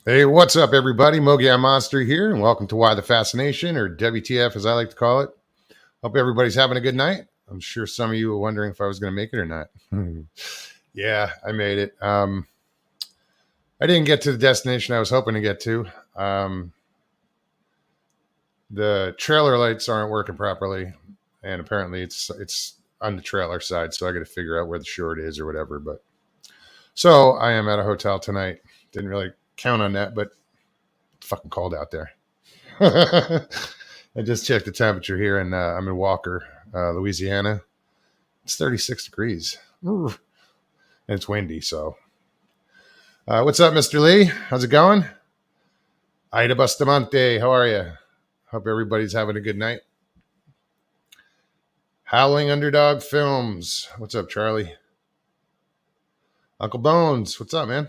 Hey, what's up, everybody? Mogi Monster here, and welcome to Why the Fascination, or WTF as I like to call it. Hope everybody's having a good night. I'm sure some of you were wondering if I was going to make it or not. Yeah, I made it. I didn't get to the destination I was hoping to get to. Um, the trailer lights aren't working properly, and apparently it's on the trailer side, so I got to figure out where the short is or whatever. But so I am at a hotel tonight. Didn't really count on that, but it's fucking cold out there. I just checked the temperature here, and I'm in Walker, Louisiana. It's 36 degrees. Ooh. And it's windy. So, what's up, Mr. Lee? How's it going? Ida Bustamante, how are you? Hope everybody's having a good night. Howling Underdog Films. What's up, Charlie? Uncle Bones, what's up, man?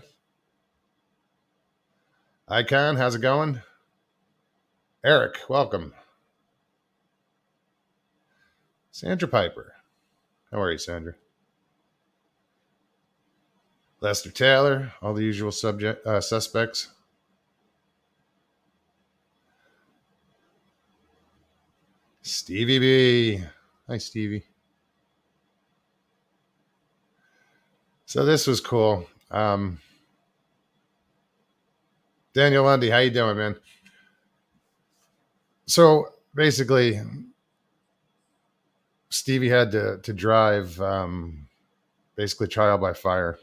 Icon, how's it going? Eric, welcome. Sandra Piper. How are you, Sandra? Lester Taylor, all the usual suspects. Stevie B. Hi, Stevie. So this was cool. Daniel Lundy, how you doing, man? So basically, Stevie had to drive basically trial by fire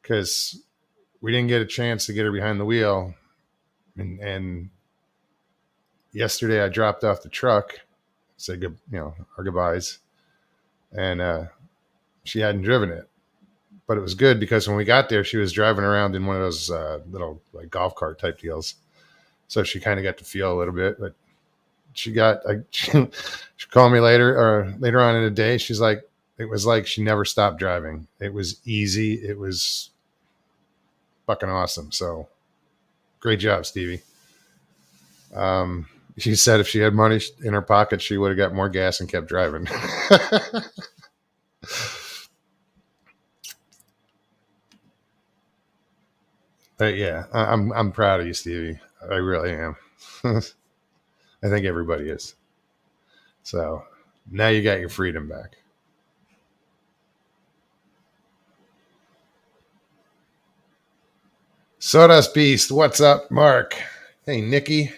because we didn't get a chance to get her behind the wheel. And yesterday I dropped off the truck, said good, our goodbyes, and she hadn't driven it. But it was good because when we got there, she was driving around in one of those little like golf cart type deals. So she kind of got to feel a little bit, but she called me later on in the day. She's like, it was like she never stopped driving. It was easy. It was fucking awesome. So great job, Stevie. She said if she had money in her pocket, she would have got more gas and kept driving. But yeah, I'm proud of you, Stevie. I really am. I think everybody is. So now you got your freedom back. Sawdust Beast, what's up, Mark? Hey, Nikki.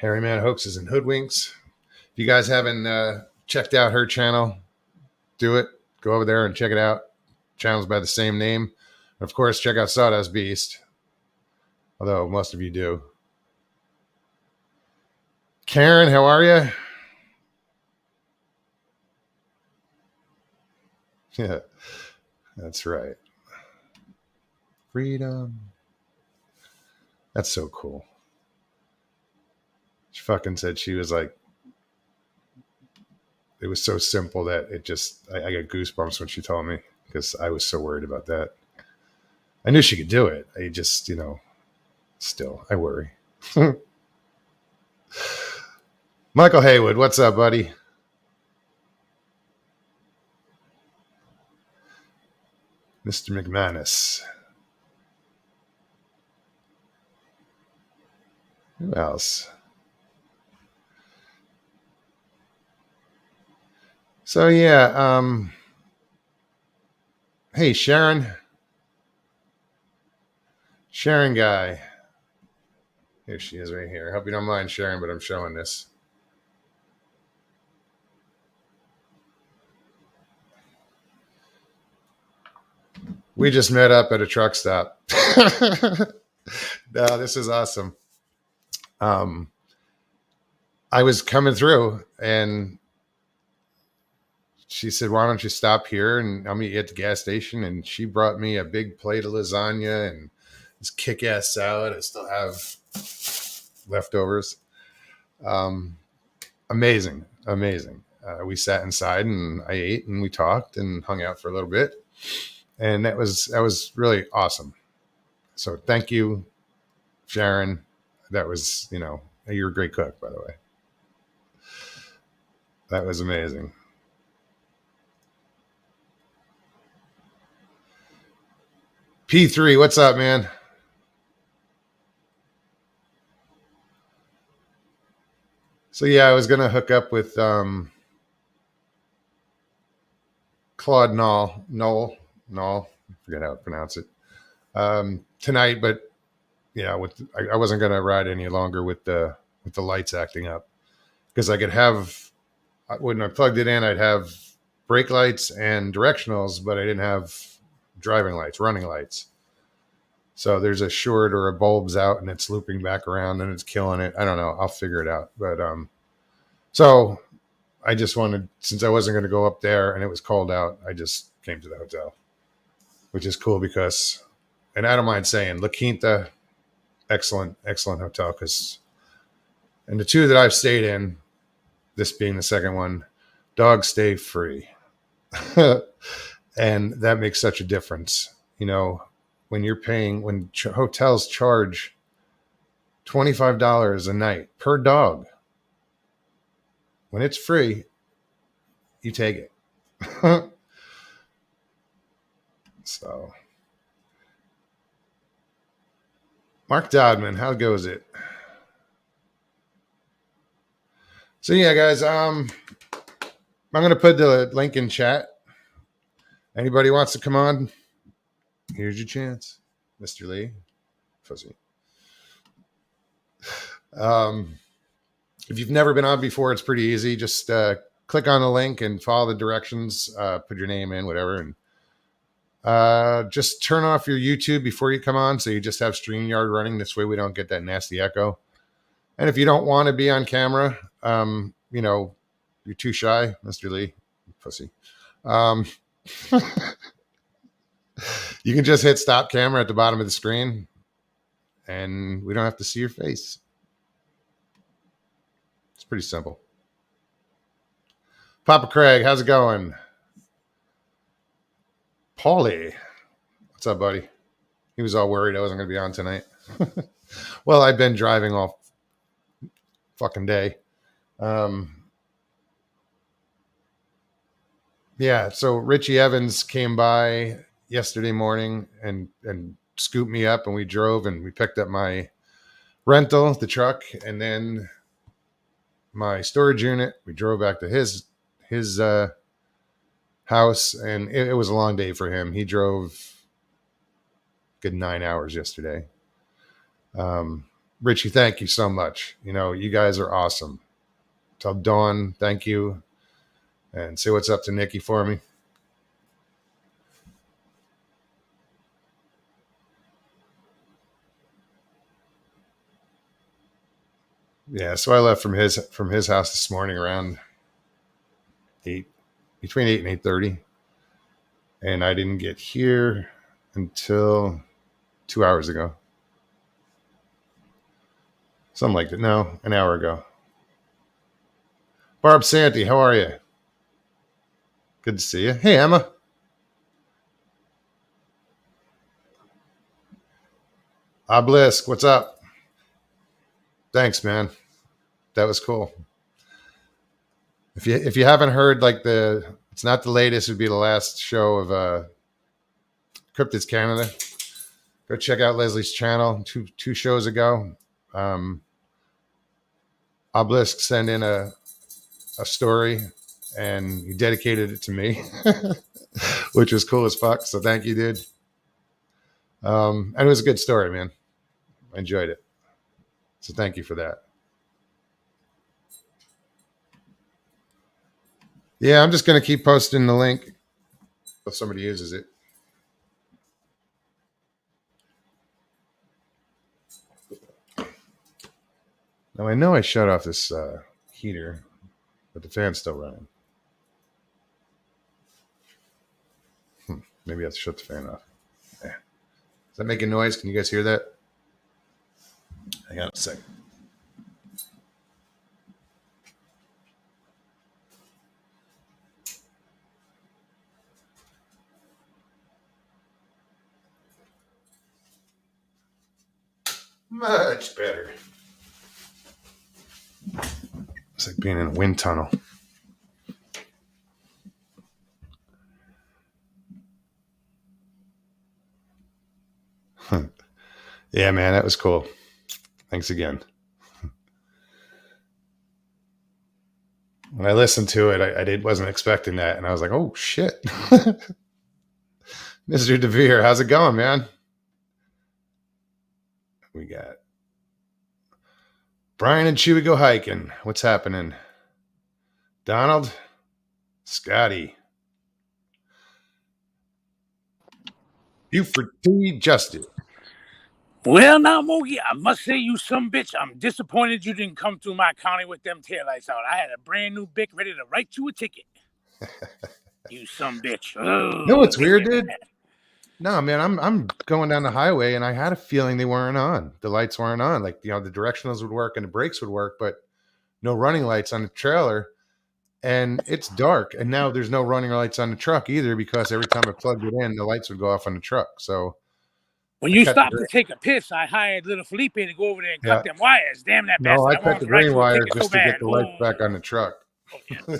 Harryman Hoaxes and Hoodwinks. If you guys haven't checked out her channel, do it. Go over there and check it out. Channel's by the same name. Of course, check out Sawdust Beast. Although most of you do. Karen, how are you? Yeah, that's right. Freedom. That's so cool. She fucking said she was like, it was so simple that it just, I got goosebumps when she told me because I was so worried about that. I knew she could do it. I just, still, I worry. Michael Haywood, what's up, buddy? Mr. McManus. Who else? So yeah, hey Sharon. Sharon guy. Here she is right here. I hope you don't mind Sharon, but I'm showing this. We just met up at a truck stop. No, this is awesome. I was coming through and she said, why don't you stop here and I'll meet you at the gas station? And she brought me a big plate of lasagna and this kick-ass salad. I still have leftovers. Amazing. We sat inside and I ate and we talked and hung out for a little bit. And that was really awesome. So thank you, Sharon. That was, you're a great cook, by the way. That was amazing. P3, what's up, man? So yeah, I was gonna hook up with Claude Knoll. I forget how to pronounce it tonight, but yeah, I wasn't gonna ride any longer with the lights acting up because I could have when I plugged it in, I'd have brake lights and directionals, but I didn't have driving lights, running lights. So there's a short or a bulb's out and it's looping back around and it's killing it. I don't know. I'll figure it out. But so I just wanted, since I wasn't going to go up there and it was cold out, I just came to the hotel, which is cool because, and I don't mind saying, La Quinta, excellent, excellent hotel. Because, and the two that I've stayed in, this being the second one, dogs stay free. And that makes such a difference. You know, when you're paying, when hotels charge $25 a night per dog, when it's free, you take it. So, Mark Dodman, how goes it? So yeah, guys, I'm gonna put the link in chat. Anybody wants to come on? Here's your chance, Mr. Lee. Fuzzy. If you've never been on before, it's pretty easy. Just click on the link and follow the directions. Put your name in, whatever, and just turn off your YouTube before you come on, so you just have StreamYard running. This way, we don't get that nasty echo. And if you don't want to be on camera, you know, you're too shy, Mr. Lee, pussy. You can just hit stop camera at the bottom of the screen, and we don't have to see your face. It's pretty simple. Papa Craig, how's it going? Paulie, what's up, buddy? He was all worried I wasn't going to be on tonight. Well, I've been driving all fucking day. Yeah, so Richie Evans came by yesterday morning and scooped me up, and we drove and we picked up my rental, the truck, and then my storage unit. We drove back to his house, and it was a long day for him. He drove a good 9 hours yesterday. Richie, thank you so much. You know, you guys are awesome. Tell Dawn thank you, and say what's up to Nikki for me. Yeah, so I left from his house this morning around between 8 and 8:30, and I didn't get here until 2 hours ago. Something like that. No, an hour ago. Barb Santee, how are you? Good to see you. Hey, Emma. Obelisk, what's up? Thanks, man. That was cool. If you haven't heard, like, it's not the latest, it would be the last show of Cryptids Canada. Go check out Leslie's channel two shows ago. Obelisk sent in a story, and he dedicated it to me, which was cool as fuck. So thank you, dude. And it was a good story, man. I enjoyed it. So thank you for that. Yeah, I'm just going to keep posting the link if somebody uses it. Now, I know I shut off this heater, but the fan's still running. Maybe I have to shut the fan off. Yeah. Is that making noise? Can you guys hear that? Hang on a second. Much better. It's like being in a wind tunnel. Yeah, man, that was cool. Thanks again. When I listened to it, wasn't expecting that, and I was like, "Oh shit, Mr. DeVere, how's it going, man?" We got Brian and Chewy go hiking. What's happening? Donald, Scotty, Buford T. Justin. Well, now, Mogi, I must say, you some bitch, I'm disappointed you didn't come through my county with them taillights out. I had a brand new Bic ready to write you a ticket. You some bitch. Oh, You know what's weird, dude? No, man, I'm going down the highway, and I had a feeling they weren't on. The lights weren't on. Like, the directionals would work and the brakes would work, but no running lights on the trailer. And it's dark, and now there's no running lights on the truck either, because every time I plugged it in, the lights would go off on the truck. So when you stopped to take a piss, I hired little Felipe to go over there and cut them wires. Damn that bastard. No, I cut the green wire just to get the lights back on the truck. Oh, yeah.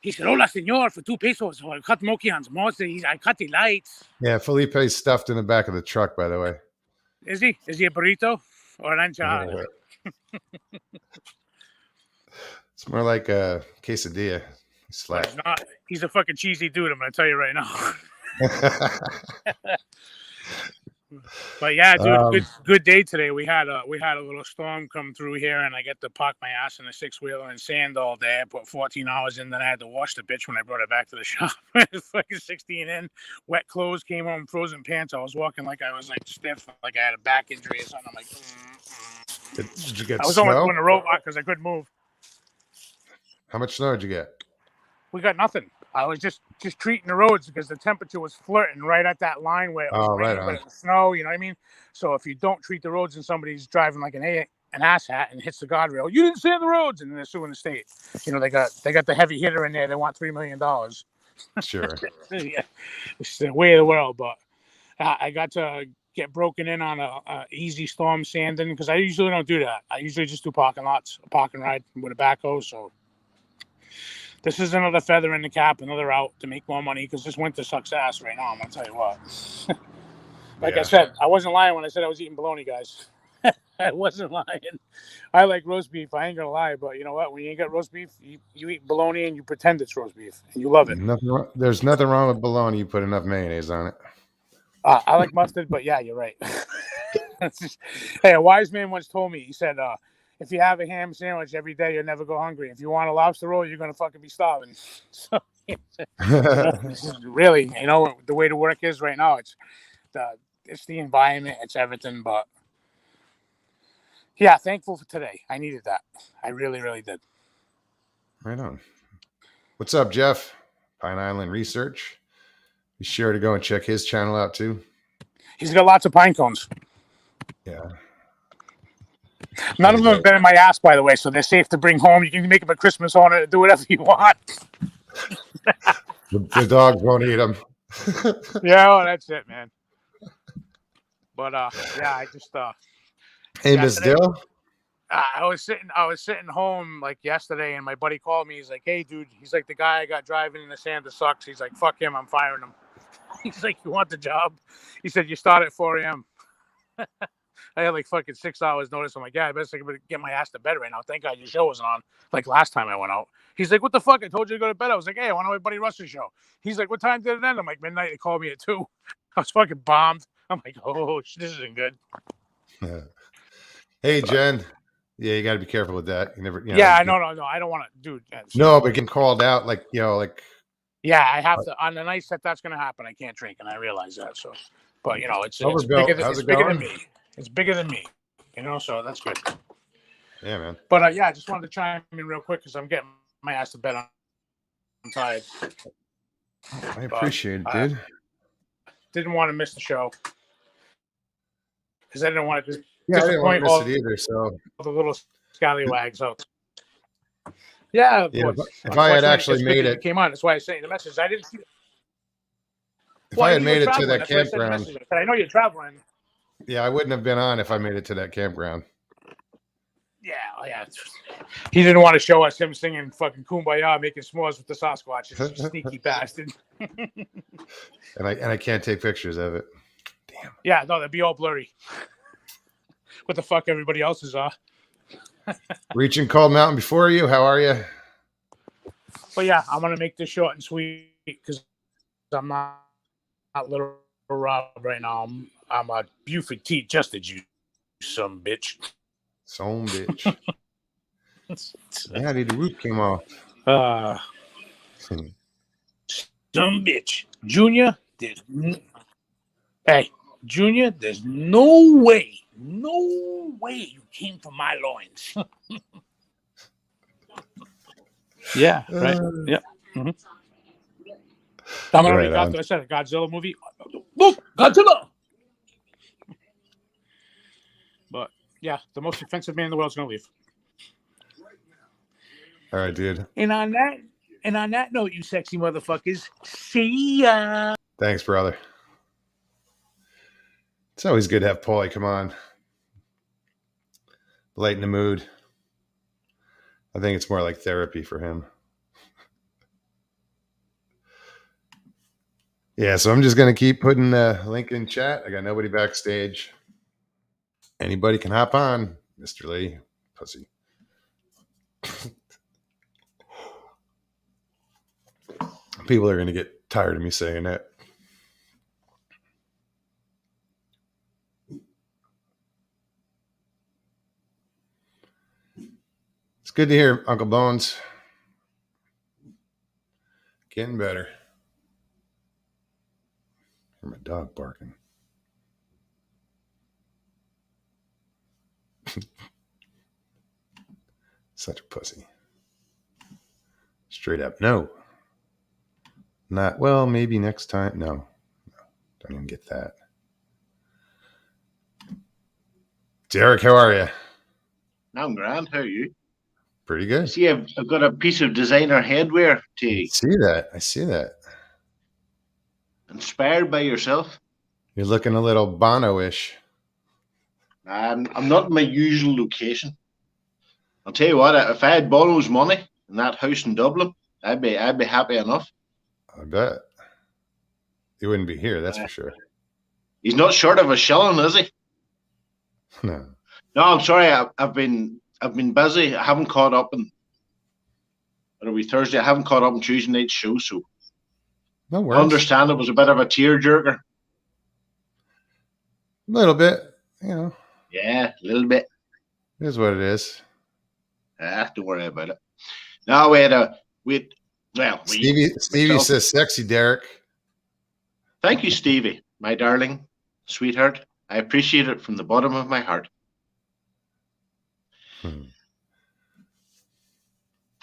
He said, "Hola, señor, for $2 I cut Moki on I cut the lights." Yeah, Felipe's stuffed in the back of the truck, by the way. Is he? Is he a burrito or an enchilada? It's more like a quesadilla. He's not. He's a fucking cheesy dude, I'm going to tell you right now. But yeah, dude, good day today. We had a little storm come through here, and I get to park my ass in a 6-wheeler in sand all day. I put 14 hours in, then I had to wash the bitch when I brought it back to the shop. It's fucking 16 in, wet clothes, came home, frozen pants. I was walking like I was like stiff, like I had a back injury or something. I'm like, Did you get I was snow? only doing a robot because I couldn't move. How much snow did you get? We got nothing. I was just treating the roads because the temperature was flirting right at that line where it was raining, but it was snow. You know what I mean? So if you don't treat the roads and somebody's driving like an asshat and hits the guardrail, you didn't sand the roads, and then they're suing the state. You know, they got the heavy hitter in there. They want $3 million. Sure. Yeah, it's the way of the world. But I got to get broken in on a easy storm sanding because I usually don't do that. I usually just do parking lots, a parking ride with a backhoe. So this is another feather in the cap, another out to make more money because this winter sucks ass right now. I'm going to tell you what. I said, I wasn't lying when I said I was eating bologna, guys. I wasn't lying. I like roast beef. I ain't going to lie. But you know what? When you ain't got roast beef, you eat bologna and you pretend it's roast beef. And you love it. There's nothing wrong with bologna. You put enough mayonnaise on it. I like mustard, but yeah, you're right. Hey, a wise man once told me, he said, if you have a ham sandwich every day, you'll never go hungry. If you want a lobster roll, you're going to fucking be starving. So, really, you know, the way the work is right now, it's the environment, it's everything. But yeah, thankful for today. I needed that. I really, really did. Right on. What's up, Jeff? Pine Island Research. Be sure to go and check his channel out too. He's got lots of pine cones. Yeah. None of them have been in my ass, by the way, so they're safe to bring home. You can make them a Christmas ornament, do whatever you want. The dogs won't eat them. Yeah, well, that's it, man. But yeah, I just Hey, Miss Dill. I was sitting home like yesterday, and my buddy called me. He's like, "Hey, dude," he's like, "the guy I got driving in the sand that sucks." He's like, "Fuck him, I'm firing him." He's like, "You want the job?" He said, "You start at 4 a.m." I had like fucking 6 hours notice. I'm like, yeah, I better get my ass to bed right now. Thank God your show wasn't on like last time I went out. He's like, what the fuck? I told you to go to bed. I was like, hey, I want to my buddy Russ's show. He's like, what time did it end? I'm like, midnight. They called me at 2. I was fucking bombed. I'm like, oh, this isn't good. Hey, Jen. Yeah, you got to be careful with that. You never. You know, yeah, no. I don't want to, dude. No, but getting called out, like, you know, like. Yeah, I have to. On the night that that's going to happen, I can't drink, and I realize that. So, but you know, it's bigger than me. It's bigger than me. You know, so that's good. Yeah, man. But yeah, I just wanted to chime in real quick because I'm getting my ass to bed. I'm tired. I appreciate it, dude. Didn't want to miss the show because I didn't want to just I didn't want to miss it either. So the little scallywags out. Yeah, if I had actually made it, came on. That's why I sent you the message. I didn't see it. If I had made it to that campground, I know you're traveling. Yeah, I wouldn't have been on if I made it to that campground. Yeah. He didn't want to show us him singing fucking Kumbaya, making s'mores with the Sasquatch. It's a sneaky bastard. And I can't take pictures of it. Damn. Yeah, no, that'd be all blurry. What the fuck everybody else is Reaching Cold Mountain before you. How are you? But yeah, I'm gonna make this short and sweet because I'm not little Rob right now. I'm a Buford T. Justed, you some bitch. Some bitch. Yeah, dude, the roof came off. Some bitch. Junior, hey, Junior, there's no way you came from my loins. Yeah, right. Yep. Mm-hmm. I'm gonna Right I said a Godzilla movie. Look, Godzilla. But yeah, the most offensive man in the world is gonna leave. All right, dude. And on that note, you sexy motherfuckers, see ya. Thanks, brother. It's always good to have Paulie come on. Lighten the mood. I think it's more like therapy for him. Yeah, so I'm just going to keep putting the link in chat. I got nobody backstage. Anybody can hop on, Mr. Lee. Pussy. People are going to get tired of me saying that. It's good to hear, Uncle Bones. Getting better. Hear my dog barking. Such a pussy. Straight up, no. Not, well, maybe next time. No. Don't even get that. Derek, how are you? I'm grand. How are you? Pretty good. See, I've got a piece of designer headwear to I see that. Inspired by yourself. You're looking a little Bono-ish. I'm not in my usual location. I'll tell you what, if I had Bono's money in that house in Dublin, I'd be happy enough. I bet. He wouldn't be here, that's for sure. He's not short of a shilling, is he? No. No, I'm sorry. I've been busy. I haven't caught up on. What are we, Thursday? I haven't caught up on Tuesday night's show, so No worries. I understand it was a bit of a tearjerker. A little bit, you know. Yeah, a little bit. It is what it is. Don't worry about it. No, Stevie says sexy, Derek. Thank you, Stevie, my darling, sweetheart. I appreciate it from the bottom of my heart. And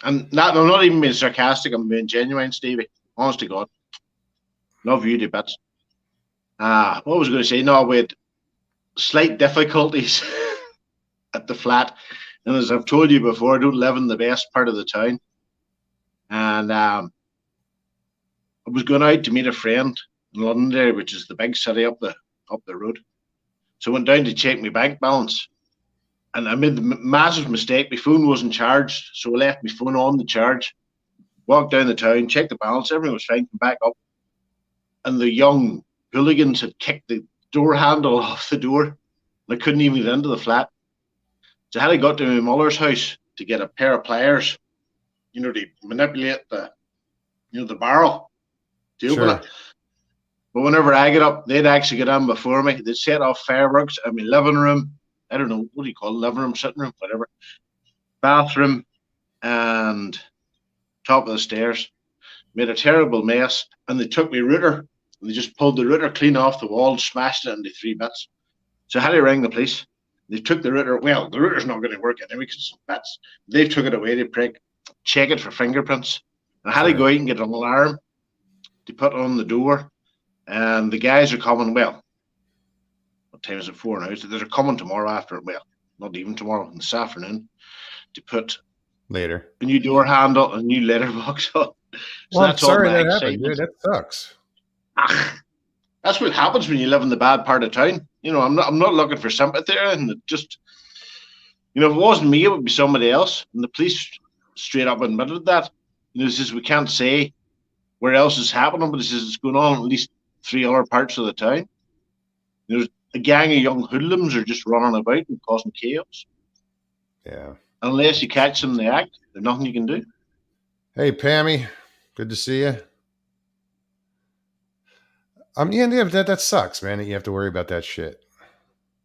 I'm not even being sarcastic. I'm being genuine, Stevie. Honest to God. Love you to bits. What was I going to say? No, we had slight difficulties at the flat. And as I've told you before, I don't live in the best part of the town. And I was going out to meet a friend in London there, which is the big city up the road. So I went down to check my bank balance. And I made the massive mistake. My phone wasn't charged, so I left my phone on the charge. Walked down the town, checked the balance, everything was fine, came back up. And the young hooligans had kicked the door handle off the door. And I couldn't even get into the flat. So I had to go to my mother's house to get a pair of pliers, to manipulate the barrel to open it. But whenever I get up, they'd actually get on before me. They'd set off fireworks in my living room. I don't know, what do you call it? Living room, sitting room, whatever. Bathroom and top of the stairs. Made a terrible mess. And they took my router and they just pulled the router clean off the wall, smashed it into 3 bits. So I had to ring the police. They took the router. Well, the router's not going to work anyway because it's bits. They took it away to check it for fingerprints. And I had to go out and get an alarm to put on the door. And the guys are coming, well, what time is it? 4 now. So they're coming tomorrow after, well, not even tomorrow, this afternoon, to put later a new door handle, a new letterbox on. So well, I'm sorry that happened, dude. That sucks. That's what happens when you live in the bad part of town. I'm not looking for sympathy there, and just, if it wasn't me, it would be somebody else. And the police straight up admitted that. Says we can't say where else is happening, but it says it's going on at least 3 other parts of the town. There's a gang of young hoodlums are just running about and causing chaos. Yeah. Unless you catch them in the act, there's nothing you can do. Hey, Pammy. Good to see you. Yeah, but that sucks, man, that you have to worry about that shit.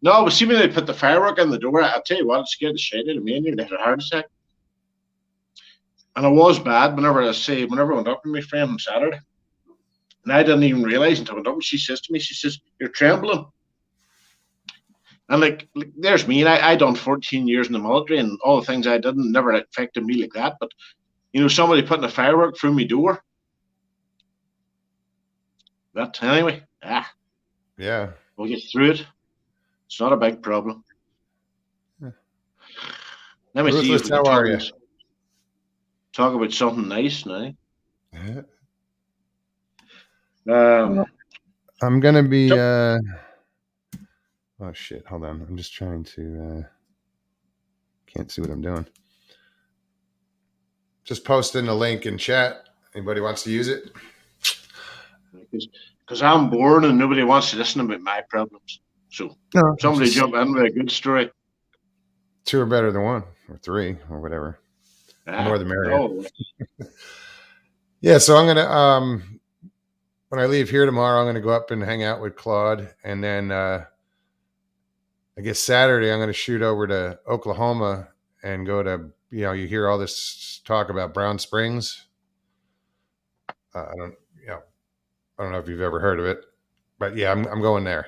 No, but see when they put the firework in the door, I'll tell you what, it scared the shit out of me. I nearly had a heart attack. And it was bad whenever I went up with my friend on Saturday. And I didn't even realize until I went up and she says to me, she says, "You're trembling." And like there's me, and I done 14 years in the military, and all the things I did never affected me like that. But somebody putting a firework through my door. But anyway, Yeah. we'll get through it. It's not a big problem. Let me see if we can how are you? Talk about something nice now. I'm gonna be. Oh shit! Hold on. I'm just trying to. Can't see what I'm doing. Just posting a link in chat. Anybody wants to use it? Because I'm bored and nobody wants to listen about my problems. So somebody jump in with a good story. 2 are better than 1, or 3, or whatever. The more the merrier. Yeah, so I'm gonna when I leave here tomorrow, I'm gonna go up and hang out with Claude, and then I guess Saturday I'm gonna shoot over to Oklahoma and go to you hear all this talk about Brown Springs. I don't know if you've ever heard of it, but yeah, I'm going there.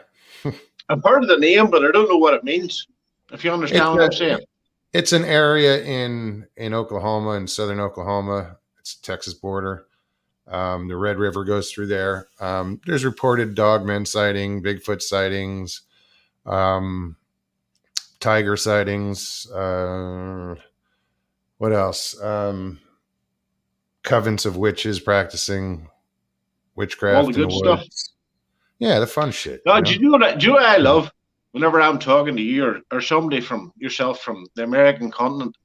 I've heard of the name, but I don't know what it means. If you understand what I'm saying. It's an area in Oklahoma, in southern Oklahoma. It's the Texas border. The Red River goes through there. There's reported dogmen sighting, Bigfoot sightings, tiger sightings. What else? Covens of witches practicing witchcraft. All the good stuff. Yeah, the fun shit. No, do you know what I love? Whenever I'm talking to you or somebody from yourself from the American continent,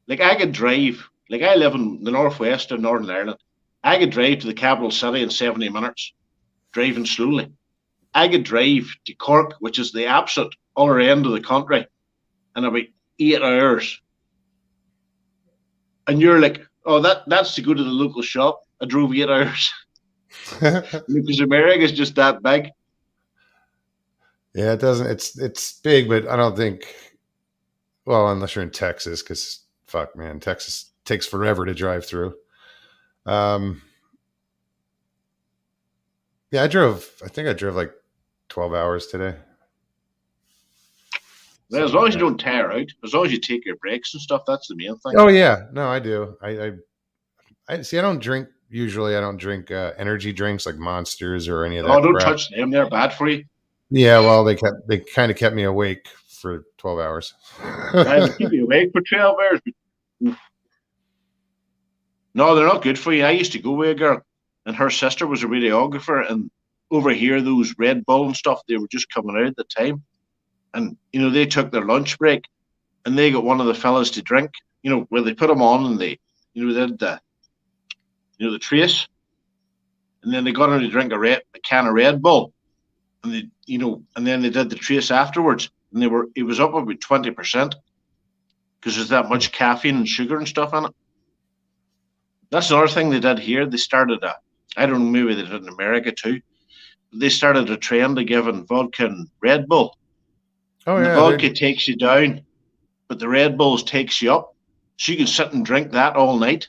like I could drive, like I live in the northwest of Northern Ireland. I could drive to the capital city in 70 minutes, driving slowly. I could drive to Cork, which is the absolute other end of the country, in about 8 hours. And you're like, oh, that's to go to the local shop. I drove 8 hours. Because America is just that big. Yeah, it doesn't. It's big, but I don't think. Well, unless you're in Texas, because fuck, man, Texas takes forever to drive through. Yeah, I think I drove like 12 hours today. Well, as long as you don't tire out, as long as you take your breaks and stuff, that's the main thing. Oh yeah, no, I do. I see. I don't drink usually. I don't drink energy drinks like Monsters or any of that. Oh, don't touch them; they're bad for you. Yeah, well, they kind of kept me awake for 12 hours. They keep you awake for 12 hours. No, they're not good for you. I used to go with a girl, and her sister was a radiographer, and over here, those Red Bull and stuff, they were just coming out at the time. And, they took their lunch break, and they got one of the fellas to drink, where they put them on, and they, did the trace, and then they got him to drink a can of Red Bull, and they, and then they did the trace afterwards, and it was up about 20%, because there's that much caffeine and sugar and stuff in it. That's another thing they did here. They started I don't know, maybe they did in America too. They started a trend of giving vodka and Red Bull. Oh yeah, the vodka takes you down, but the Red Bulls takes you up. So you can sit and drink that all night,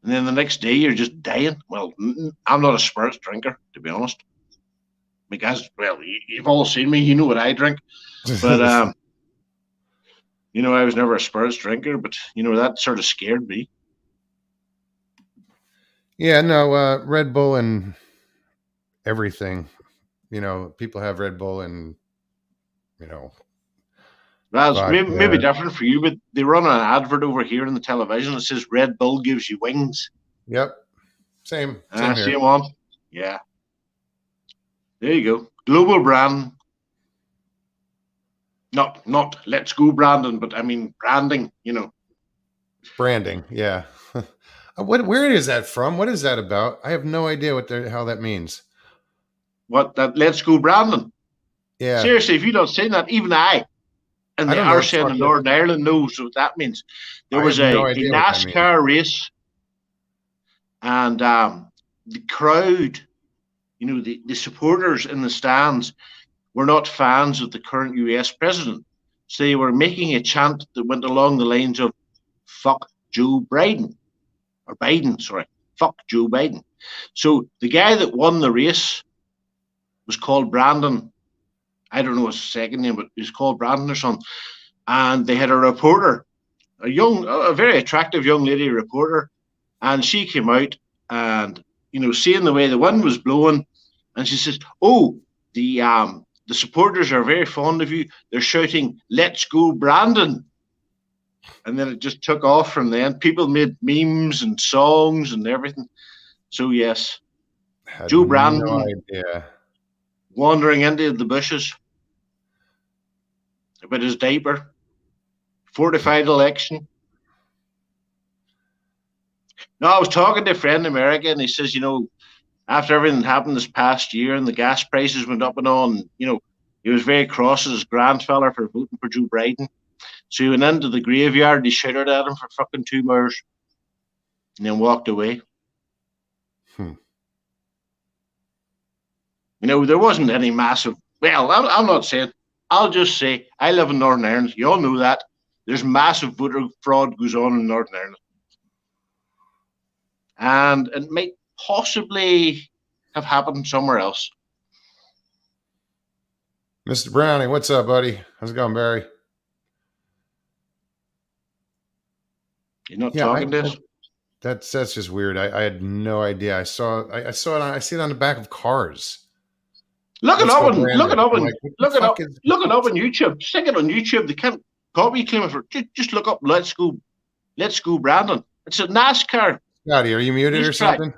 and then the next day you're just dying. Well, I'm not a spirits drinker, to be honest, because you've all seen me. You know what I drink, but I was never a spirits drinker. But that sort of scared me. Yeah, no, Red Bull and everything. People have Red Bull and, Well, it's maybe different for you, but they run an advert over here on the television that says Red Bull gives you wings. Yep. Same one. Yeah. There you go. Global brand. Not let's go branding, but I mean branding, Branding, yeah. Where is that from? What is that about? I have no idea how that means. What, that let's go branding? Yeah. Seriously, if you don't say that, even I, And I the don't know. RSN in Northern Ireland knows what that means. There I was have no a idea what that means. NASCAR race, and the crowd, the supporters in the stands were not fans of the current US president. So they were making a chant that went along the lines of "fuck Joe Biden," or Biden, sorry, "fuck Joe Biden." So the guy that won the race was called Brandon. I don't know his second name, but he was called Brandon or something. And they had a reporter, a very attractive young lady reporter, and she came out and, seeing the way the wind was blowing, and she says, "Oh, the supporters are very fond of you. They're shouting, 'Let's go, Brandon.'" And then it just took off from then. People made memes and songs and everything. So yes, Joe Brandon, no idea. wandering into the bushes about his diaper, fortified election. No, I was talking to a friend in America, and he says, after everything happened this past year and the gas prices went up and all, and, he was very cross as his grandfather for voting for Joe Biden. So he went into the graveyard and he shouted at him for fucking 2 hours and then walked away. There wasn't any massive, well, I'm not saying, I'll just say, I live in Northern Ireland. You all know that. There's massive voter fraud goes on in Northern Ireland. And it might possibly have happened somewhere else. Mr. Brownie, what's up, buddy? How's it going, Barry? You're not talking to us? That's just weird. I had no idea. I saw it. I see it on the back of cars. Look it up on YouTube. Stick it on YouTube. They can't copy claim it for. Just look up. Let's go, Brandon. It's a NASCAR. Scotty, are you muted or something?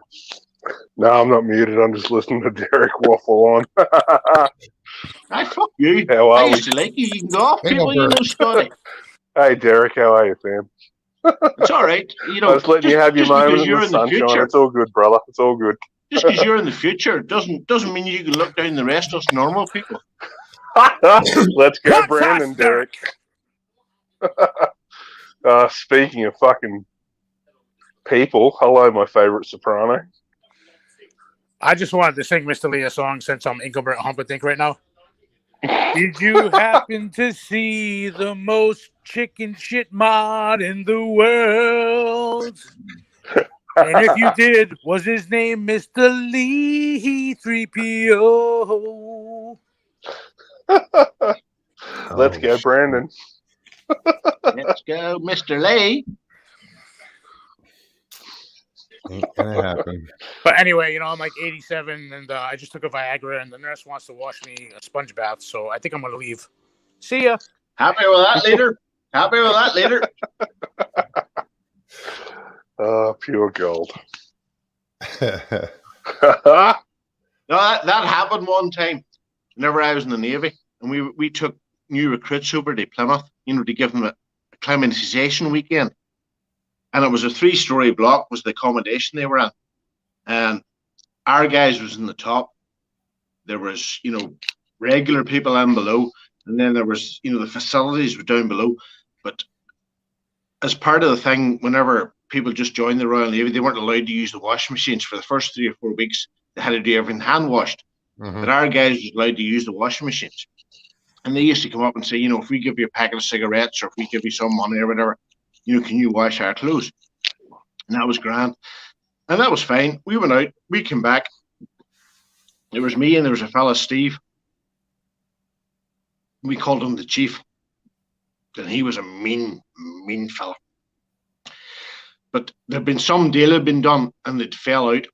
No, I'm not muted. I'm just listening to Derek waffle on. I fuck you. How are I used to like you. You can go off people, Scotty. Hey, Derek, how are you, fam? It's all right. I was letting you have your moment in the sunshine. It's all good, brother. It's all good. Just because you're in the future doesn't mean you can look down the rest of us normal people. Let's go, Brandon, Derek. Speaking of fucking people, hello, my favorite soprano. I just wanted to sing Mr. Lee a song since I'm Engelbert Humperdinck right now. Did you happen to see the most chicken shit mod in the world? And if you did, was his name Mr. Lee 3PO? Let's go, Brandon. Let's go, Mr. Lee. Ain't gonna happen. But anyway, I'm like 87, and I just took a Viagra, and the nurse wants to wash me a sponge bath, so I think I'm gonna leave. See ya. Happy with that, later. Pure gold. No, that happened one time. Whenever I was in the Navy, and we took new recruits over to Plymouth, to give them a acclimatization weekend. And it was a 3-story block was the accommodation they were in. And our guys was in the top. There was, regular people in below. And then there was, the facilities were down below. But as part of the thing, whenever people just joined the Royal Navy, they weren't allowed to use the washing machines for the first 3 or 4 weeks. They had to do everything hand washed. Mm-hmm. But our guys were allowed to use the washing machines. And they used to come up and say, if we give you a packet of cigarettes or if we give you some money or whatever, can you wash our clothes? And that was grand. And that was fine. We went out. We came back. There was me and there was a fella, Steve. We called him the chief. And he was a mean fella. But there'd been some deal had been done and it fell out.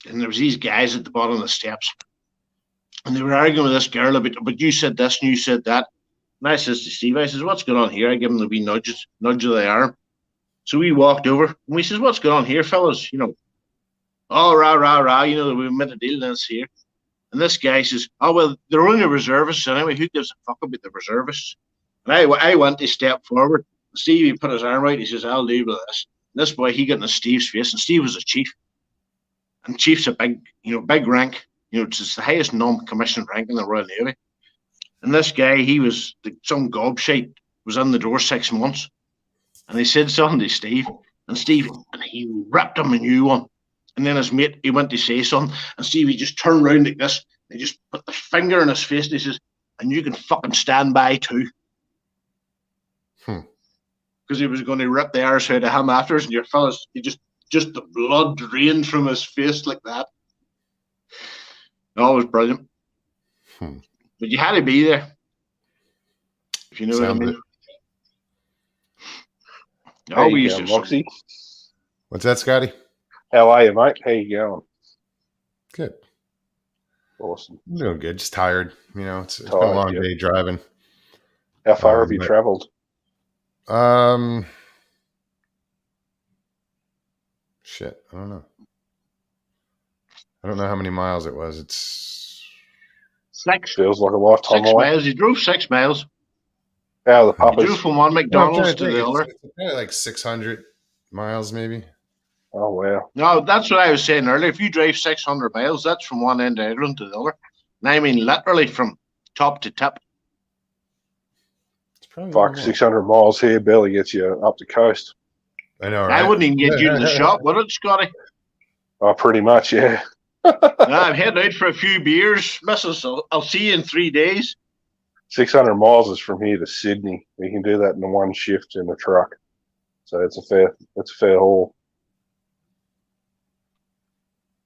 And there was these guys at the bottom of the steps. And they were arguing with this girl about, but you said this and you said that. And I says to Steve, what's going on here? I give him the wee nudge of the arm. So we walked over and we says, what's going on here, fellas? Oh, rah, we made a deal this here. And this guy says, oh, well, they're only reservists anyway. Who gives a fuck about the reservists? And I went a step forward. Steve, he put his arm out. He says, I'll deal with this. And this boy, he got in Steve's face. And Steve was a chief. And chief's a big rank. It's the highest non-commissioned rank in the Royal Navy. And this guy, he was some gobshite, was in the door 6 months. And he said something to Steve. And Steve, and he ripped him a new one. And then his mate, he went to say something. And Steve, he just turned around like this. And he just put the finger in his face. And he says, and you can fucking stand by too. Because he was going to rip the arse out of him afterwards. And your fellas, he just the blood drained from his face like that. Oh, it was brilliant. But you had to be there. If you know what I mean. How you going, Moxie? What's that, Scotty? How are you, mate? How you going? Good. Awesome. I'm doing good. Just tired. You know, it's been a long day driving. How far have you traveled? Shit, I don't know. I don't know how many miles it was. It's 6. Feels like a lifetime 6 away. miles. He drove 6 miles. Out of the puppets. He drove from one McDonald's to the other. It's probably like 600 miles, maybe. Oh, wow. No, that's what I was saying earlier. If you drive 600 miles, that's from one end of Ireland to the other. And I mean, literally from top to tip. It's probably Fuck, 600 miles here barely gets you up the coast. I know, right? I wouldn't even get you to the shop, would it, Scotty? Oh, pretty much, yeah. I'm heading out for a few beers. Missus, I'll see you in 3 days. 600 miles is from here to Sydney. You can do that in one shift in the truck. So it's a fair haul.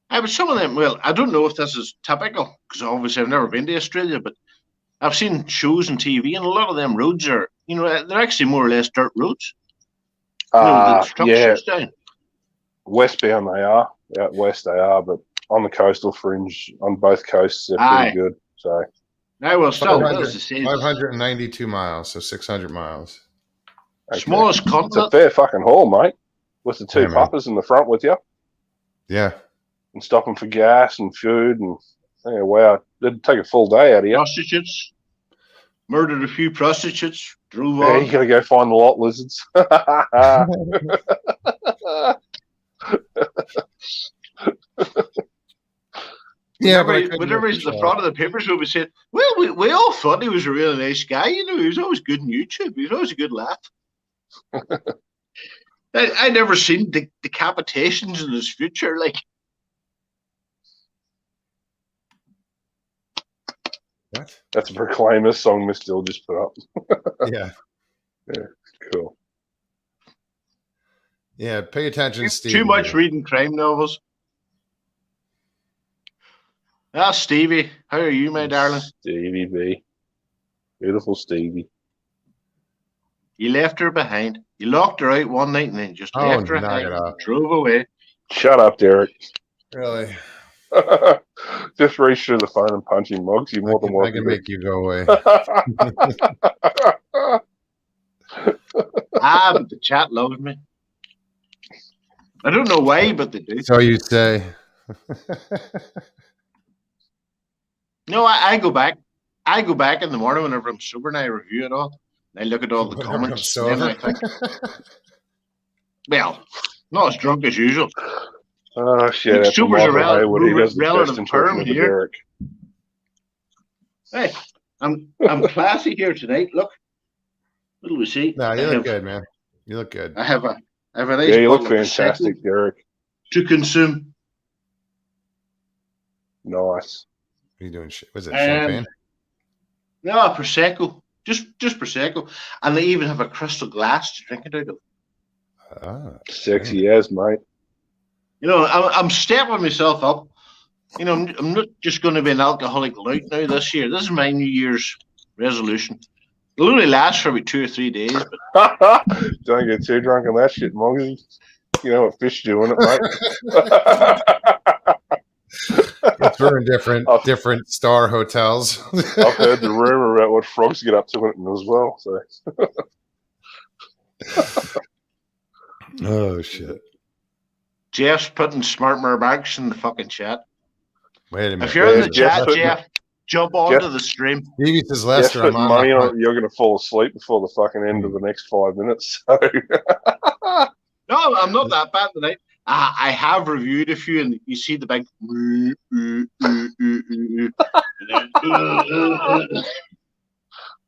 But some of them, well, I don't know if this is typical, because obviously I've never been to Australia, but I've seen shows on TV, and a lot of them roads are, you know, they're actually more or less dirt roads. Yeah. Westbound they are. Out west they are, but on the coastal fringe, on both coasts, they're pretty good. So, I will still 592 miles, so 600 miles. Okay. Smallest continent. It's a fair fucking haul, mate. With the two puppers in the front with you. Yeah. And stopping for gas and food, and yeah, wow, it'd take a full day out of you. Prostitutes. Murdered a few prostitutes. Drove on. Yeah, you gotta go find the lot lizards. Yeah, whenever he's at the front of the papers, we would say, well, we all thought he was a really nice guy. You know, he was always good on YouTube. He was always a good laugh. I never seen decapitations in his future. Like, what? That's a Proclaimer song Miss Dill just put up. Yeah. Yeah, cool. Yeah, pay attention, Steve. Too much reading crime novels. Ah, Stevie, how are you, my darling? Stevie B. Beautiful Stevie. You left her behind. You locked her out one night and then just left her behind and drove away. Shut up, Derek. Really? Just reach through the phone and punch him, Mugs. You're more than welcome. I can make you go away. But the chat loves me. I don't know why, but they do. So you say. No, I go back. I go back in the morning whenever I'm sober and I review it all. I look at all the comments. And I think, well, not as drunk as usual. Oh, shit. Sober's a relative term here. Hey, I'm classy here tonight. Look. What do we see? No, you look good, man. You look good. I have a nice. Yeah, you look fantastic, Derek. To consume. Nice. What are you doing? Was it champagne? No, Prosecco. Just Prosecco. And they even have a crystal glass to drink it out of. Sexy as, mate. You know, I'm stepping myself up. You know, I'm not just going to be an alcoholic lout now this year. This is my New Year's resolution. It'll only last for about 2 or 3 days. But don't get too drunk on that shit, Muggsy. You know what fish do in it, mate. We're in different star hotels. I've heard the rumor about what frogs get up to in it as well. So. Oh shit! Jeff's putting smart marks in the fucking chat. Wait a minute. If you're in the chat, Jeff, jump onto the stream. He says Lester, I'm on money on it. You're going to fall asleep before the fucking end of the next 5 minutes. So. No, I'm not that bad tonight. I have reviewed a few, and you see the big.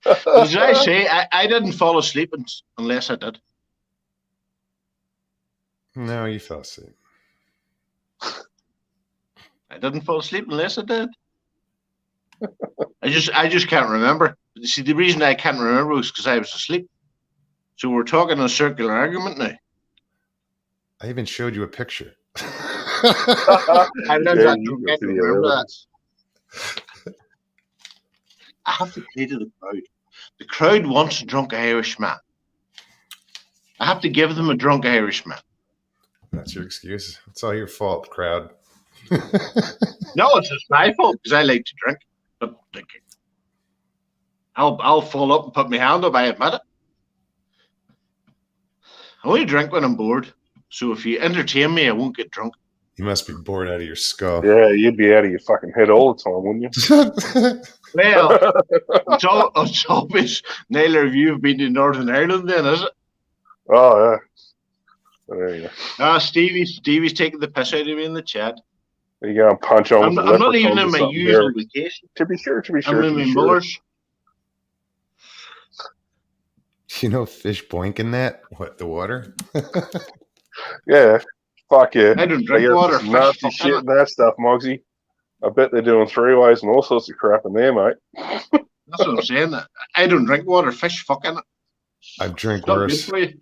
As I say, I didn't fall asleep unless I did. No, you fell asleep. I didn't fall asleep unless I did. I just can't remember. See, the reason I can't remember was because I was asleep. So we're talking a circular argument now. I even showed you a picture. I'm not that drunk. I don't remember that. I have to play to the crowd. The crowd wants a drunk Irishman. I have to give them a drunk Irishman. That's your excuse. It's all your fault, crowd. No, it's just my fault because I like to drink. But like, I'll fall up and put my hand up. I admit it. I only drink when I'm bored. So if you entertain me, I won't get drunk. You must be bored out of your skull. Yeah, you'd be out of your fucking head all the time, wouldn't you? Well, it's always, Naylor, you've been to Northern Ireland then, is it? Oh, yeah. There you go. Stevie's taking the piss out of me in the chat. You go and punch on with I'm not even in my usual vacation. To be sure. I'm in my Muller's. You know fish boinking that? What, the water? Yeah. Fuck yeah. I don't drink water. Nasty shit and that stuff, Mogsy. I bet they're doing three-ways and all sorts of crap in there, mate. That's what I'm saying. I don't drink water. Fish fucking it. I've drank worse. I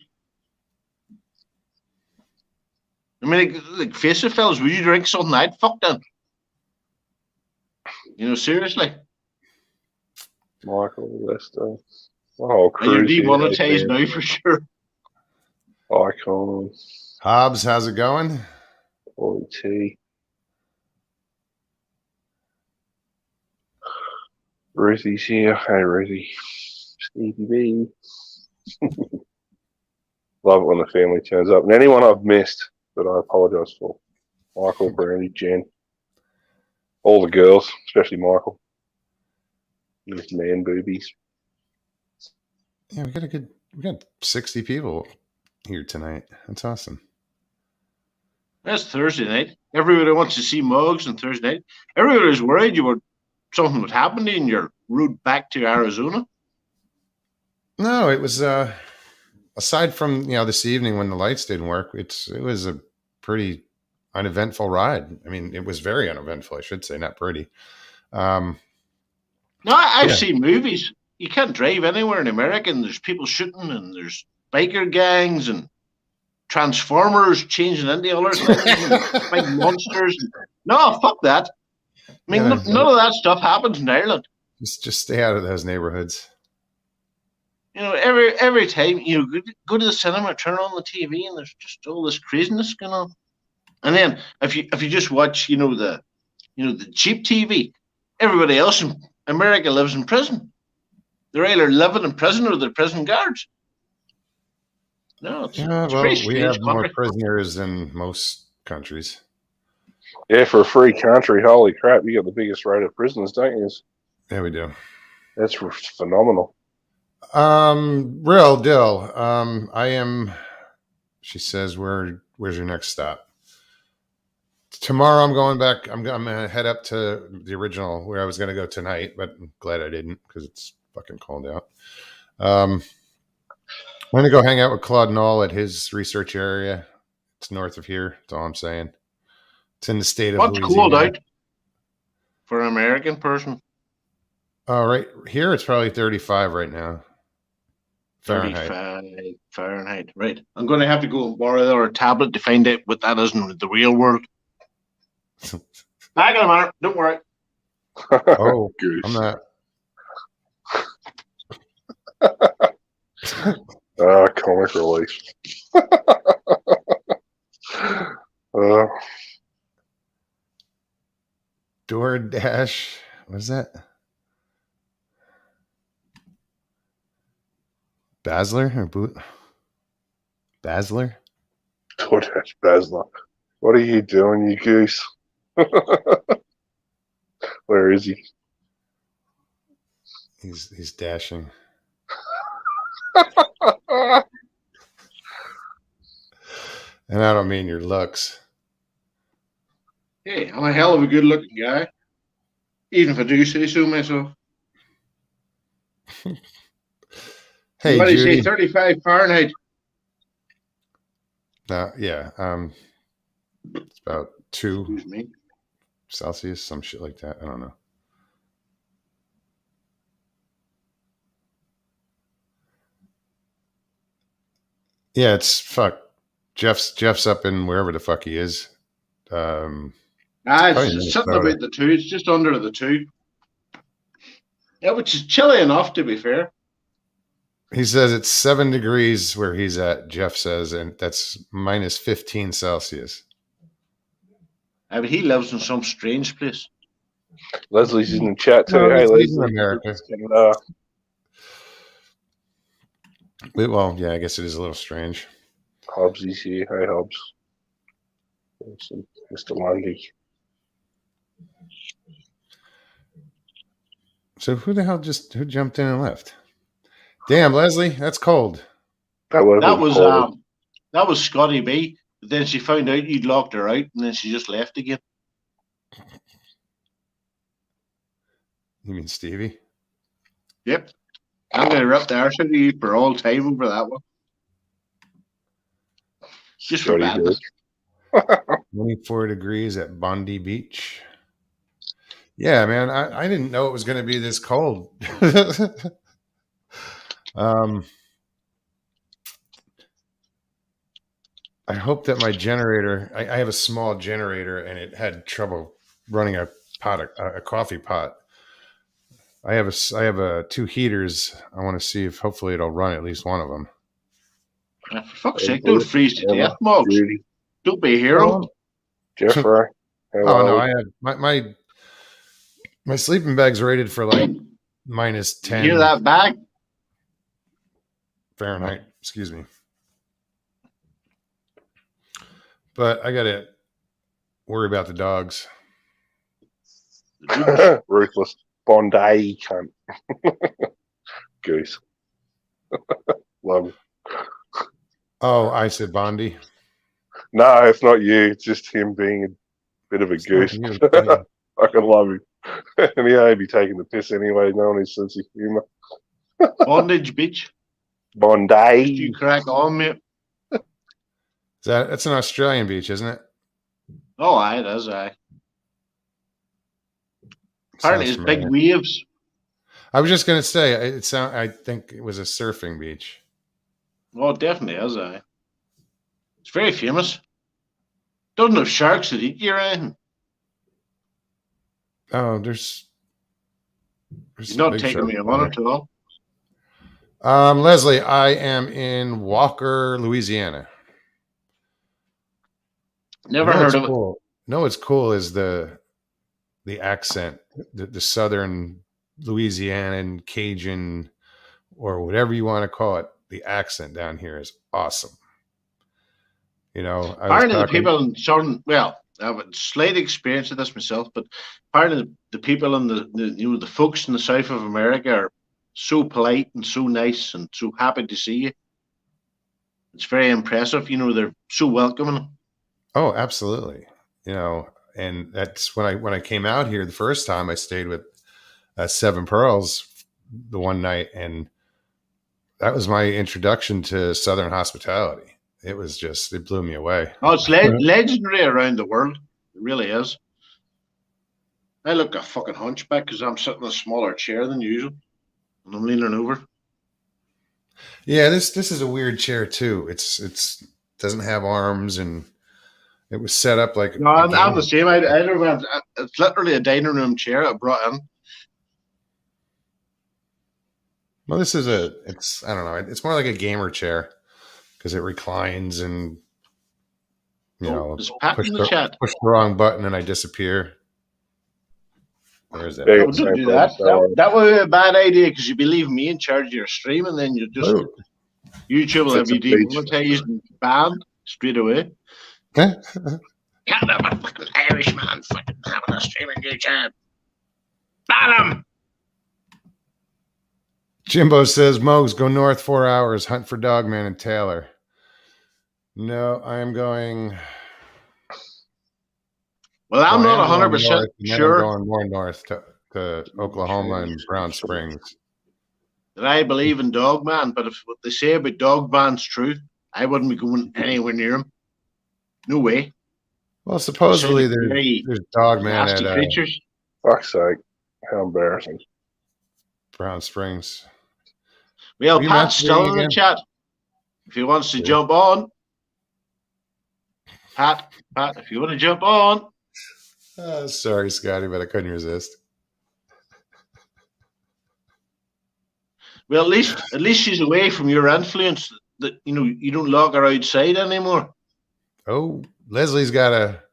mean, like face it, fellas, would you drink something I'd fuck then? You know, seriously. Michael, Lester. Oh, you're demonetized now for sure. Icon. Hobbs, how's it going? OT. Ruthie's here. Hey, Ruthie. Stevie B. Love it when the family turns up. And anyone I've missed that I apologise for. Michael, Brandy, Jen. All the girls, especially Michael. These man boobies. Yeah, we got 60 people here tonight. That's awesome. That's Thursday night. Everybody wants to see Mugs on Thursday night. Everybody's worried something would happen to you in your route back to Arizona. No, it was aside from this evening when the lights didn't work, it was a pretty uneventful ride. I mean, it was very uneventful, I should say, not pretty. No, I've seen movies. You can't drive anywhere in America, and there's people shooting, and there's biker gangs, and Transformers changing into other things, and big monsters. No, fuck that. I mean, none of that stuff happens in Ireland. Just stay out of those neighborhoods. Every time you go to the cinema, turn on the TV, and there's just all this craziness going on. And then if you just watch, the cheap TV, everybody else in America lives in prison. They're either living in prison or they're prison guards. No, it's we have more prisoners than most countries. Yeah, for a free country, holy crap, you got the biggest rate of prisoners, don't you? Yeah, we do. That's phenomenal. Real deal. I am. She says, "Where's your next stop?" Tomorrow, I'm going back. I'm gonna head up to the original where I was gonna go tonight, but I'm glad I didn't because it's fucking cold out. I'm gonna go hang out with Claude Knoll at his research area. It's north of here. That's all I'm saying. It's in the state of Louisiana. What's cold out for an American person? Right here, it's probably 35 right now. Fahrenheit. Right. I'm going to have to go and borrow a tablet to find out what that is in the real world. I got a minute. Don't worry. Oh, I'm not. Comic relief. DoorDash. What's that? Basler or Boot? Basler? DoorDash Basler. What are you doing, you goose? Where is he? He's dashing. And I don't mean your looks. Hey, I'm a hell of a good-looking guy. Even if I do say so myself. Hey, What do you say? Judy. 35 Fahrenheit. Yeah. It's about 2 Excuse me. Celsius, some shit like that. I don't know. Yeah, it's fuck. Jeff's up in wherever the fuck he is. It's probably just something Minnesota. about the 2. It's just under the 2. Yeah, which is chilly enough, to be fair. He says it's 7 degrees where he's at, Jeff says, and that's minus 15 Celsius. I mean, he lives in some strange place. Leslie's in the chat too. No, Hey, he's in Leslie. America. Well, yeah, I guess it is a little strange. Hobbsy's here. Hey, Hobbs. Mr. Lundy. So who the hell who jumped in and left? Damn, Leslie, that's cold. That was Scotty B. But then she found out you'd locked her out, and then she just left again. You mean Stevie? Yep. I'm going to rip the arse out of you for all time over that one. Just for badness. 24 degrees at Bondi Beach. Yeah, man, I didn't know it was going to be this cold. I hope that my generator, I have a small generator and it had trouble running a coffee pot. I have 2 heaters. I want to see if hopefully it'll run at least one of them. For fuck's sake, don't freeze to death, Moggs. Don't be a hero. Jeffrey. Oh no, I have my sleeping bag's rated for like minus 10. You hear that bag? Fahrenheit. Excuse me. But I gotta worry about the dogs. Ruthless. Bondi cunt. Goose. Love it. Oh, I said Bondi. No, it's not you. It's just him being a bit of a goose. I can love him. And he ain't be taking the piss anyway, knowing his sense of humour. Bondage Beach. Bondi. You crack on, mate. That's an Australian beach, isn't it? Oh, aye, it is, aye. Apparently, it's big waves. I was just gonna say I think it was a surfing beach. Well, it definitely is, aye. It's very famous. Doesn't have sharks that eat you or anything. Oh, there's You're not taking me on it at all. Leslie, I am in Walker, Louisiana. Never heard of it. No, what's cool is the accent, the southern Louisianan, Cajun, or whatever you want to call it. The accent down here is awesome. You know, apparently the people in Southern, well, I have a slight experience of this myself, but apparently the people in the folks in the south of America are so polite and so nice and so happy to see you. It's very impressive. You know, they're so welcoming. Oh, absolutely. You know, and that's when I came out here the first time. I stayed with 7 Pearls the one night, and that was my introduction to Southern hospitality. It blew me away. Oh, it's legendary around the world. It really is. I look a fucking hunchback because I'm sitting in a smaller chair than usual, and I'm leaning over. Yeah, this is a weird chair too. It's doesn't have arms, and it was set up like. No, I'm the same. I don't have. It's literally a dining room chair I brought in. Well, this is I don't know. It's more like a gamer chair because it reclines and, you know, push the wrong button and I disappear. Where is that? Don't do that. That would be a bad idea because you'd be leaving me in charge of your stream, and then you just YouTube will have you demonetized and banned straight away. Can't have a fucking Irishman fucking having a stream on YouTube. Ban him! Jimbo says, Mogs, go north 4 hours, hunt for Dogman and Taylor. No, I am going. Well, I'm not 100% sure. I'm going more north to Oklahoma and Brown Springs. that I believe in Dogman, but if what they say about Dogman's true, I wouldn't be going anywhere near him. No way. Well, supposedly Very there's Dogman nasty at creatures. Fuck's sake. How embarrassing. Brown Springs. Well, Will you Pat's mention still in the again? chat. If he wants to Yeah. jump on. Pat, if you want to jump on. Sorry, Scotty, but I couldn't resist. Well, at least she's away from your influence. That you don't lock her outside anymore. Oh, Leslie's got a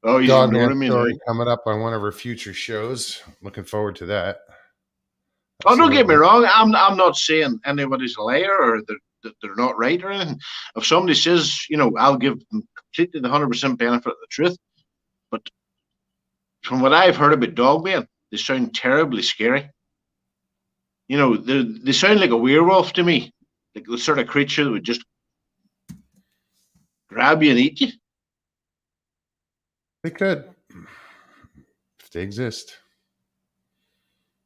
He's Dogman ignoring me story now. coming up on one of her future shows. Looking forward to that. Oh, don't get me wrong. I'm not saying anybody's a liar or that they're not right or anything. If somebody says, I'll give them completely the 100% benefit of the truth. But from what I've heard about Dogman, they sound terribly scary. They sound like a werewolf to me, like the sort of creature that would just grab you and eat you. They could, if they exist.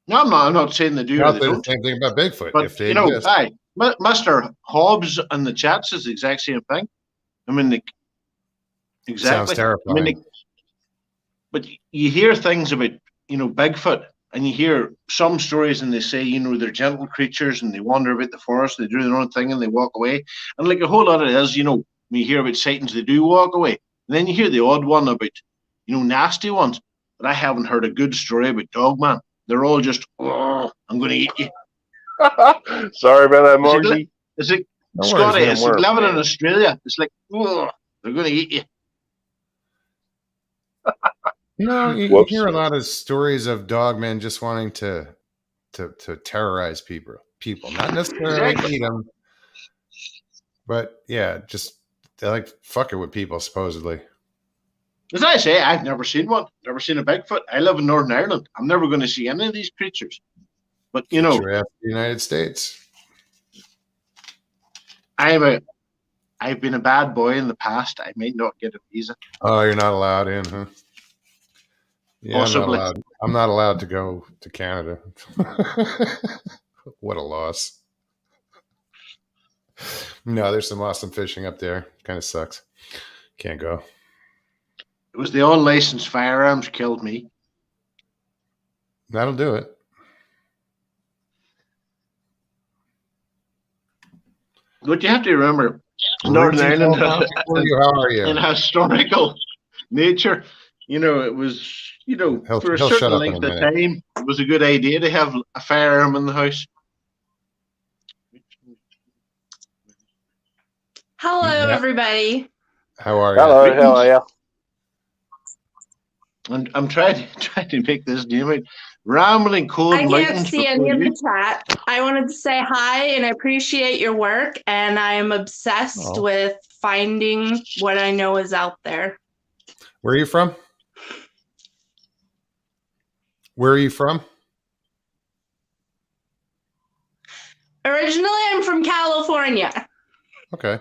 No, I'm not saying they do or they The don't. same thing about Bigfoot. But If they exist. Mr. Hobbs in the chat says the exact same thing. I mean, exactly. Sounds terrifying. But you hear things about Bigfoot, and you hear some stories, and they say they're gentle creatures, and they wander about the forest, they do their own thing, and they walk away. And like a whole lot of it is, when you hear about sightings, they do walk away. And then you hear the odd one about nasty ones. But I haven't heard a good story about Dogman. They're all just, I'm going to eat you. Sorry about that, Margie. It's like No Scotty, worries, it's like living in Australia. It's like, they're going to eat you. You hear a lot of stories of Dogmen just wanting to terrorize people. Not necessarily eat them, but yeah, just they like fucking with people supposedly. As I say, I've never seen one. Never seen a Bigfoot. I live in Northern Ireland. I'm never going to see any of these creatures. But The United States. I've been a bad boy in the past. I may not get a visa. Oh, you're not allowed in, huh? Yeah, Possibly. I'm not allowed to go to Canada. What a loss. No, there's some awesome fishing up there. Kind of sucks. Can't go. It was the unlicensed firearms killed me. That'll do it. What you have to remember, Northern Ireland, How are you? in historical nature, it was, for a certain length of time, it was a good idea to have a firearm in the house. Hello, everybody. How are you? Hello, how are you? And I'm trying to make this name out. Rambling Cold I Mountains. can't see any of the chat. I wanted to say hi and I appreciate your work, and I am obsessed with finding what I know is out there. Where are you from? Originally, I'm from California. Okay.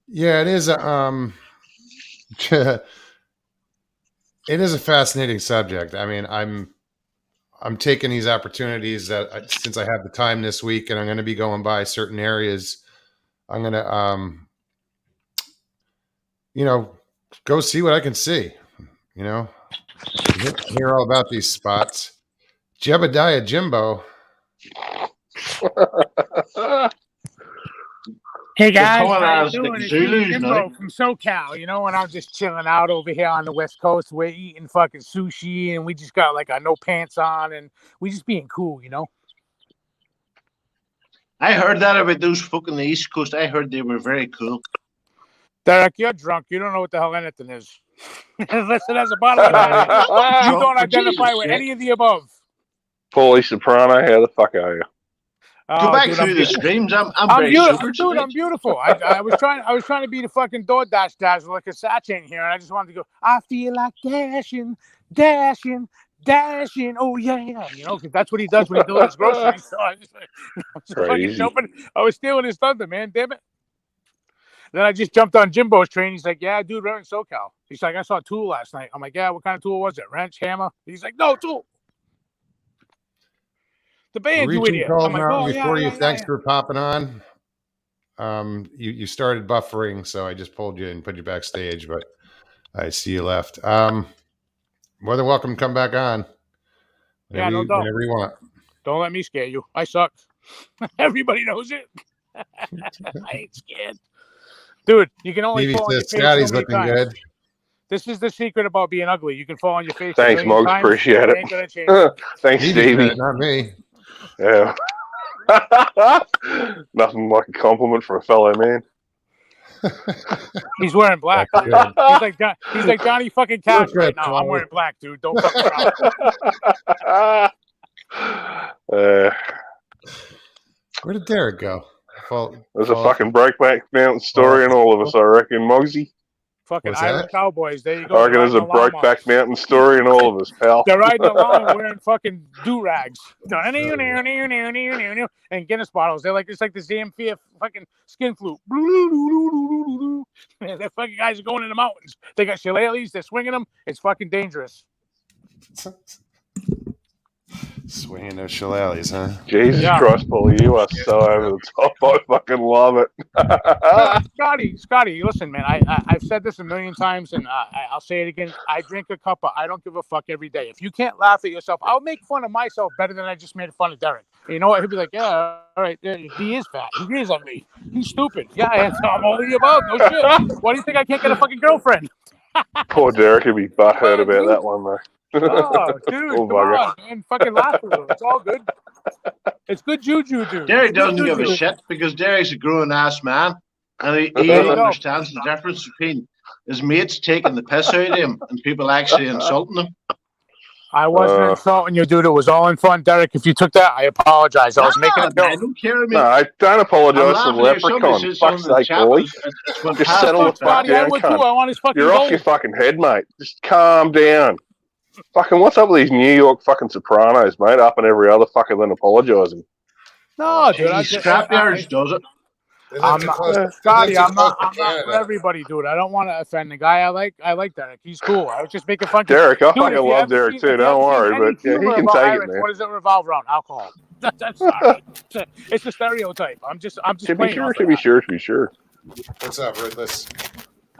Yeah, it is. It is a fascinating subject. I mean, I'm taking these opportunities that since I have the time this week, and I'm going to be going by certain areas. I'm going to, go see what I can see. Hear all about these spots. Jebediah Jimbo. Hey guys, Come on, how you Oz, doing? the It's Zulus, me, Jimbo no? from SoCal, and I'm just chilling out over here on the West Coast. We're eating fucking sushi, and we just got like our no pants on, and we just being cool, I heard that about those folk on the East Coast. I heard they were very cool. Derek, you're drunk. You don't know what the hell anything is. Listen, as a bottle of that, you don't identify with any of the above. Paulie Soprano, how the fuck are you? Go back dude, through the streams. I'm very beautiful, sober dude. tonight. I'm beautiful. I was trying to be the fucking DoorDash dazzle like a Satch in here, and I just wanted to go. I feel like dashing. Oh yeah, because that's what he does when he delivers groceries. So I was fucking jumping. I was stealing his thunder, man. Damn it. Then I just jumped on Jimbo's train. He's like, "Yeah, dude, we're in SoCal." He's like, "I saw a tool last night." I'm like, "Yeah, what kind of tool was it? Wrench, hammer?" He's like, "No, tool." The band, you Reaching idiot. Cold I'm like, Mountain oh, before you. Thanks yeah. for popping on. You started buffering, so I just pulled you and put you backstage, but I see you left. More than welcome to come back on Yeah, no doubt. whenever you want. Don't let me scare you. I suck. Everybody knows it. I ain't scared. Dude, you can only Stevie fall on your says face Scotty's so many looking times. good. This is the secret about being ugly. You can fall on your face. Thanks, a million Moggs. times. Appreciate Ain't it. gonna change. Thanks, Stevie said Stevie. it, not me. Yeah. Nothing like a compliment for a fellow man. He's wearing black. That's good. He's like Johnny fucking Cash Look right at now. Paul. I'm wearing black, dude. Don't fuck around. Where did Derek go? There's a fucking Breakback Mountain story in all of us, I reckon, Muggsy. Fucking What's Irish that? Cowboys. There you I go. reckon there's a Breakback Mountain story in all of us, pal. They're riding along wearing fucking do-rags. And Guinness bottles. It's like the Zamfir fucking skin flute. The fucking guys are going in the mountains. They got shillelaghs. They're swinging them. It's fucking dangerous. Swinging those shillelaghs, huh? Jesus Christ, Paulie, you are so over the top. I fucking love it. Scotty, listen, man. I've said this a million times, and I'll say it again. I drink a cup of I don't give a fuck every day. If you can't laugh at yourself, I'll make fun of myself better than I just made fun of Derek. You know what? He'll be like, yeah, all right, he is fat. He is ugly. He's stupid. Yeah, I'm only above. No shit. Why do you think I can't get a fucking girlfriend? Poor Derek would be butthurt about that one, though. Oh, dude, come on, man. Fucking laugh at him. It's all good. It's good juju, dude. Derek doesn't give a shit because Derek's a grown-ass man, and he understands the difference between his mates taking the piss out of him and people actually insulting him. I wasn't insulting you, dude. It was all in fun, Derek. If you took that, I apologize. I was making a joke. I don't care. No, I don't apologize to the leprechaun. Fuck's sake, boy. Just settle the fuck down, cunt. You're off your fucking head, mate. Just calm down. Fucking, what's up with these New York fucking Sopranos, mate? Up and every other fucking then apologising. No, dude. Scrapyards does it. Scotty, I'm not for everybody, dude. I don't want to offend the guy. I like Derek. He's cool. I was just making fun. Derek, I fucking love Derek too. Don't worry, but yeah, he can take it, man. What does it revolve around? Alcohol. That's sorry. It's a stereotype. I'm just. To be sure. What's up, Ruthless?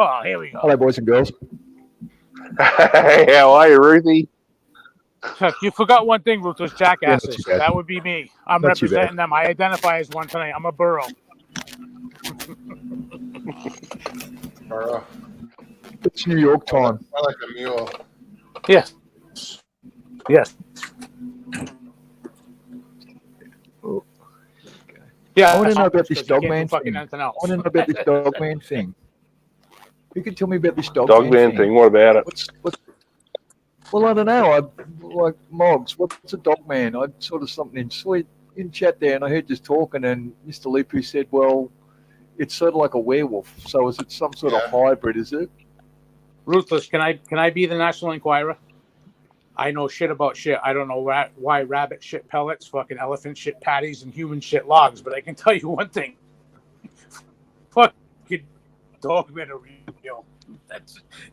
Oh, here we go. Hello, boys and girls. Hey, how are you, Ruthie? You forgot one thing, Ruthless jackasses. Yeah, That would be me. I'm not representing them. I identify as one tonight. I'm a Burro. Burro. It's New York time. I like a mule. Yes. Yes. Yeah. I want to know about this dog man fucking thing. I anything else. want to know about this dog man thing. Who can tell me about this Dog man thing? What about it? Well, I don't know. Like Moggs, what's a dog man? I sort of something in chat there, and I heard this talking, and Mr. Lupu said, well, it's sort of like a werewolf. So is it some sort of hybrid, is it? Ruthless, can I be the National Enquirer? I know shit about shit. I don't know why rabbit shit pellets, fucking elephant shit patties, and human shit logs, but I can tell you one thing. Fucking dog men are real.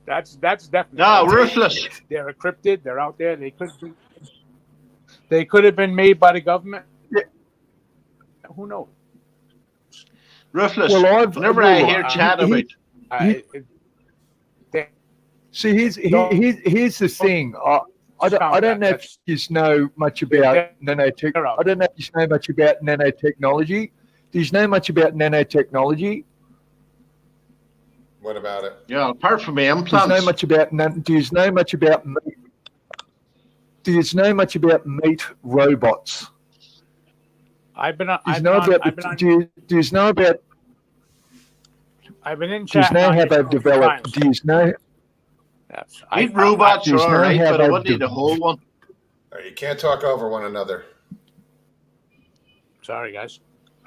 That's definitely. No, ruthless. They're encrypted. They're out there. They could have been made by the government. Yeah. Who knows? Ruthless. Well, whenever I hear chat about. See, here's the thing. I don't know if you know much about nanotech. I don't know if you know much about nanotechnology. Do you know much about nanotechnology? What about it? Yeah, apart from implants. Do you know much about meat? Do you know much about meat robots? I've been in chat. Do you know how they've developed? Do you know? Meat robots are all right, but I wouldn't need a whole one. You can't talk over one another. Sorry, guys.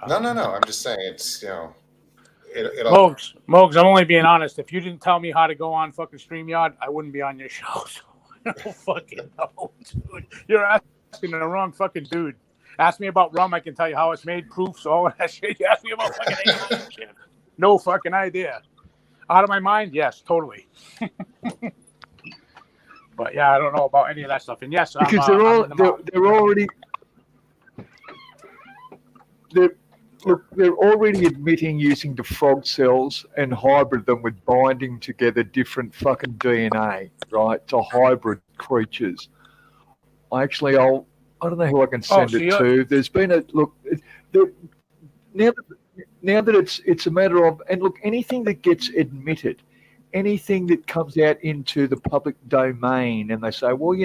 No. I'm just saying it's, it'll... Moggs, I'm only being honest. If you didn't tell me how to go on fucking StreamYard, I wouldn't be on your show. So I don't fucking know, dude. You're asking the wrong fucking dude. Ask me about rum, I can tell you how it's made, proofs, all of that shit. You ask me about fucking shit. No fucking idea. Out of my mind? Yes, totally. But yeah, I don't know about any of that stuff. And yes, because they're already they're already admitting using the frog cells and hybrid them with binding together different fucking DNA, right, to hybrid creatures. I don't know who I can send it to. There's been now that it's a matter of, and look, anything that gets admitted, anything that comes out into the public domain, and they say, well,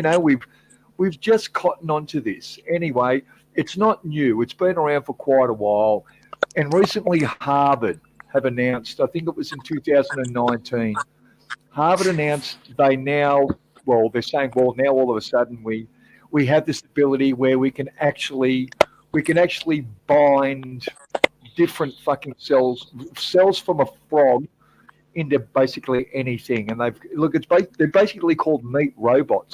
we've just cottoned onto this. Anyway, it's not new. It's been around for quite a while. And recently Harvard have announced, I think it was in 2019, Harvard announced they're saying, now all of a sudden we have this ability where we can actually bind different fucking cells from a frog into basically anything. And they're basically called meat robots.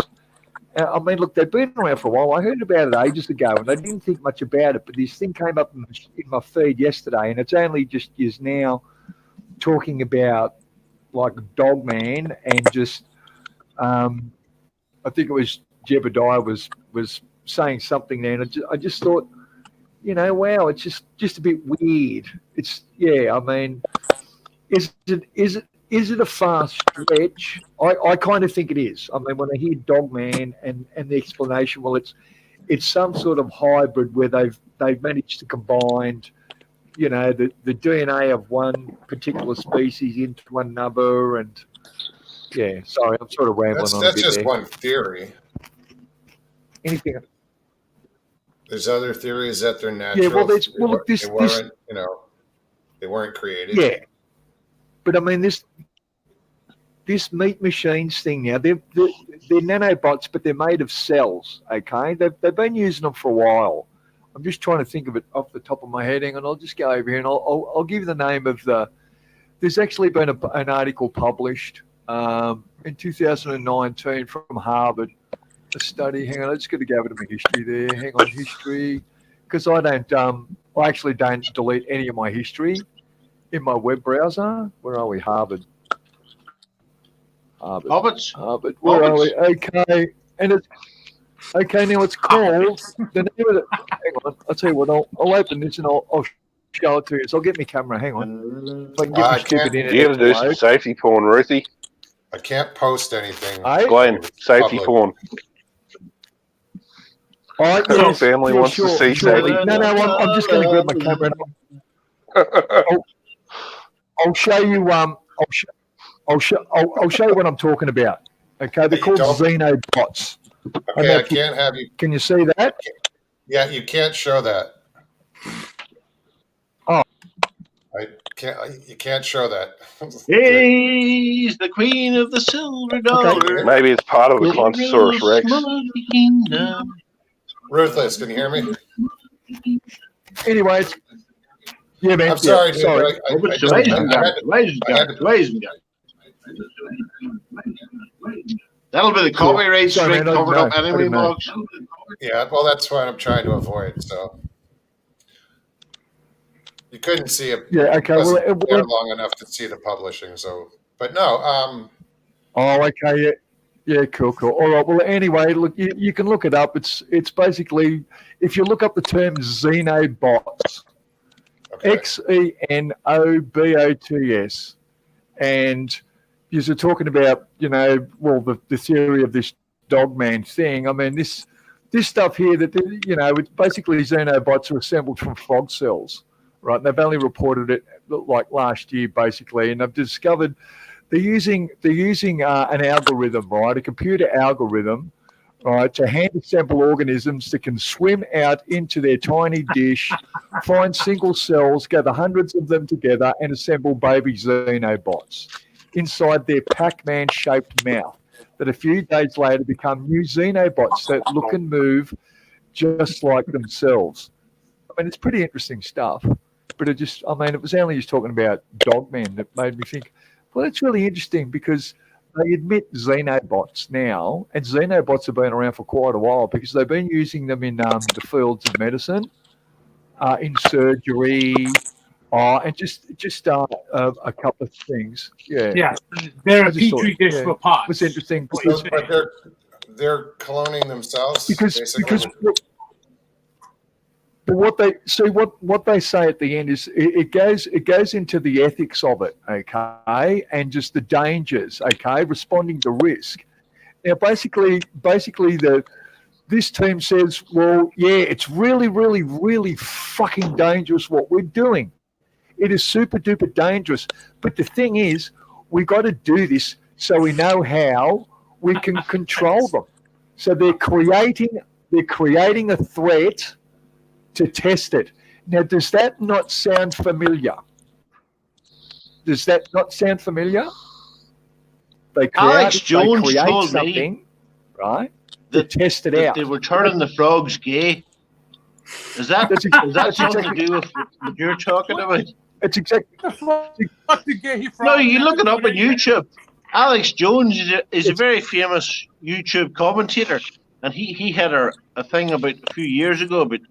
I mean, look, they've been around for a while. I heard about it ages ago, and I didn't think much about it. But this thing came up in my feed yesterday, and it's only just is now talking about like Dogman and just I think it was Jebediah was saying something there, and I just thought, wow, it's just a bit weird. I mean, is it a far stretch? I kind of think it is. I mean, when I hear Dogman and the explanation, well, it's some sort of hybrid where they've managed to combine, the DNA of one particular species into another, and sorry, I'm sort of rambling on. That's just one theory. Anything? There's other theories that they're natural. Yeah, well, they weren't created. Yeah, but I mean this meat machines thing now, they're nanobots, but they're made of cells. Okay, they've been using them for a while. I'm just trying to think of it off the top of my head, and I'll just go over here and I'll give you the name of the. There's actually been an article published in 2019 from Harvard. A study. Hang on, I just got to go over to my history there. Hang on, history, because I actually don't delete any of my history in my web browser. Where are we? Harvard. Where are we? Okay, and it's okay. Now it's called the name of it. Hang on, I'll tell you what. I'll open this and I'll show it to you. So I'll get my camera. Hang on. So I can get my stupid internet. You got to do some safety porn, Ruthie. I can't post anything. Glenn, safety porn. All right, family wants to see safety. No, I'm just going to grab my camera. And I'll show you. I'll show you what I'm talking about. Okay, they're called xenobots. Okay, I can't have you. Can you see that? Yeah, you can't show that. Oh, you can't show that. He's the queen of the silver dollar. Okay. Maybe it's part of the Clontosaurus Rex. Ruthless, can you hear me? Anyways, yeah, man. I'm sorry, dude. Sorry. That'll be the copyright strike covered up anyway, Marks. Yeah, well, that's what I'm trying to avoid. So you couldn't see it. Yeah, okay. Well, long enough to see the publishing. So, but no. Oh, okay. Yeah. Yeah, cool. All right. Well, anyway, look, you can look it up. It's basically, if you look up the term xenobots, okay. Xenobots, and you're talking about, the theory of this Dogman thing. I mean, this stuff here that, it's basically xenobots are assembled from frog cells, right? And they've only reported it like last year, basically, and they've discovered. They're using an algorithm, right? A computer algorithm, right, to hand assemble organisms that can swim out into their tiny dish, find single cells, gather hundreds of them together, and assemble baby xenobots inside their Pac-Man shaped mouth that a few days later become new xenobots that look and move just like themselves. I mean, it's pretty interesting stuff, but it was only just talking about Dogman that made me think, well, it's really interesting because they admit xenobots now, and xenobots have been around for quite a while because they've been using them in the fields of medicine, in surgery, and just a couple of things. Yeah, they're a petri dish for pots. It's interesting because they're cloning themselves But what they say at the end is it goes into the ethics of it, okay, and just the dangers, okay, responding to risk. Now, basically, this team says, well, yeah, it's really, really, really fucking dangerous what we're doing. It is super duper dangerous. But the thing is, we got to do this so we know how we can control them. So they're creating a threat to test it. Now, does that not sound familiar? Does that not sound familiar? Alex Jones create told something, me, right, to test it out. They were turning the frogs gay. Is that something to do with what you're talking about? It's exactly. No, you look it up on YouTube. Alex Jones is a very famous YouTube commentator, and he had a thing about a few years ago about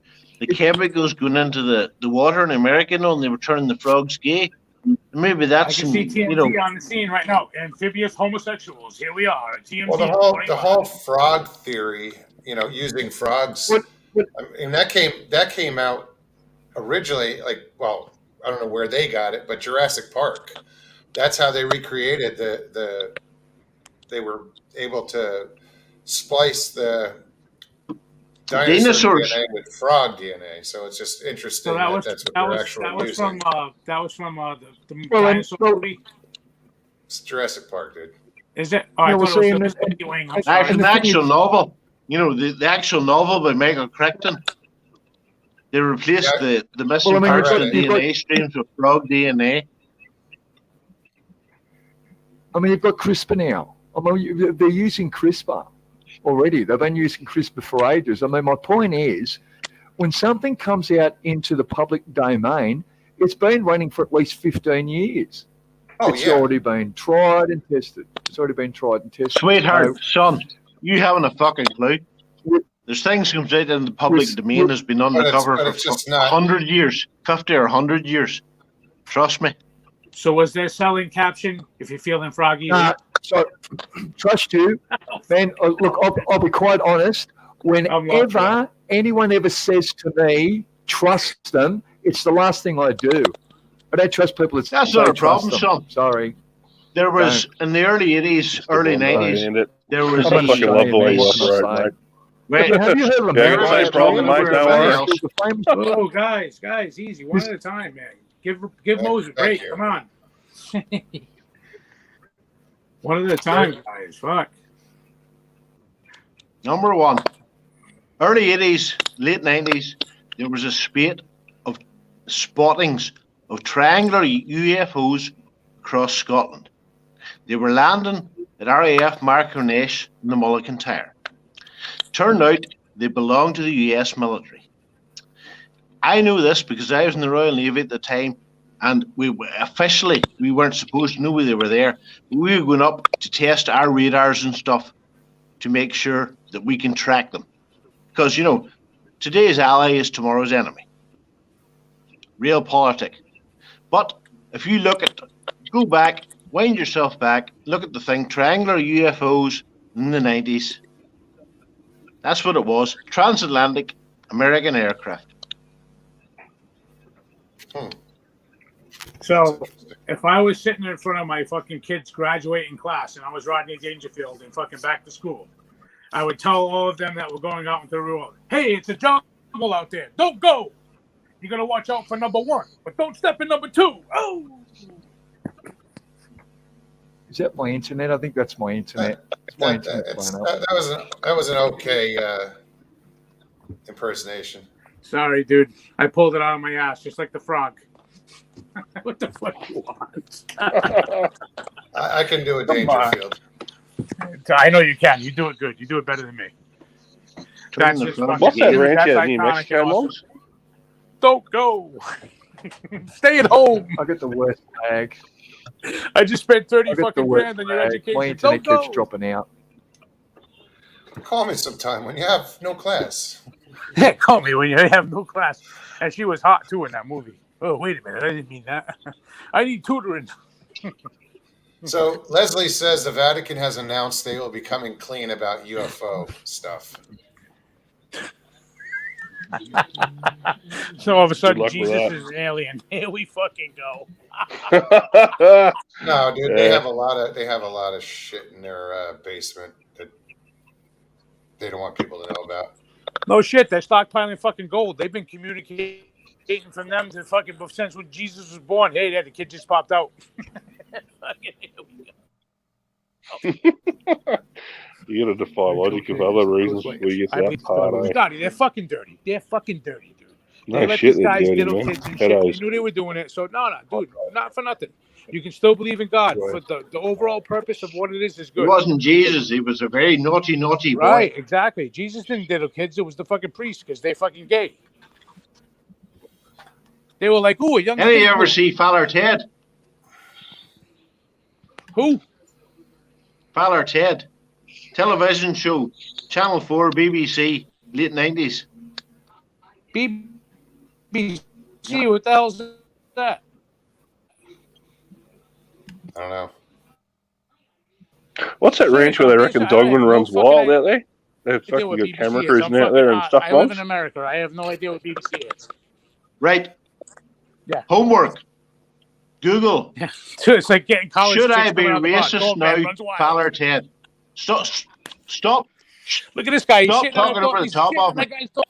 the chemicals going into the water in America, and they were turning the frogs gay. Maybe that's I can see TNT on the scene right now. Amphibious homosexuals. Here we are. TMZ. Well, the whole frog theory, using frogs. I mean, that came out originally, I don't know where they got it, but Jurassic Park. That's how they recreated they were able to splice the dinosaur DNA with frog DNA. So it's just interesting that's what they're actually using. That was from the dinosaur movie. It's Jurassic Park, dude. Is it? Oh, It's an actual novel. The actual novel by Michael Crichton. They replaced the missing parts of the DNA streams with frog DNA. I mean, you've got CRISPR now. I mean, they're using CRISPR already. They've been using CRISPR for ages. I mean, my point is, when something comes out into the public domain, it's been running for at least 15 years. It's already been tried and tested. Sweetheart, son, you haven't a fucking clue. There's things comes out in the public domain has been undercover for 100 years, 50 or 100 years. Trust me. So was their selling caption, if you're feeling froggy? So, trust you, man. Look, I'll be quite honest. Whenever anyone ever says to me, trust them, it's the last thing I do. I don't trust people. That's not a problem, son. Sorry. There was, in the early 80s, early 90s, there was I fucking love the way you operate, mate. Wait, have you heard of Everybody's problem, mate, don't worry. Oh, guys, easy. One at a time, man. Give Moses a break. Come on. One at a time, guys. Fuck. Number one. Early 80s, late 90s, there was a spate of spottings of triangular UFOs across Scotland. They were landing at RAF Marconesh in the Mulligan Tyre. Turned out they belonged to the US military. I know this because I was in the Royal Navy at the time, and we weren't supposed to know they were there. We were going up to test our radars and stuff to make sure that we can track them. Because, today's ally is tomorrow's enemy. Real politic. But if you go back, wind yourself back, look at the thing, triangular UFOs in the 90s. That's what it was. Transatlantic American aircraft. So, if I was sitting in front of my fucking kids' graduating class and I was Rodney Dangerfield and fucking back to school, I would tell all of them that were going out into the world, hey, it's a jungle out there. Don't go. You got to watch out for number one, but don't step in number two. Oh! Is that my internet? I think that's my internet. That was an okay impersonation. Sorry, dude. I pulled it out of my ass, just like the frog. What the fuck you want? I can do a Dangerfield. I know you can. You do it good. You do it better than me. That's just what's that ranch out in Mexico, Monks? Don't go. Stay at home. I get the worst bag. I just spent 30 fucking grand on your education. My internet keeps dropping out. Call me sometime when you have no class. Yeah, call me when you have no class. And she was hot too in that movie. Oh, wait a minute. I didn't mean that. I need tutoring. So Leslie says the Vatican has announced they will be coming clean about UFO stuff. So all of a sudden, luck with Jesus that. is an alien. Here we fucking go. No, dude, they Yeah. have a lot of shit in their basement that they don't want people to know about. No shit, they're stockpiling fucking gold. They've been communicating from them to fucking since when Jesus was born. Hey, the kid just popped out. Fucking, here we go. You got to defy logic of other reasons before you get I to believe that part. Eh? Scotty, they're fucking dirty. They're fucking dirty, dude. No They let shit, these they're guys dirty, diddle man. kids and shit. They Pedos. knew they were doing it. So no, dude, not for nothing. You can still believe in God. For the overall purpose of what it is He good. wasn't Jesus. He was a very naughty boy. Right, exactly. Jesus didn't diddle kids. It was the fucking priests because they're fucking gay. They were like, ooh, a young Did you kid. ever see Father Ted? Who? Father Ted. Television show. Channel 4, BBC, late 90s. BBC, what the hell's that? I don't know. What's that ranch where they reckon Dogman runs wild out there? They've fucking got camera crews out there and stuff. I live in America. I have no idea what BBC is. Right. Yeah. Homework. Google. Yeah. So it's like getting college. Should I chicks be coming out the bar. racist Man, now, runs wild. Father Ted? Stop. Look at this guy. He's Stop sitting on talking over the he's top sitting of on me. that guy's door.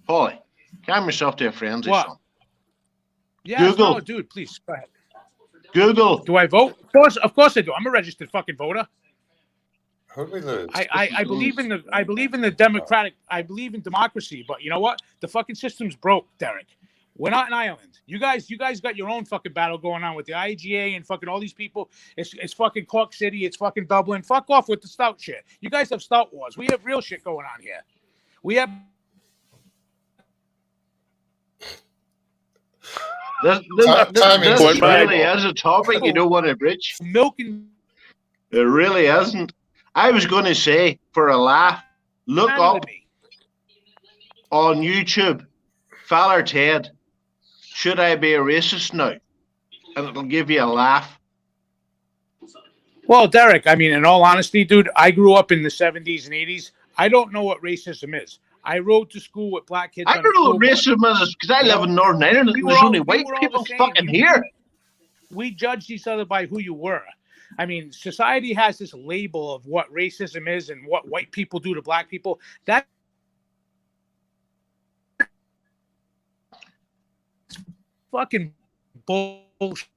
Paulie, calm yourself to a frenzy, What? son. Yeah, Google. no, dude, please go ahead. Google. Do I vote? Of course I do. I'm a registered fucking voter. Who did we lose? I believe in the democratic. I believe in democracy, but you know what? The fucking system's broke, Derek. We're not in Ireland. You guys got your own fucking battle going on with the IGA and fucking all these people. It's fucking Cork City. It's fucking Dublin. Fuck off with the stout shit. You guys have stout wars. We have real shit going on here. We have. This really is a topic you don't want to bridge. Milking. It really isn't. I was going to say, for a laugh, look up on YouTube, Father Ted, should I be a racist now? And it'll give you a laugh. Well, Derek, I mean, in all honesty, dude, I grew up in the 70s and 80s. I don't know what racism is. I rode to school with black kids. I don't know what racism is because I live in Northern Ireland and there's only white people fucking here. We judged each other by who you were. I mean, society has this label of what racism is and what white people do to black people. That's fucking bullshit.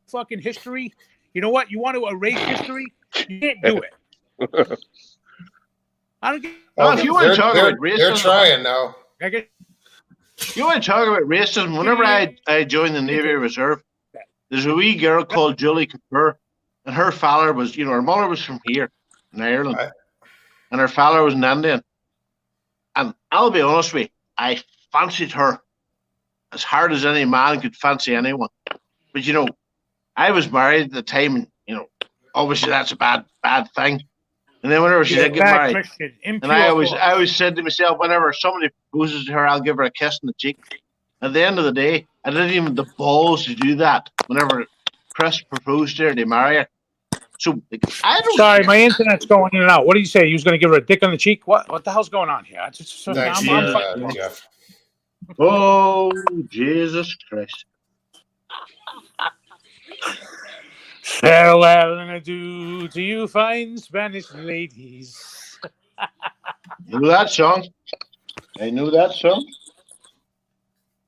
Fucking history. You know what? You want to erase history? You can't do it. I don't get. Well, if you want to talk about racism, they're trying now. If you want to talk about racism, whenever I joined the Navy Reserve, there's a wee girl called Julie Kapoor, and her father was, her mother was from here in Ireland, and her father was an Indian. And I'll be honest with you, I fancied her as hard as any man could fancy anyone. But I was married at the time, and obviously that's a bad thing. And then whenever she did get married, and I always said to myself, whenever somebody proposes to her, I'll give her a kiss on the cheek. At the end of the day, I didn't even have the balls to do that. Whenever Chris proposed to her, to marry her. So I don't. Sorry, my internet's going in and out. What did you say? You was going to give her a dick on the cheek? What the hell's going on here? Thanks, Jeff. Oh, Jesus Christ. Farewell and adieu to you fine Spanish ladies. Knew that song? I knew that song.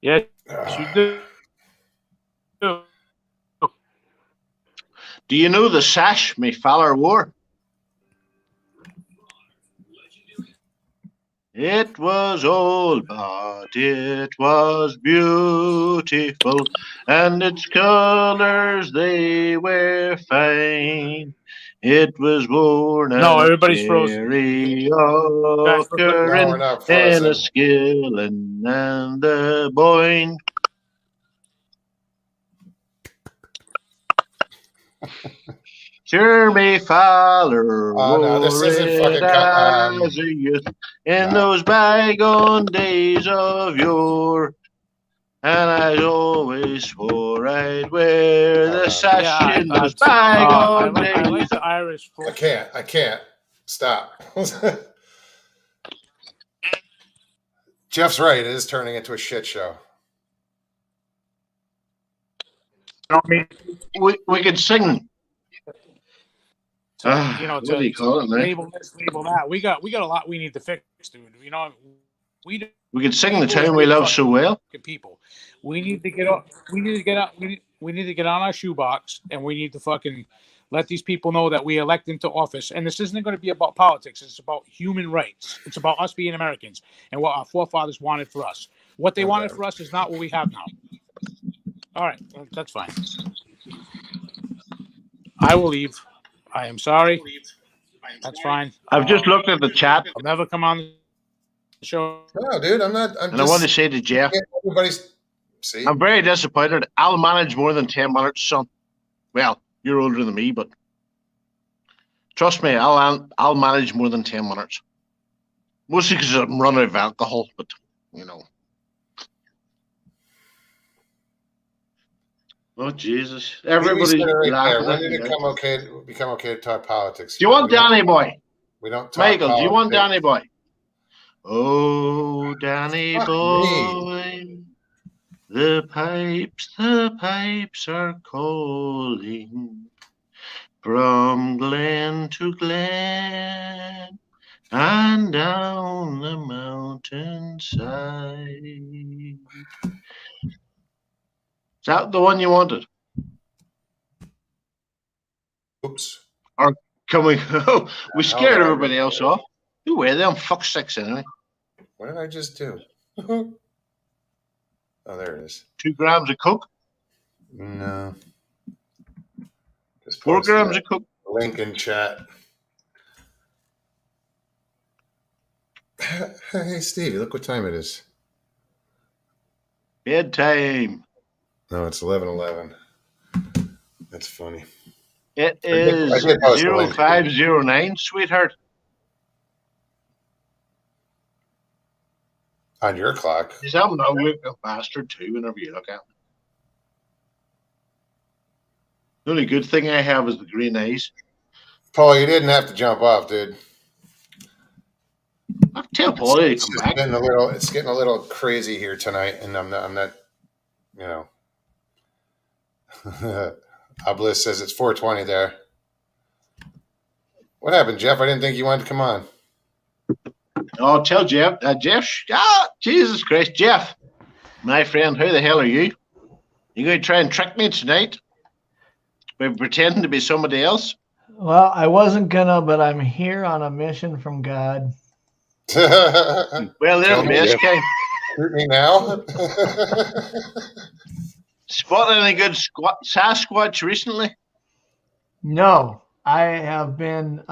Yes, you do. Do you know the sash my father wore? It was old, but it was beautiful, and its colors, they were fine. It was worn everybody's frozen. in a skilling and a boyne. Sure, me father this isn't fucking as a youth in those bygone days of yore, and I always swore I'd wear the sash in those bygone days. I like the Irish. I can't. Stop. Jeff's right. It is turning into a shit show. You know what I mean? We could sing. What do you call it, man? label this, label that. We got a lot we need to fix, dude. We could sing the town we love so well. People, we need to get up. We need to get up. We need to get on our shoebox, and we need to fucking let these people know that we elect into office. And this isn't going to be about politics. It's about human rights. It's about us being Americans and what our forefathers wanted for us. What they wanted for us is not what we have now. All right, that's fine. I will leave. I am sorry. That's fine. I've just looked at the chat. I'll never come on the show. No, dude, I'm not. I want to say to Jeff, everybody's. See, I'm very disappointed. I'll manage more than 10 minutes, son. Well, you're older than me, but trust me, I'll manage more than 10 minutes. Mostly because I'm running out of alcohol, but Oh Jesus! Everybody's laughing. When did it become okay to talk politics? Do you want Danny Boy? We don't talk Michael, politics. do you want Danny Boy? Oh, Danny Boy, the pipes are calling from glen to glen and down the mountainside. Is that the one you wanted? Oops. Or can we go? We scared everybody else off. Who were they? I'm fuck six anyway. What did I just do? Oh, there it is. 2 grams of coke? No. 4 grams of coke? Link in chat. Hey, Stevie, look what time it is. Bedtime. No, it's 11:11. That's funny. It is 0509, sweetheart. On your clock. Is that a wicked bastard too, whenever you look at me? The only good thing I have is the green eyes. Paul, you didn't have to jump off, dude. I'll tell Paul to come back. It's getting a little crazy here tonight, and I'm not Obelisk says it's 4:20 there. What happened, Jeff? I didn't think you wanted to come on. Oh, tell Jeff. Jesus Christ, Jeff, my friend, who the hell are you? You going to try and trick me tonight by pretending to be somebody else? Well, I wasn't gonna, but I'm here on a mission from God. Well, there's best kind. Hurt me now. Spotted any good Sasquatch recently? No, I have been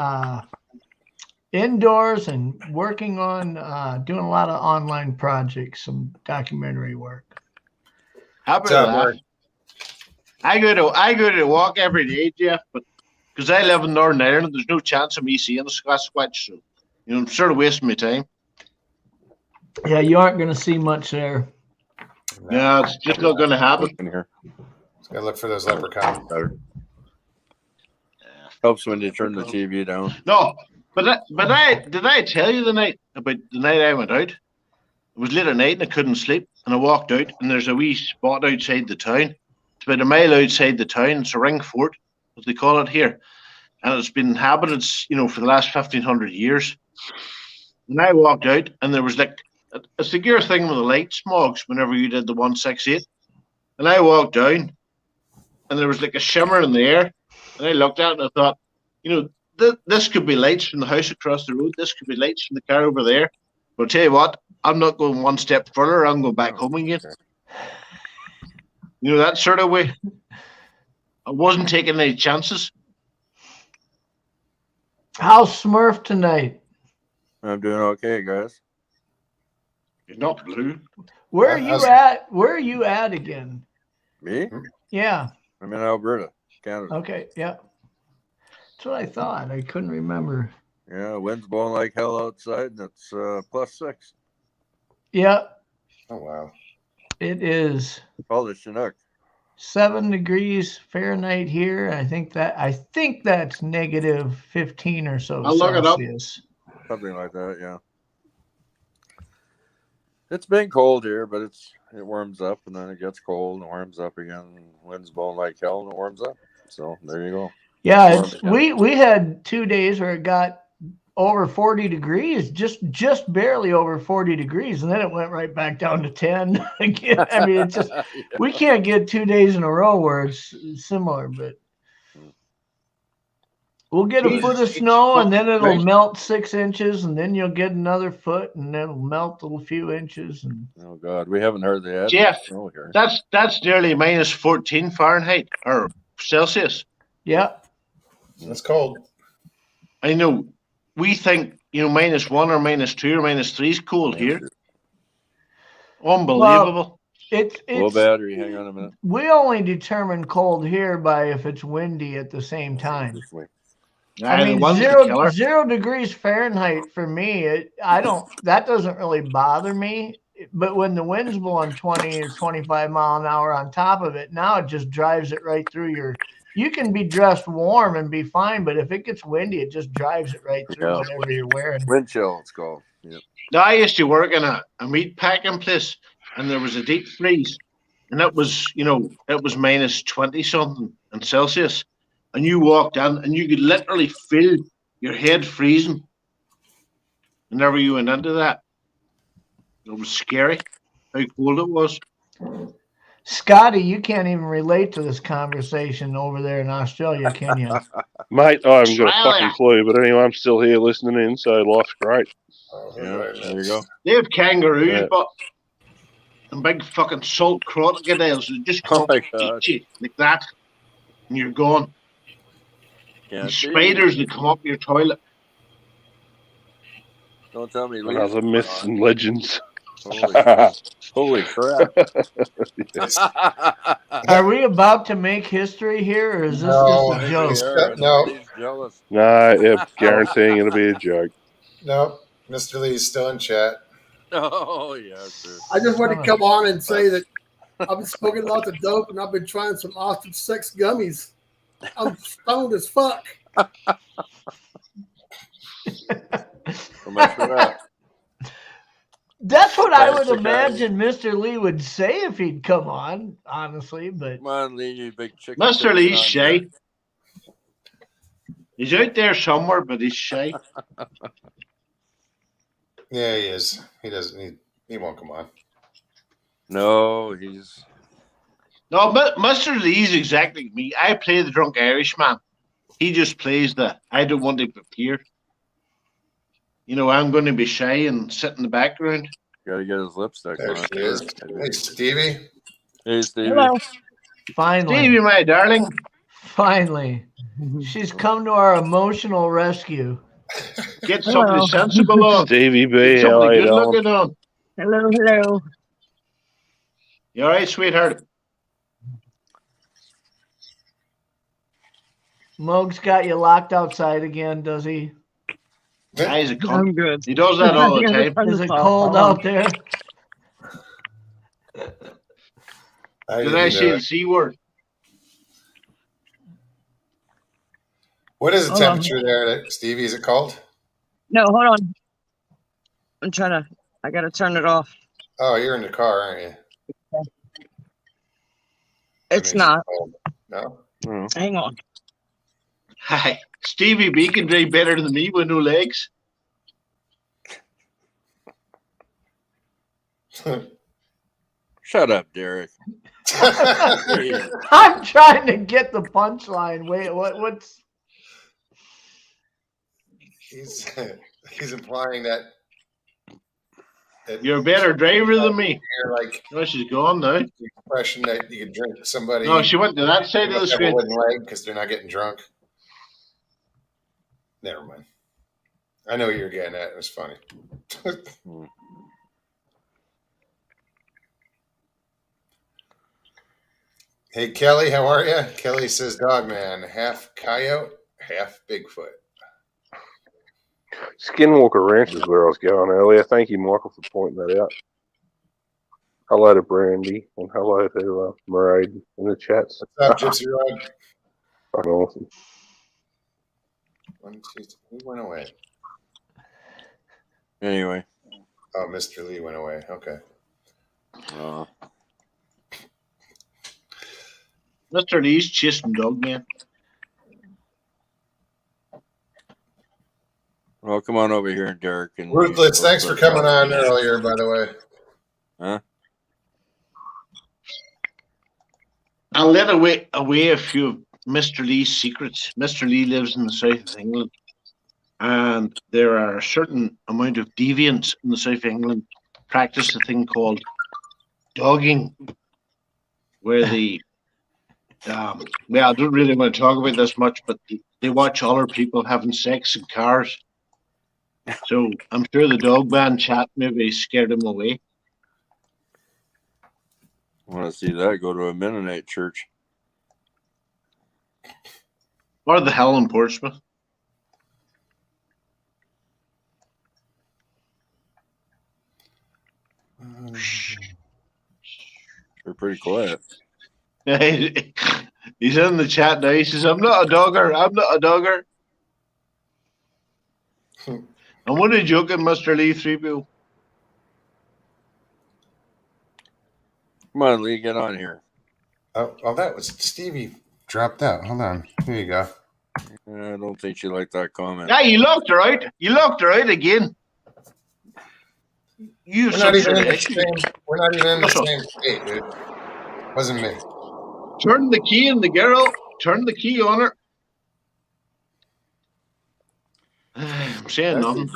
indoors and working on doing a lot of online projects, some documentary work. How about that? I go to walk every day, Jeff, but because I live in Northern Ireland, there's no chance of me seeing a Sasquatch, so I'm sort of wasting my time. Yeah, you aren't going to see much there. No, it's just not going to happen. In here. Just gotta look for those leprechauns. Better. Helps when you turn the TV down. No, but did I tell you about the night I went out? It was late at night and I couldn't sleep, and I walked out and there's a wee spot outside the town. It's about a mile outside the town. It's a ring fort, as they call it here, and it's been inhabited, for the last 1,500 years. And I walked out and there was like a secure thing with the light smogs whenever you did the 168. And I walked down and there was like a shimmer in the air. And I looked at it and I thought, this could be lights from the house across the road. This could be lights from the car over there. But I'll tell you what, I'm not going one step further. I'm going back home again. That sort of way. I wasn't taking any chances. How's Smurf tonight? I'm doing okay, guys. You're not blue. Where are you at? Where are you at again? Me? Yeah. I'm in Alberta, Canada. Okay. Yeah. That's what I thought. I couldn't remember. Yeah, wind's blowing like hell outside, and it's +6. Yeah. Oh wow. It is. Call the Chinook. 7 degrees Fahrenheit here. I think that's negative 15 or so I'll look it up. Celsius. Something like that, yeah. It's been cold here, but it warms up, and then it gets cold and warms up again. Wind's blowing like hell, and it warms up. So there you go. Yeah, we had 2 days where it got over 40 degrees, just barely over 40 degrees, and then it went right back down to 10 again. I mean, it's just we can't get 2 days in a row where it's similar, but we'll get a foot of snow, and then it'll melt 6 inches, and then you'll get another foot, and then it'll melt a few inches. And oh God, we haven't heard the ad. Jeff, snow here. that's nearly minus 14 Fahrenheit or Celsius. Yeah, That's cold. I know. We think minus 1 or minus 2 or minus 3 is cold here. Unbelievable. It's Low battery. Hang on a minute. We only determine cold here by if it's windy at the same time. I mean, 0 degrees Fahrenheit for me, that doesn't really bother me. But when the wind's blowing 20 or 25 mile an hour on top of it, now it just drives it right through you can be dressed warm and be fine, but if it gets windy, it just drives it right through whatever you're wearing. Wind chill, it's called. Yep. Now, I used to work in a meat packing place, and there was a deep freeze, and it was minus 20 something in Celsius, and you walked in and you could literally feel your head freezing whenever you went into that. It was scary how cold it was. Scotty, you can't even relate to this conversation over there in Australia, can you? Mate, I haven't got a fucking clue, but anyway, I'm still here listening in, so life's great. Yeah, there you go. They have kangaroos, but and big fucking salt crocodiles that just come up and eat you like that, and you're gone. And spiders that come up your toilet. Don't tell me. Other myths and legends. Holy crap. Are we about to make history here, or is this just a joke? No. No, yeah, guaranteeing it'll be a joke. No, Mr. Lee's still in chat. Oh, yeah, sure. I just want to come on and say that I've been smoking lots of dope, and I've been trying some ostrich sex gummies. I'm stoned as fuck. So much for that. That's what I would imagine Mr. Lee would say if he'd come on, honestly. But come on, Lee, you big chicken. Mr. Lee's shy. He's out there somewhere, but he's shy. Yeah, he is. He doesn't. He won't come on. No, he's. No, Mr. Lee's exactly like me. I play the drunk Irishman. He just plays the I don't want to appear. I'm going to be shy and sit in the background. Got to get his lipstick there on. She is. Hey, Stevie. Hey, Stevie. Hello. Finally. Stevie, my darling. Finally. She's come to our emotional rescue. Get somebody sensible on. Stevie B, how are you doing? On. Hello. You all right, sweetheart? Mug's got you locked outside again, does he? He's a cunt. I'm good. He does that all the time. Is it cold out there? Did I say the C word? What is the temperature there, Stevie? Is it cold? No, hold on. I got to turn it off. Oh, you're in the car, aren't you? It's not. No? Hang on. Hi. Stevie B can drive better than me with no legs. Shut up, Derek. I'm trying to get the punchline. Wait, what's... He's implying that you're a better driver than me. You're like, no, she's gone now. The impression that you can drink somebody. No, she went to that side of the screen. Because they're not getting drunk. Never mind. I know what you're getting at. It was funny. Hey, Kelly, how are you? Kelly says, dog man, half coyote, half Bigfoot. Skinwalker Ranch is where I was going earlier. Thank you, Michael, for pointing that out. Hello to Brandy and hello to Mairead in the chats. What's up, Gypsy Rod? Fucking awesome. He went away. Anyway. Oh, Mr. Lee went away. Okay. Mr. Lee's chasing dog, man. Well, come on over here, Derek. And Ruthless, thanks for coming on earlier, by the way. Huh? I'll let away a few of Mr. Lee's secrets. Mr. Lee lives in the south of England, and there are a certain amount of deviants in the south of England practice a thing called dogging, where the well, I don't really want to talk about this much, but they watch other people having sex in cars. So I'm sure the dog man chat maybe scared him away. I want to see that. Go to a Mennonite church. Or the hell in Portsmouth. They're pretty quiet. He's in the chat now. He says, I'm not a dogger. I'm not a dogger. I'm only joking, Mr. Lee 3-Bill. Come on, Lee, get on here. Oh, that was Stevie dropped out. Hold on. Here you go. I don't think she liked that comment. Yeah, you locked her out. You locked her out again. We're not even in the same state, dude. Wasn't me. Turn the key in the girl. Turn the key on her. I'm saying nothing.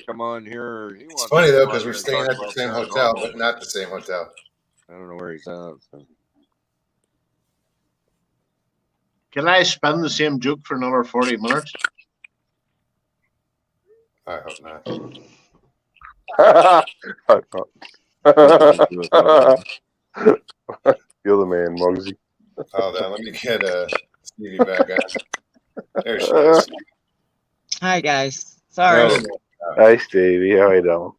Come on here. It's funny though because we're staying at the same hotel, but not the same hotel. I don't know where he's at. So. Can I spin the same joke for another 40 minutes? I hope not. You're the man, Muggsy. Hold on, let me get Stevie back on. There she is. Hi, guys. Sorry. Hi, Stevie. How you doing?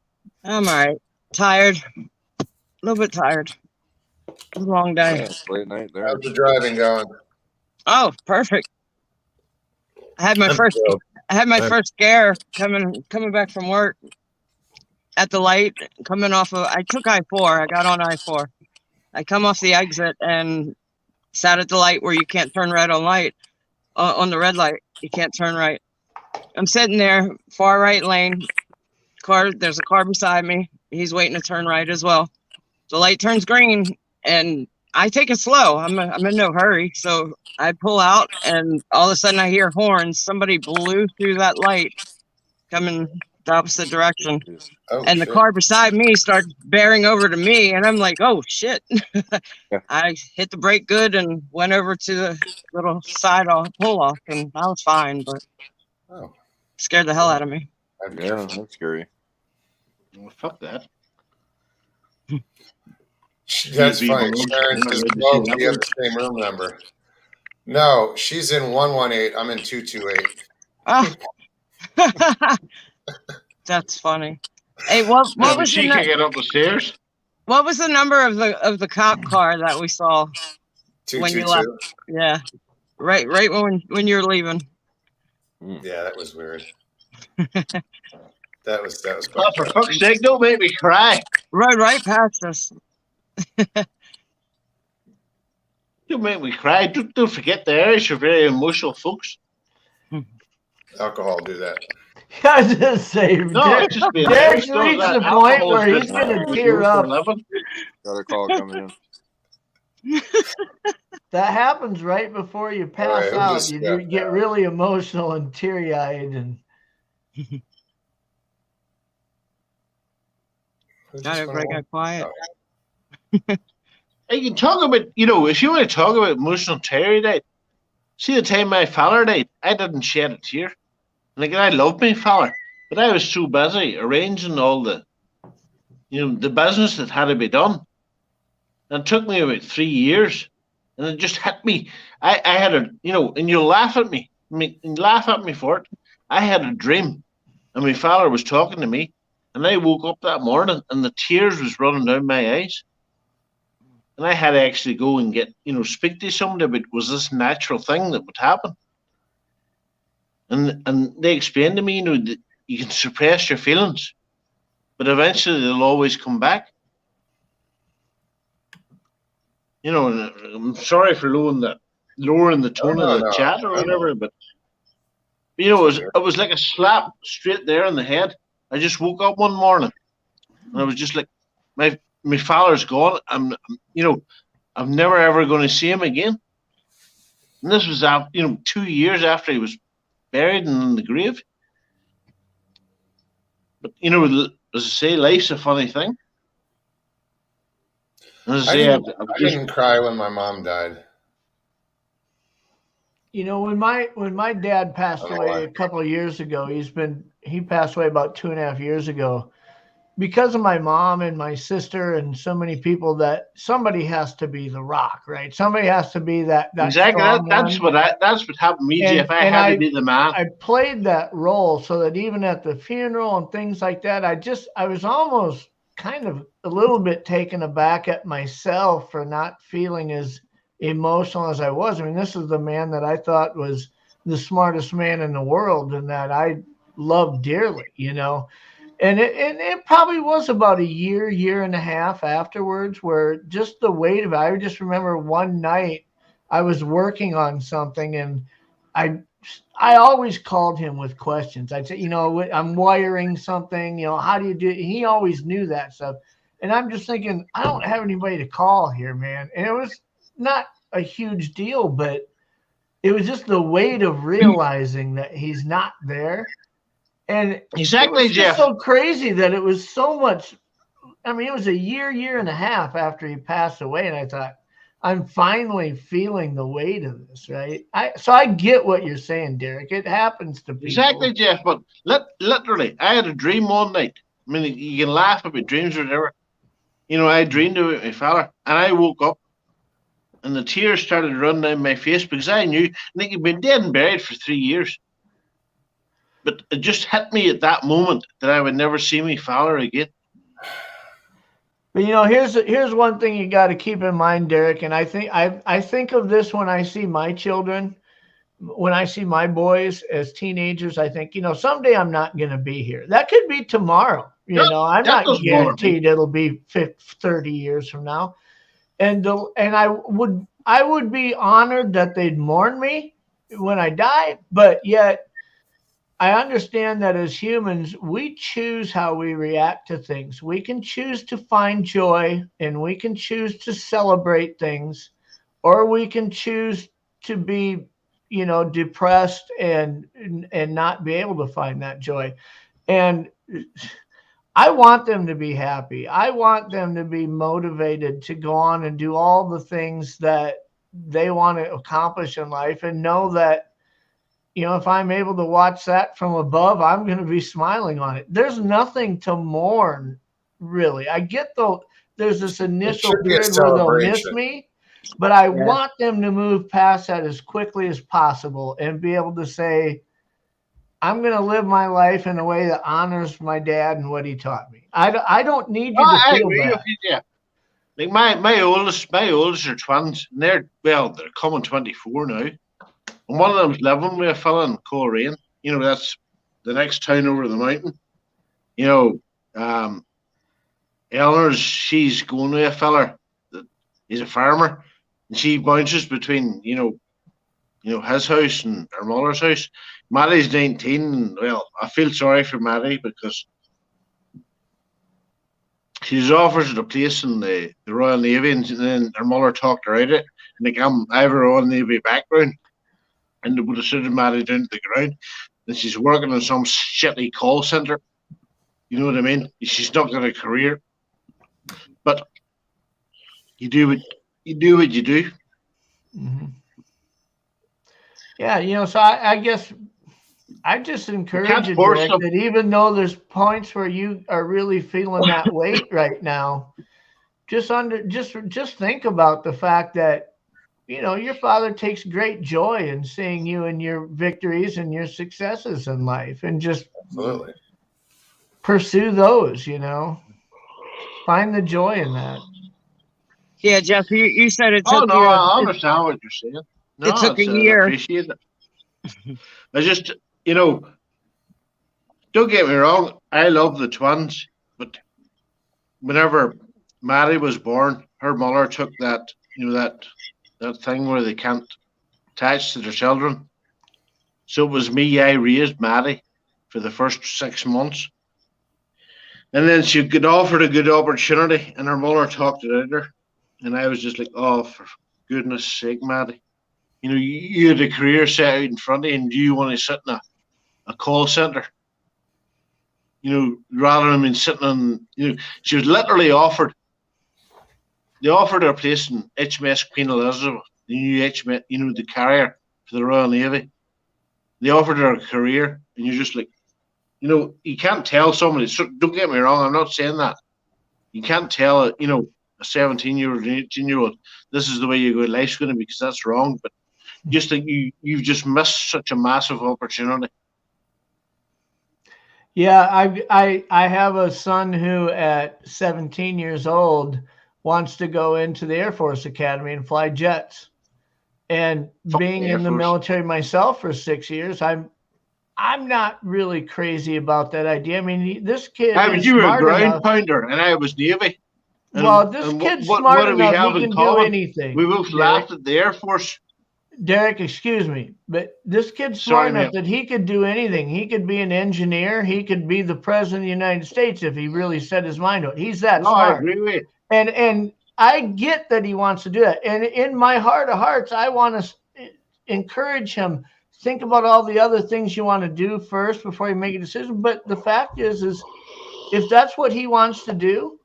I'm all right. Tired. A little bit tired. It was a long day. Yeah, late night there. How's the driving going? Oh, perfect. I had my first scare coming back from work at the light, coming off of. I took I-4. I got on I-4. I come off the exit and sat at the light where you can't turn right on light. On the red light, you can't turn right. I'm sitting there, far right lane. There's a car beside me. He's waiting to turn right as well. The light turns green, and I take it slow. I'm in no hurry, so I pull out, and all of a sudden I hear horns. Somebody blew through that light, coming the opposite direction, and the car beside me starts bearing over to me, and I'm like, "Oh shit!" I hit the brake good and went over to the little side pull off, and I was fine, but scared the hell out of me. Yeah, that's scary. Well, fuck that. That's funny. Sharon says, "Well, we have the same room number." No, she's in 118. I'm in 228. That's funny. Hey, what was she can get up the stairs? What was the number of the cop car that we saw when you left? Yeah, right when you were leaving. Yeah, that was weird. That was. Oh, for fuck's sake! Don't make me cry. Right past us. Don't make me cry. Don't forget the Irish are very emotional folks. Alcohol do that. I was just saying, Derek's reached the point where he's going to tear up. Got a call coming in. That happens right before you pass out. You get really emotional and teary-eyed. And not everybody got quiet. You can talk about, if you want to talk about emotional teary-eyed, see the time my father died, I didn't shed a tear. And again, I love my father, but I was so busy arranging all the business that had to be done. And it took me about 3 years, and it just hit me. I had and you'll laugh at me. Laugh at me for it. I had a dream, and my father was talking to me, and I woke up that morning, and the tears was running down my eyes. And I had to actually go and get, speak to somebody about, was this a natural thing that would happen? And they explained to me, that you can suppress your feelings. but eventually they'll always come back. You know, and I'm sorry for lowering the tone of the chat or whatever, but you know, it was like a slap straight there in the head. I just woke up one morning and I was just like, my father's gone. I'm never ever going to see him again. And this was after, 2 years after he was buried and in the grave. But as I say, life's a funny thing. As I say, I didn't cry when my mom died. You know, when my dad passed away a couple of years ago, he passed away about 2.5 years ago. Because of my mom and my sister and so many people, that somebody has to be the rock, right? Somebody has to be that exactly. That's what happened to me, Jeff. I had to be the man. I played that role so that even at the funeral and things like that, I was almost kind of a little bit taken aback at myself for not feeling as emotional as I was. I mean, this is the man that I thought was the smartest man in the world and that I loved dearly, And it probably was about a year and a half afterwards where just the weight of it. I just remember one night I was working on something and I always called him with questions. I'd say, I'm wiring something, how do you do it? He always knew that stuff. And I'm just thinking, I don't have anybody to call here, man. And it was not a huge deal, but it was just the weight of realizing that he's not there. And exactly, it was Jeff. just so crazy that it was so much. I mean, it was a year and a half after he passed away, and I thought, I'm finally feeling the weight of this, right? So I get what you're saying, Derek. It happens to people. Exactly, Jeff. But literally, I had a dream one night. I mean, you can laugh about dreams or whatever. I dreamed about my father, and I woke up, and the tears started running down my face because I knew he'd been dead and buried for 3 years. But it just hit me at that moment that I would never see my father again. But here's one thing you got to keep in mind, Derek. And I think of this when I see my children, when I see my boys as teenagers. I think someday I'm not going to be here. That could be tomorrow. I'm not guaranteed it'll be 30 years from now. And I would be honored that they'd mourn me when I die, but yet I understand that as humans, we choose how we react to things. We can choose to find joy and we can choose to celebrate things, or we can choose to be, depressed and not be able to find that joy. And I want them to be happy. I want them to be motivated to go on and do all the things that they want to accomplish in life and know that, if I'm able to watch that from above, I'm going to be smiling on it. There's nothing to mourn, really. I get there's this initial period where they'll miss me, but I want them to move past that as quickly as possible and be able to say, I'm going to live my life in a way that honors my dad and what he taught me. I don't need you to feel bad. Yeah. Like my oldest are twins, and they're coming 24 now. And one of them's living with a fella in Coleraine. That's the next town over the mountain. Eleanor's, she's going with a fella that he's a farmer, and she bounces between, his house and her mother's house. Maddie's 19, and I feel sorry for Maddie because she was offered a place in the Royal Navy, and then her mother talked her out of it. And I have a Royal Navy background, and they would have suited Maddie down to the ground. And she's working in some shitty call centre. You know what I mean? She's not got a career. But you do what you do. Mm-hmm. Yeah, so I guess I just encourage you, Derek, that even though there's points where you are really feeling that weight right now, just think about the fact that your father takes great joy in seeing you and your victories and your successes in life, and just absolutely pursue those. Find the joy in that. Yeah, Jeff, you said it took you. Oh no, I understand what you're saying. No, it took a year. I appreciate it. I just, don't get me wrong. I love the twins, but whenever Maddie was born, her mother took that, that thing where they can't attach to their children. So it was me. I raised Maddie for the first 6 months, and then she got offered a good opportunity, and her mother talked it out of her, and I was just like, oh, for goodness sake, Maddie. You had a career set out in front of you, and you want to sit in a call center, rather than sitting on, she was literally offered, they offered her a place in HMS Queen Elizabeth, the new HMS, the carrier for the Royal Navy. They offered her a career, and you're just like, you can't tell somebody, so don't get me wrong, I'm not saying that. You can't tell, a 17-year-old, an 18-year-old, this is the way your life's going to be, because that's wrong. But just think you've just missed such a massive opportunity. Yeah, I have a son who at 17 years old wants to go into the Air Force Academy and fly jets. And being in the military myself for 6 years, I'm not really crazy about that idea. I mean, this kid is you were a smart ground enough. pounder, and I was Navy. Well, this kid's smart enough. He can do anything. We both laughed at the Air Force. Derek, excuse me, but this kid's smart enough that he could do anything. He could be an engineer. He could be the president of the United States if he really set his mind on it. He's that smart. I agree with you. And I get that he wants to do that. And in my heart of hearts, I want to encourage him. Think about all the other things you want to do first before you make a decision. But the fact is if that's what he wants to do,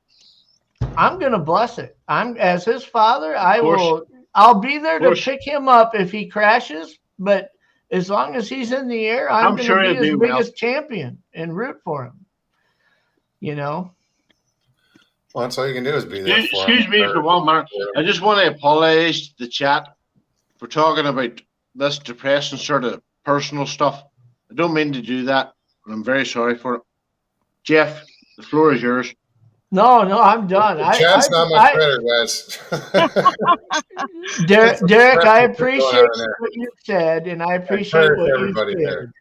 I'm going to bless it. I'm, as his father, I'll be there to pick him up if he crashes. But as long as he's in the air, I'm going to be his biggest champion and root for him. Well, that's all you can do is be there. Excuse me for 1 minute. I just want to apologize to the chat for talking about this depressing sort of personal stuff. I don't mean to do that, but I'm very sorry for it. Jeff, the floor is yours. No, I'm done. Chat's not my credit, guys. Derek, I appreciate what you said, and I appreciate what you shared.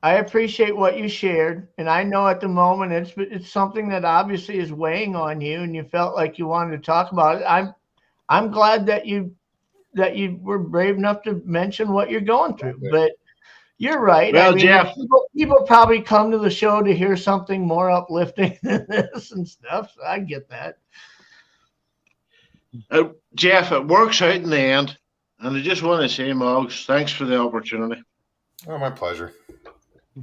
I appreciate what you shared, and I know at the moment it's something that obviously is weighing on you, and you felt like you wanted to talk about it. I'm glad that you were brave enough to mention what you're going through, but you're right. Well, Jeff, people probably come to the show to hear something more uplifting than this and stuff. So I get that. Jeff, it works out in the end, and I just want to say, Moggs, thanks for the opportunity. Oh, my pleasure. I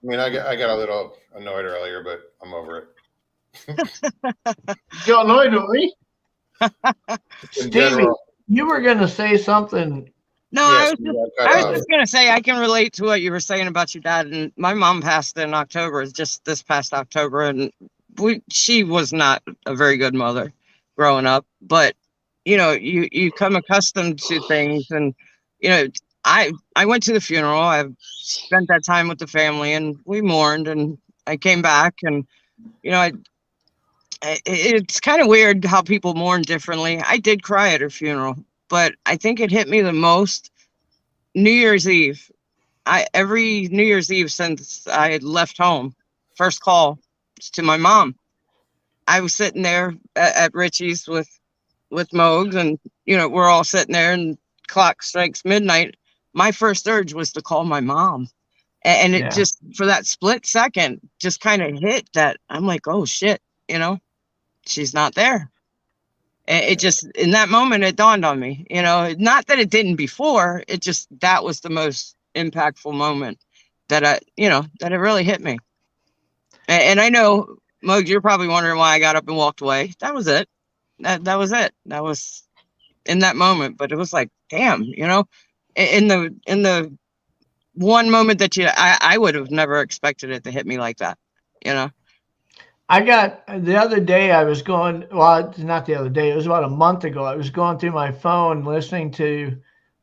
mean, I got a little annoyed earlier, but I'm over it. You got annoyed with me? Stevie, you were going to say something. No, yes, I was just going to say I can relate to what you were saying about your dad. And my mom passed in October, just this past October. And she was not a very good mother growing up. But, you come accustomed to things. And, I went to the funeral. I spent that time with the family and we mourned. And I came back and, it's kind of weird how people mourn differently. I did cry at her funeral. But I think it hit me the most New Year's Eve. Every New Year's Eve since I had left home, first call to my mom. I was sitting there at Richie's with Mogs, and we're all sitting there, and clock strikes midnight. My first urge was to call my mom, and it just for that split second just kind of hit that I'm like, oh shit, she's not there. It just, in that moment, it dawned on me, not that it didn't before, that was the most impactful moment that that it really hit me. And I know, Moog, you're probably wondering why I got up and walked away. That was it. That was it. That was in that moment, but it was like, damn, in the one moment that I would have never expected it to hit me like that, I got the other day I was going, well, not the other day, it was about a month ago. I was going through my phone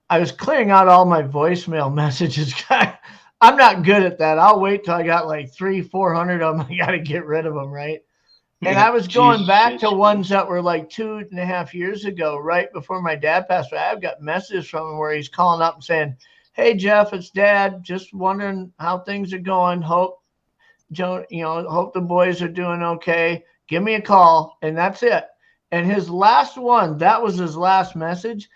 I was clearing out all my voicemail messages. I'm not good at that. I'll wait till I got like 300-400 of them. I got to get rid of them, right? And I was going back to ones that were like 2.5 years ago, right before my dad passed away. I've got messages from him where he's calling up and saying, hey, Jeff, it's Dad. Just wondering how things are going. Hope Joan, hope the boys are doing okay. Give me a call, and that's it. And his last one, that was his last message.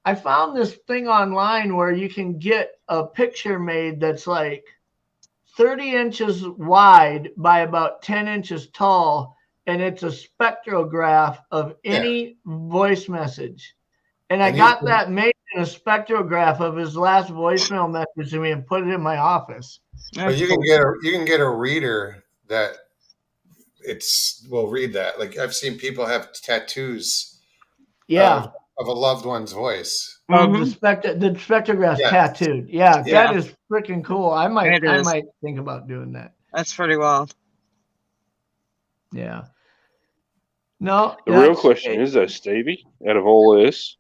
I found this thing online where you can get a picture made that's like 30 inches wide by about 10 inches tall, and it's a spectrograph of any voice message. And I got that made in a spectrograph of his last voicemail message to me and put it in my office. But you can get a reader that will read that. Like I've seen people have tattoos. Yeah. Of a loved one's voice. Of the spectrograph's tattooed. Yeah, that is freaking cool. I might think about doing that. That's pretty wild. Yeah. No. The real question is though, Stevie, out of all this,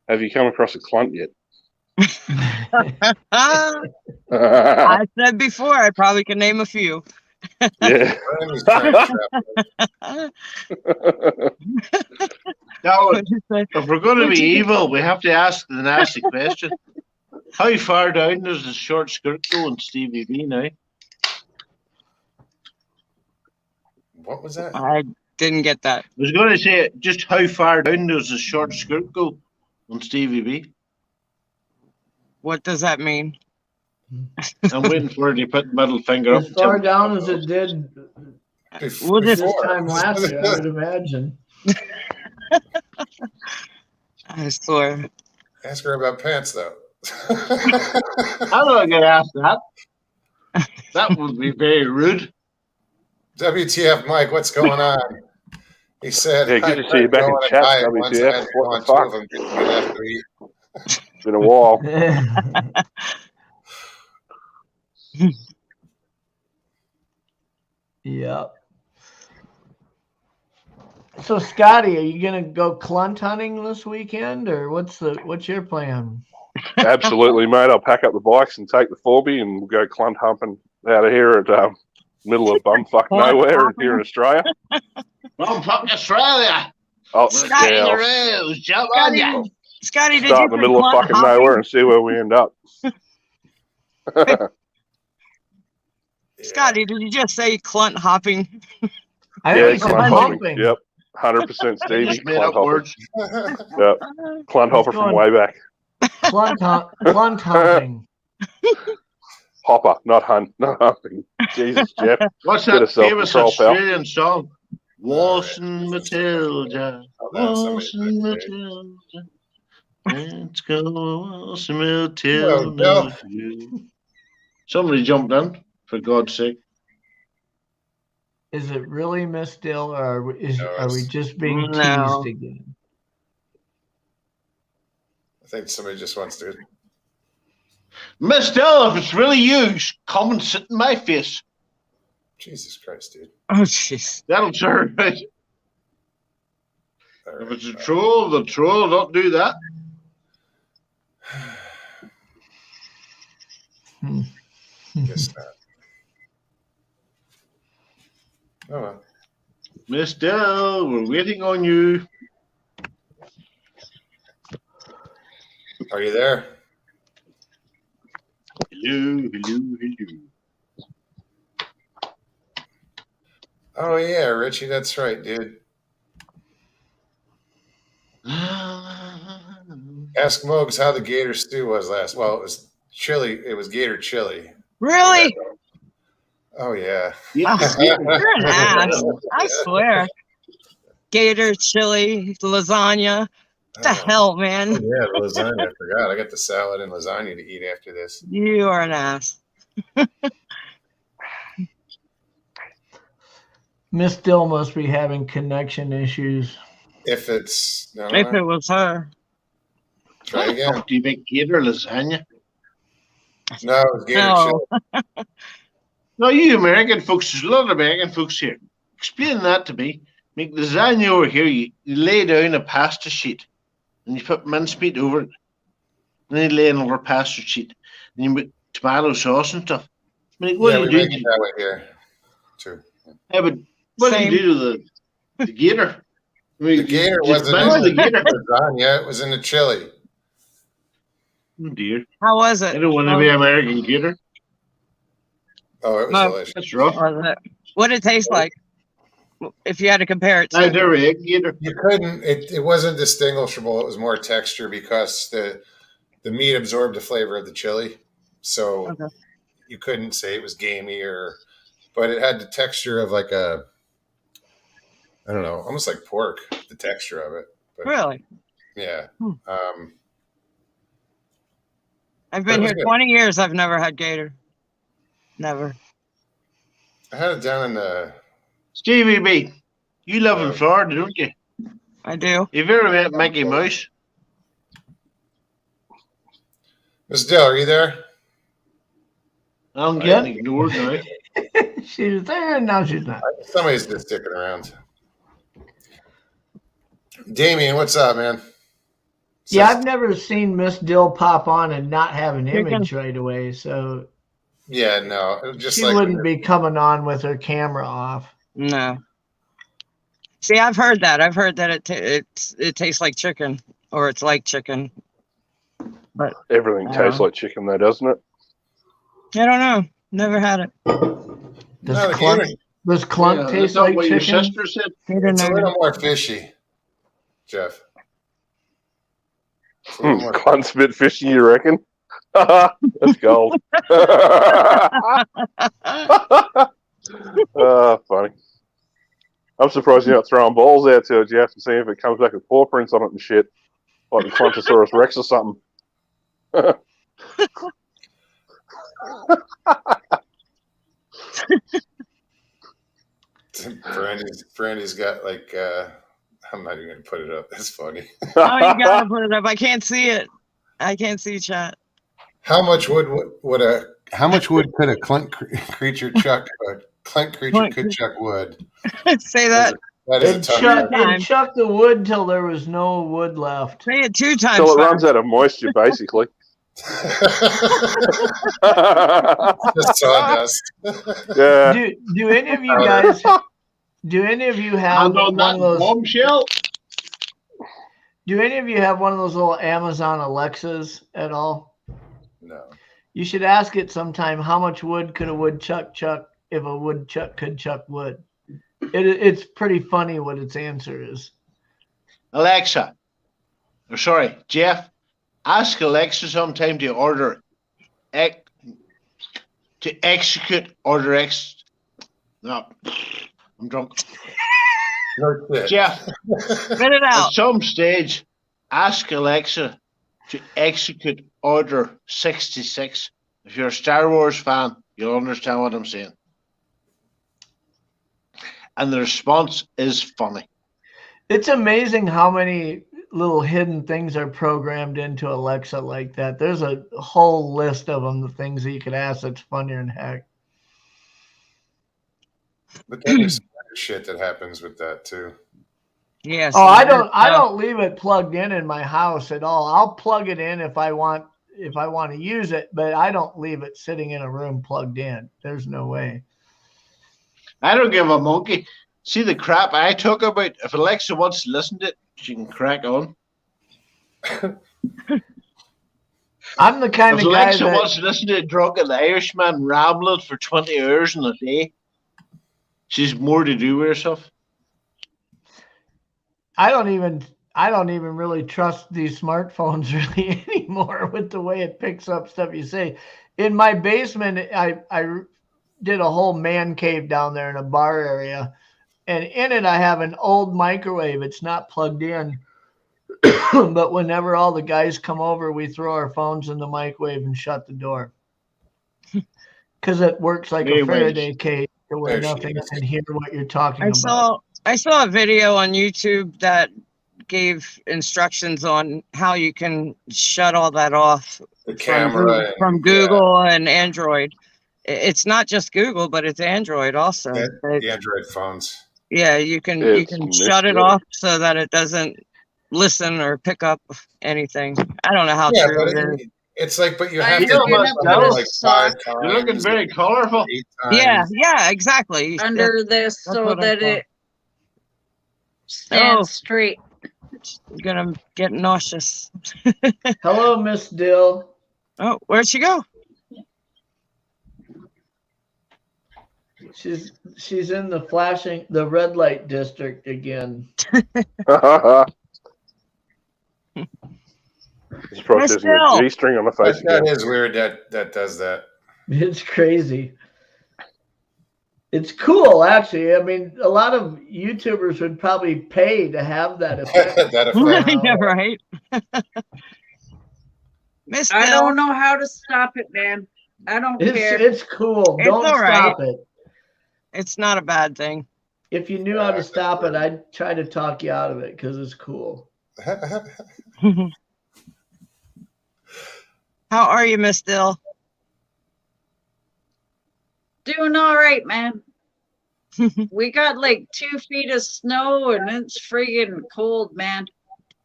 have you come across a clunt yet? I said before, I probably can name a few. Yeah. Now, if we're going to be evil, we have to ask the nasty question. How far down does the short skirt go in Stevie B now? What was that? I didn't get that. I was going to say, just how far down does the short skirt go on Stevie B? What does that mean? I'm waiting for her to put the middle finger up. As far down as it did this time last year, I would imagine. I swear. Ask her about pants, though. I'm not going to ask that. That would be very rude. WTF, Mike, what's going on? He said, "Yeah, good to see you back in chat, WTF. What the fuck? It's been a while." Yep. So, Scotty, are you gonna go clunt hunting this weekend, or what's your plan? Absolutely, mate. I'll pack up the bikes and take the 4B, and we'll go clunt humping out of here at middle of bumfuck nowhere here in Australia. Bumfuck Australia. Oh, Scotty, yeah, Scotty, did start you in the middle of fucking nowhere and see where we end up. Scotty, did you just say clunt hopping? Yeah, clunt hopping. Yep, 100% Stevie. Clunt hopper. Yep, clunt hopper from way back. Clunt hopping. Hopper, not humping. Jesus, Jeff. What's that famous Australian song? Waltzing Matilda, waltzing Matilda. Let's go waltzing Matilda. Somebody jumped in, for God's sake. Is it really Miss Dill, or are we just being teased again? I think somebody just wants to. Miss Dill, if it's really you, come and sit in my face. Jesus Christ, dude. Oh, jeez. That'll turn right. If it's a troll, the troll will not do that. Guess not. Oh well. Miss Dill, we're waiting on you. Are you there? Hello, hello, hello. Oh yeah, Richie, that's right, dude. Ask Mogs how the gator stew was last. Well, it was chili. It was gator chili. Really? Oh yeah. Yeah. You're an ass. I swear. Gator, chili, lasagna. What the hell, man? Oh, yeah, the lasagna. I forgot. I got the salad and lasagna to eat after this. You are an ass. Miss Dill must be having connection issues. If it's if it was her. Try again. Do you make gator lasagna? No, it was gator chili. No, you American folks, there's a lot of American folks here. Explain that to me. Make lasagna over here, you lay down a pasta sheet and you put mincemeat over it. And then you lay another pasta sheet. And you put tomato sauce and stuff. I mean, what do you do? Make it that way here, too. Yeah, but what do you do to the gator? I mean, the gator wasn't in the lasagna, it was in the chili. Oh dear. How was it? I don't want to be American gator. Oh, it was No. delicious. It's rough. What did it taste like? If you had to compare it I to. never ate either. You couldn't. It wasn't distinguishable. It was more texture because the meat absorbed the flavor of the chili, so Okay. you couldn't say it was gamey but it had the texture of like I don't know, almost like pork. The texture of it. But, Really? yeah. I've been here 20 years. I've never had gator. Never. I had it down in the Stevie B, you live in Florida, don't you? I do. Have you ever met Mickey Mouse? Miss Dill, are you there? I'm getting ignored now. She's there and now she's not. Somebody's just sticking around. Damien, what's up, man? Yeah, I've never seen Miss Dill pop on and not have an image right away. So yeah, no, just she like wouldn't be coming on with her camera off. No. See, I've heard that. I've heard that it tastes like chicken, or it's like chicken. But everything tastes like chicken, though, doesn't it? I don't know. Never had it. Does clunk taste like what chicken? your sister said? It's a little more fishy, Jeff. Clunk's a bit fishy, you reckon? That's gold. Funny. I'm surprised you're not throwing balls out to it, Jeff, and seeing if it comes back with paw prints on it and shit. Like the Clontosaurus Rex or something. Brandy's got like I'm not even gonna put it up. That's funny. Oh, you gotta put it up. I can't see it. I can't see chat. How much wood could a clunk creature chuck? A clunk creature could chuck wood. Say that. That is a tough one. It chucked the wood till there was no wood left. Say it 2 times. Till it runs out of moisture, basically. Just sawdust. Yeah. Do any of you guys? Do any of you have one of those? Bombshell? Do any of you have one of those little Amazon Alexas at all? No. You should ask it sometime. How much wood could a woodchuck chuck if a woodchuck could chuck wood? It's pretty funny what its answer is. Alexa, or sorry, Jeff, ask Alexa sometime to order to execute order X. No, I'm drunk. Jeff, spit it out. At some stage, ask Alexa to execute order 66. If you're a Star Wars fan, you'll understand what I'm saying. And the response is funny. It's amazing how many little hidden things are programmed into Alexa like that. There's a whole list of them, the things that you could ask that's funnier than heck. But there's shit that happens with that too. Yes. Oh, I don't leave it plugged in my house at all. I'll plug it in if I want to use it, but I don't leave it sitting in a room plugged in. There's no way. I don't give a monkey. See the crap I talk about? If Alexa wants to listen to it, she can crack on. I'm the kind if of guy Alexa that wants to listen to a drunken Irishman rambling for 20 hours in a day, she's more to do with herself. I don't even really trust these smartphones really anymore with the way it picks up stuff you say. In my basement, I did a whole man cave down there in a bar area, and in it I have an old microwave. It's not plugged in, but whenever all the guys come over, we throw our phones in the microwave and shut the door because it works like a Faraday cage where nothing can hear what you're talking about. I saw a video on YouTube that gave instructions on how you can shut all that off. The camera from Google and Android. It's not just Google, but it's Android also. The Android phones. Yeah, you can shut it off so that it doesn't listen or pick up anything. I don't know how true it is. It's like, but you have to like 5 times. You're looking very colorful. Yeah, exactly. Under this so that it stands straight. You're gonna get nauseous. Hello, Miss Dill. Oh, where'd she go? She's in the red light district again. It's probably using a G-string on the face That again. is weird that does that. It's crazy. It's cool, actually. I mean, a lot of YouTubers would probably pay to have that effect. That effect. Yeah, right. I don't know how to stop it, man. I don't care. It's cool. It's Don't all right. stop it. It's not a bad thing. If you knew how to stop it, I'd try to talk you out of it because it's cool. How are you, Miss Dill? Doing all right, man. We got like 2 feet of snow and it's friggin' cold, man.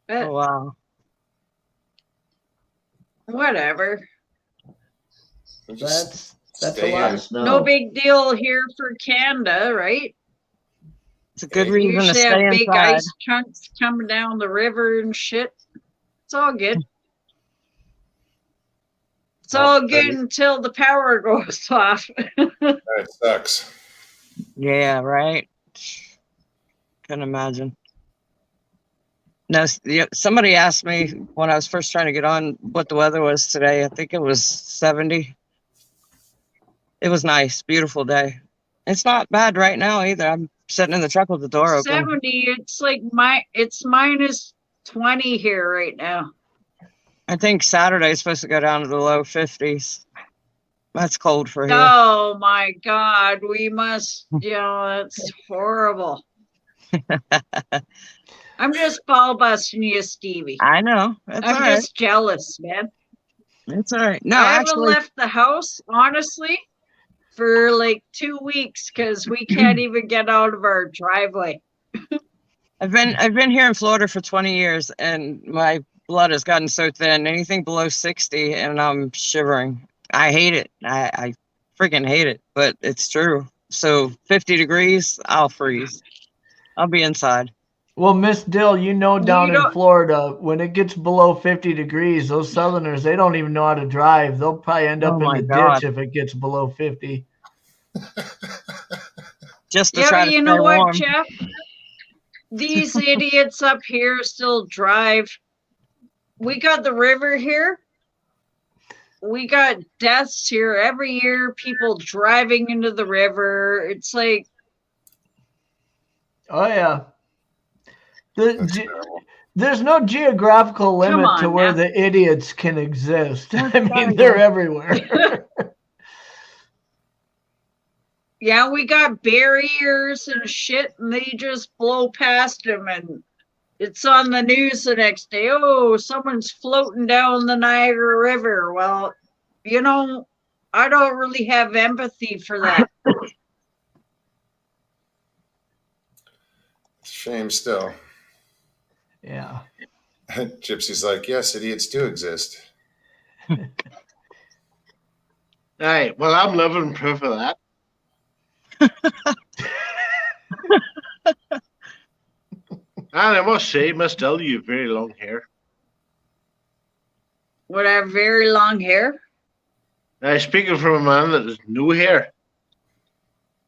But Oh, wow. whatever. That's a lot of snow. No big deal here for Canada, right? It's a good You reason to usually stay have big inside. ice chunks coming down the river and shit. It's all good. It's all good until the power goes off. That sucks. Yeah, right. Can imagine. No, somebody asked me when I was first trying to get on what the weather was today. I think it was 70. It was nice, beautiful day. It's not bad right now either. I'm sitting in the truck with the door open. 70, it's like it's minus 20 here right now. I think Saturday is supposed to go down to the low 50s. That's cold for here. Oh my God, we must, that's horrible. I'm just ball busting you, Stevie. I know. That's I'm all right. just jealous, man. It's all right. No, I haven't actually, left the house, honestly, for like 2 weeks because we can't even get out of our driveway. I've been here in Florida for 20 years, and my blood has gotten so thin. Anything below 60, and I'm shivering. I hate it. I freaking hate it, but it's true. So 50 degrees, I'll freeze. I'll be inside. Well, Miss Dill, down in Florida, when it gets below 50 degrees, those Southerners, they don't even know how to drive. They'll probably end up in the ditch if it gets below 50. Just to try to you stay know what, warm. Jeff? These idiots up here still drive. We got the river here. We got deaths here every year, people driving into the river. It's like, oh, yeah. There's no geographical limit to where the idiots can exist. I mean, they're everywhere. yeah, we got barriers and shit, and they just blow past them, and it's on the news the next day. Oh, someone's floating down the Niagara River. Well, I don't really have empathy for that. Shame still. Yeah. Gypsy's like, yes, idiots do exist. All right. Well, I'm living proof of that. And I must say, Miss Dill, you have very long hair. Would I have very long hair? Speaking from a man that has no hair.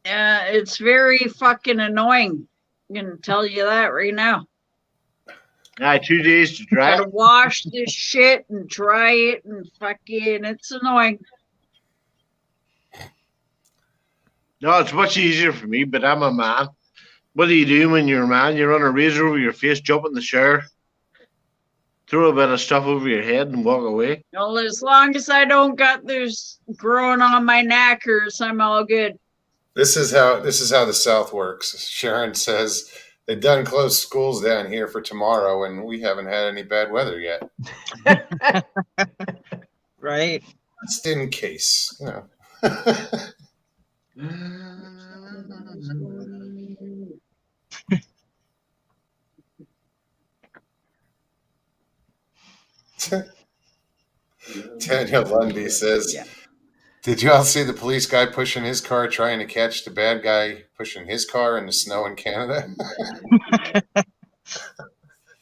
Yeah, it's very fucking annoying. I'm gonna tell you that right now. 2 days to dry. Gotta wash this shit and dry it and fucking, it's annoying. No, it's much easier for me, but I'm a man. What do you do when you're a man? You run a razor over your face, jump in the shower, throw a bit of stuff over your head, and walk away. Well, as long as I don't got this growing on my knackers, I'm all good. This is how the South works. Sharon says they've done closed schools down here for tomorrow, and we haven't had any bad weather yet. Right. Just in case, Daniel Lundy says, did you all see the police guy pushing his car trying to catch the bad guy pushing his car in the snow in Canada?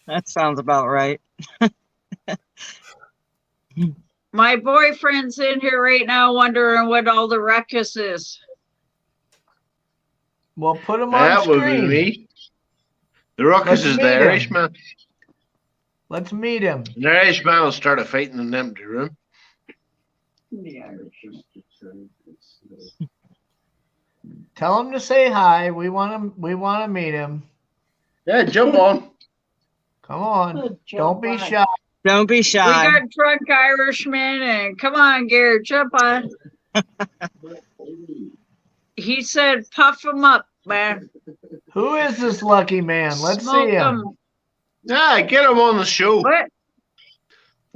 That sounds about right. My boyfriend's in here right now wondering what all the ruckus is. Well, put him on That would be screen. me. The ruckus is the meet him. Irishman. Let's meet him. The Irishman will start a fight in an empty room. Tell him to say hi. We want to meet him. Yeah, jump on. Come on. Don't be shy. Don't be We shy. got drunk Irishmen, and come on, Garrett, jump on. He said, "Puff him up, man." Who is this lucky man? Let's Smoke see him. Yeah, get him on the show. What?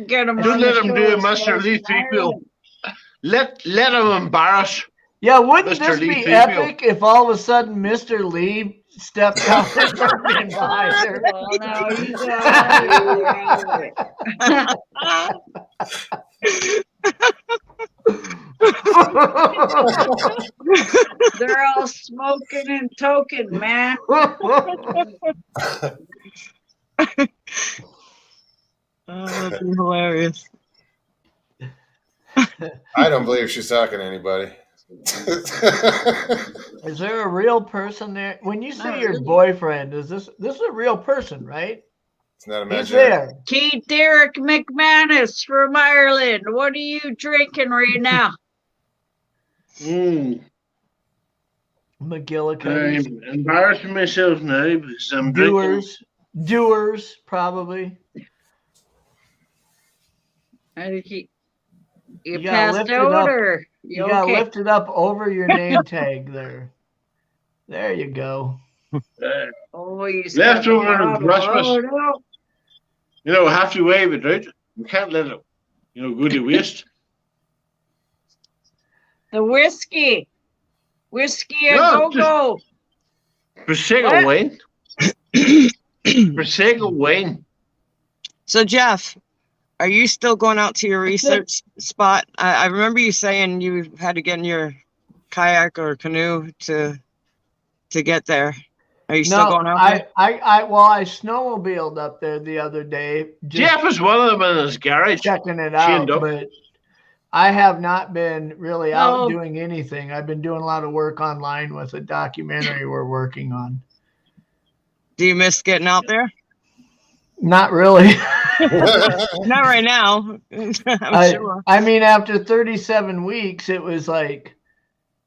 Get him. Don't on let the him show, do a it's Mr. like Lee Threefield. Let him embarrass. Yeah, wouldn't Mr. this Lee be Threefield. epic if all of a sudden Mr. Lee stepped out and started being behind Well, now he's They're all smoking and toking, man. That'd be hilarious. I don't believe she's talking to anybody. Is there a real person there? When you say Not your really. boyfriend, is this is a real person, right? It's not He's imaginary. there. Keith Derek McManus from Ireland. What are you drinking right now? McGillicuddy's. I'm embarrassing myself now because I'm drinking. Doers, probably. I think you gotta passed lift it out, up. or You you gotta okay? lift it up over your name tag there. There you go. Oh, he's Left got the over bottle. Christmas. Oh, no. You know, have to wave it, right? We can't let it, go to waste. The whiskey and No, go-go. Prosecco What? wine. Prosecco wine. So Jeff, are you still going out to your research spot? I remember you saying you had to get in your kayak or canoe to get there. Are you still going out there? I snowmobiled up there the other day. Jeff is one of them in his garage. Checking it chained out, up. but I have not been really out No. doing anything. I've been doing a lot of work online with a documentary we're working on. Do you miss getting out there? Not really. Not right now. I'm sure. I mean, after 37 weeks, it was like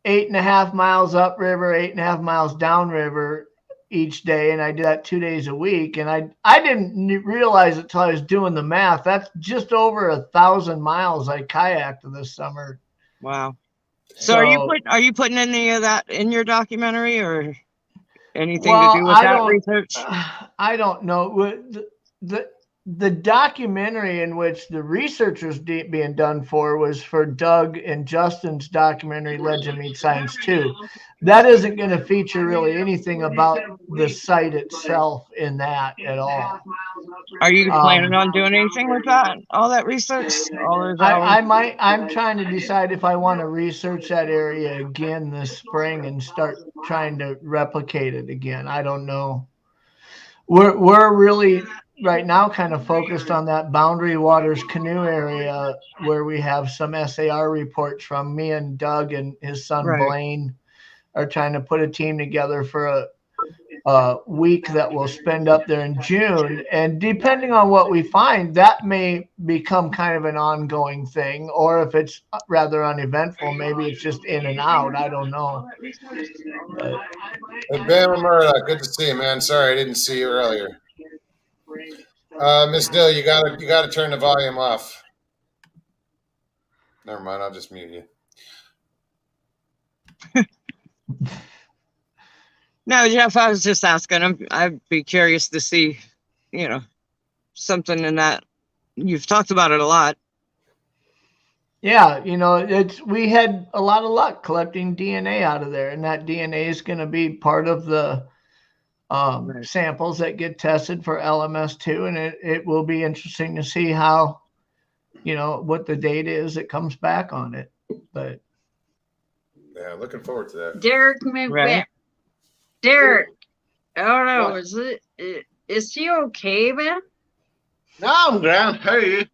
8.5 miles upriver, 8.5 miles downriver each day, and I did that 2 days a week. And I didn't realize it till I was doing the math. That's just over 1,000 miles I kayaked this summer. Wow. So are you putting any of that in your documentary or anything to do with that research? I don't know. The documentary in which the research was being done for was for Doug and Justin's documentary Legend Meets Science 2. That isn't going to feature really anything about the site itself in that at all. Are you planning on doing anything with that? All that research? Or is that I'm trying to decide if I want to research that area again this spring and start trying to replicate it again. I don't know. We're really right now kind of focused on that Boundary Waters canoe area where we have some SAR reports from. Me and Doug and his son Blaine are trying to put a team together for a week that we'll spend up there in June. And depending on what we find, that may become kind of an ongoing thing, or if it's rather uneventful, maybe it's just in and out. I don't know. But, Hey, Bama Murdoch, good to see you, man. Sorry I didn't see you earlier. Miss Dill, you gotta turn the volume off. Never mind, I'll just mute you. No, Jeff, I was just asking. I'd be curious to see, something in that. You've talked about it a lot. Yeah, we had a lot of luck collecting DNA out of there, and that DNA is going to be part of the samples that get tested for LMS2, and it will be interesting to see how, what the data is that comes back on it. But yeah, looking forward to that. Derek Right. Derek. Oh no, is he okay, man? No, I'm grand. How are you?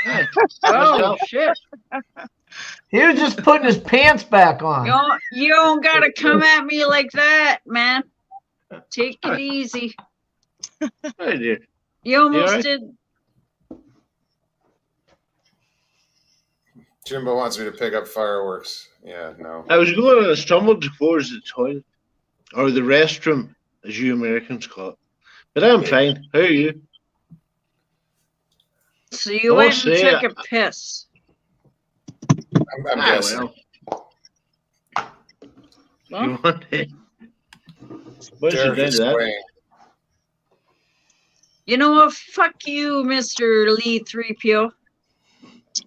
Hey, Oh shit. He was just putting his pants back on. You don't gotta come at me like that, man. Take it easy. Hey, dear. You almost right? did. Jimbo wants me to pick up fireworks. Yeah, no. I was going and I stumbled towards the toilet, or the restroom, as you Americans call it. But I'm fine. How are you? So you went and took a piss. I'm guessing. Well. You want it? What's the Derek is that? swaying. You know what? Fuck you, Mr. Lee 3PO.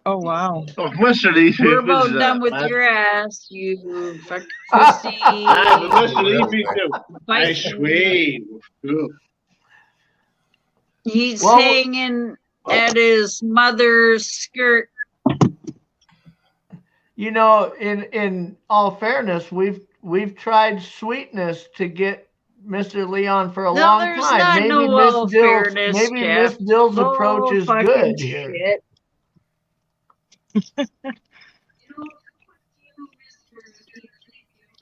Oh, wow. Oh, Mr. Lee 3PO. We're about done with your ass, you fuck pussy. Mr. Lee 3PO. I swear. He's hanging at his mother's skirt. You know, in all fairness, we've tried sweetness to get Mr. Leon for a long time. Maybe Miss Dill's approach is good here.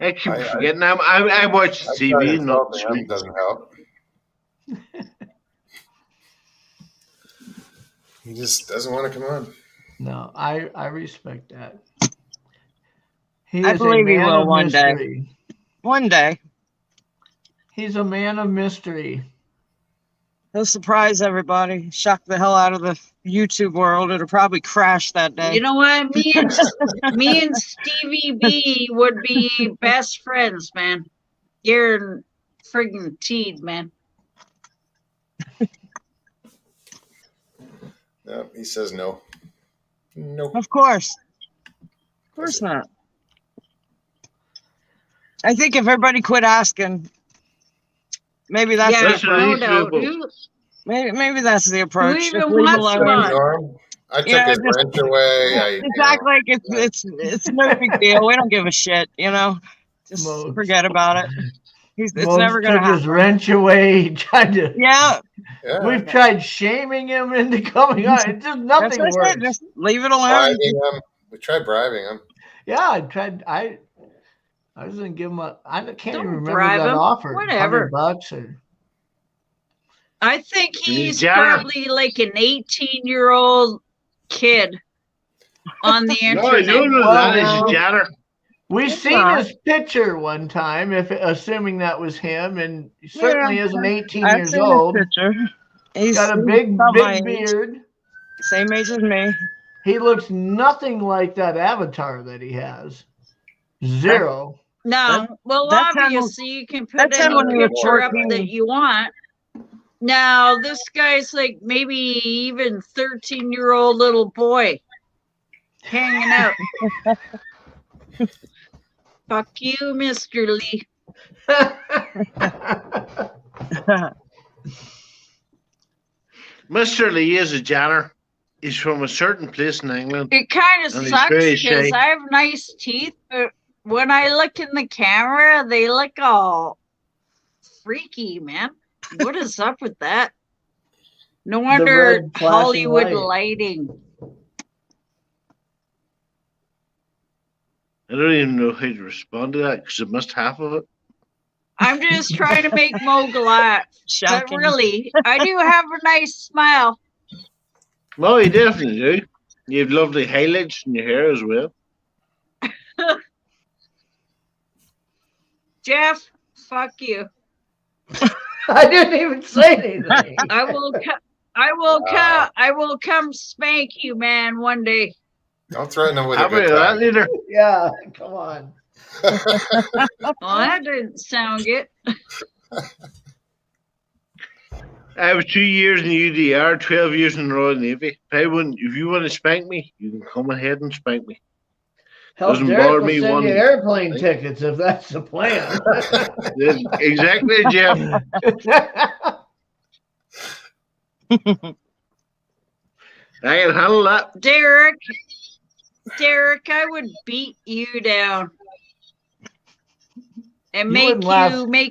I keep forgetting. I watch TV. That doesn't help. He just doesn't want to come on. No, I respect that. I believe he will one day. One day. He's a man of mystery. He'll surprise everybody, shock the hell out of the YouTube world. It'll probably crash that day. You know what? Me and Stevie B would be best friends, man. You're friggin' teed, man. No, he says no. Nope. Of course. Of course not. I think if everybody quit asking, maybe that's the approach. Maybe that's the approach. Who even wants one? I took his wrench away. Exactly. It's no big deal. We don't give a shit, you know. Just forget about it. It's never going to happen. His wrench away. He tried to. Yeah. We've tried shaming him into coming on. It just nothing works. Just leave it alone. We tried bribing him. Yeah, I tried. I was gonna give him I can't even remember bribe that him. offer. Whatever. $100 or. I think he's probably like an 18-year-old kid on the internet. We've seen his picture one time, assuming that was him, and he certainly isn't 18 years old. He's got a big beard. Same age as me. He looks nothing like that avatar that he has. Zero. No, obviously you can put any picture up that you want. Now, this guy's like maybe even 13-year-old little boy hanging out. Fuck you, Mr. Lee. Mr. Lee is a janitor. He's from a certain place in England. It kind of sucks because I have nice teeth, but when I look in the camera, they look all freaky, man. What is up with that? No wonder Hollywood lighting. I don't even know how to respond to that because I missed half of it. I'm just trying to make Mo laugh. But really, I do have a nice smile. No, you definitely do. You have lovely highlights in your hair as well. Jeff, fuck you. I didn't even say anything. I will come spank you, man, one day. Don't threaten him with a good time. Either. Yeah, come on. Well, that didn't sound good. I was 2 years in the UDR, 12 years in the Royal Navy. If you want to spank me, you can come ahead and spank me. Hell, Derek will send you airplane tickets if that's the plan. Exactly, Jeff. I can handle that. Derek, I would beat you down and make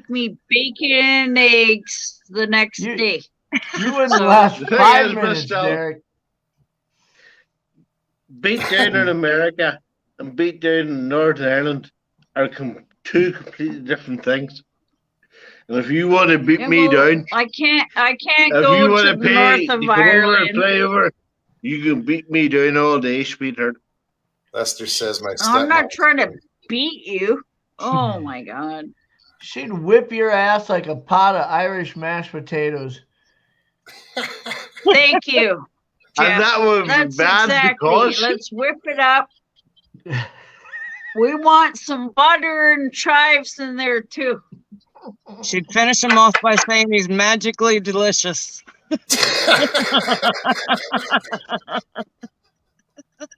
me bacon and eggs the next day. You wouldn't last 5 minutes, Derek. Beat down in America and beat down in Northern Ireland are two completely different things. And if you want to beat me down, I can't if go you want to to the pay north to of come over and Ireland. play over, you can beat me down all day, sweetheart. Lester says my I'm stepmom. not trying to beat you. Oh my God. She'd whip your ass like a pot of Irish mashed potatoes. Thank you, Jeff. And that would be That's bad exactly. because Let's whip it up. We want some butter and chives in there too. She'd finish him off by saying he's magically delicious.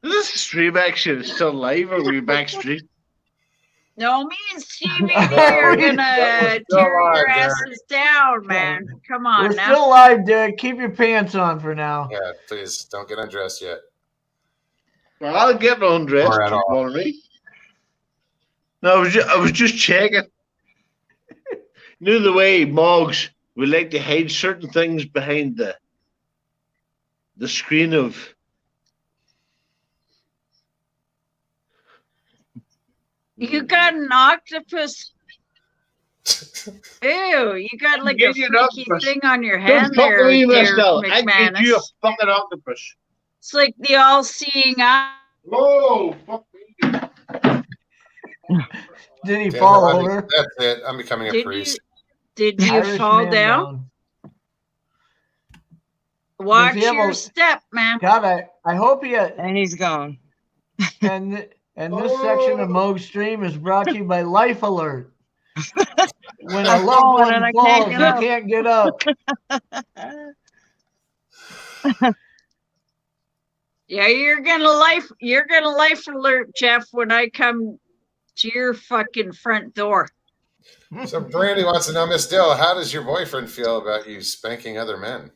this stream action is still live. Are we backstreet? No, me and Stevie are gonna tear your asses down, man. Come on We're now. still live, Derek. Keep your pants on for now. Yeah, please don't get undressed yet. Well, I'll get undressed. Or at all. Bother me. No, I was just checking. You know the way Moggs would like to hide certain things behind the screen of. You got an octopus. Ew, you got like a Give you an freaky octopus. thing on your Don't hand fuck there, with me, dear Estelle. I give you a McManus. fucking octopus. It's like the all-seeing eye. Oh, fuck me. Did he Damn, fall I'm- over? That's it. I'm becoming a Did priest. Did you Irish fall man down? Watch Does he have your a- step, man. God, I hope he had. And he's gone. And this section of Moog Stream is brought to you by Life Alert. When a I'm loved falling one and I falls, can't get up. you can't get up. Yeah, you're gonna life alert, Jeff, when I come to your fucking front door. So Brandy wants to know, Miss Dill, how does your boyfriend feel about you spanking other men?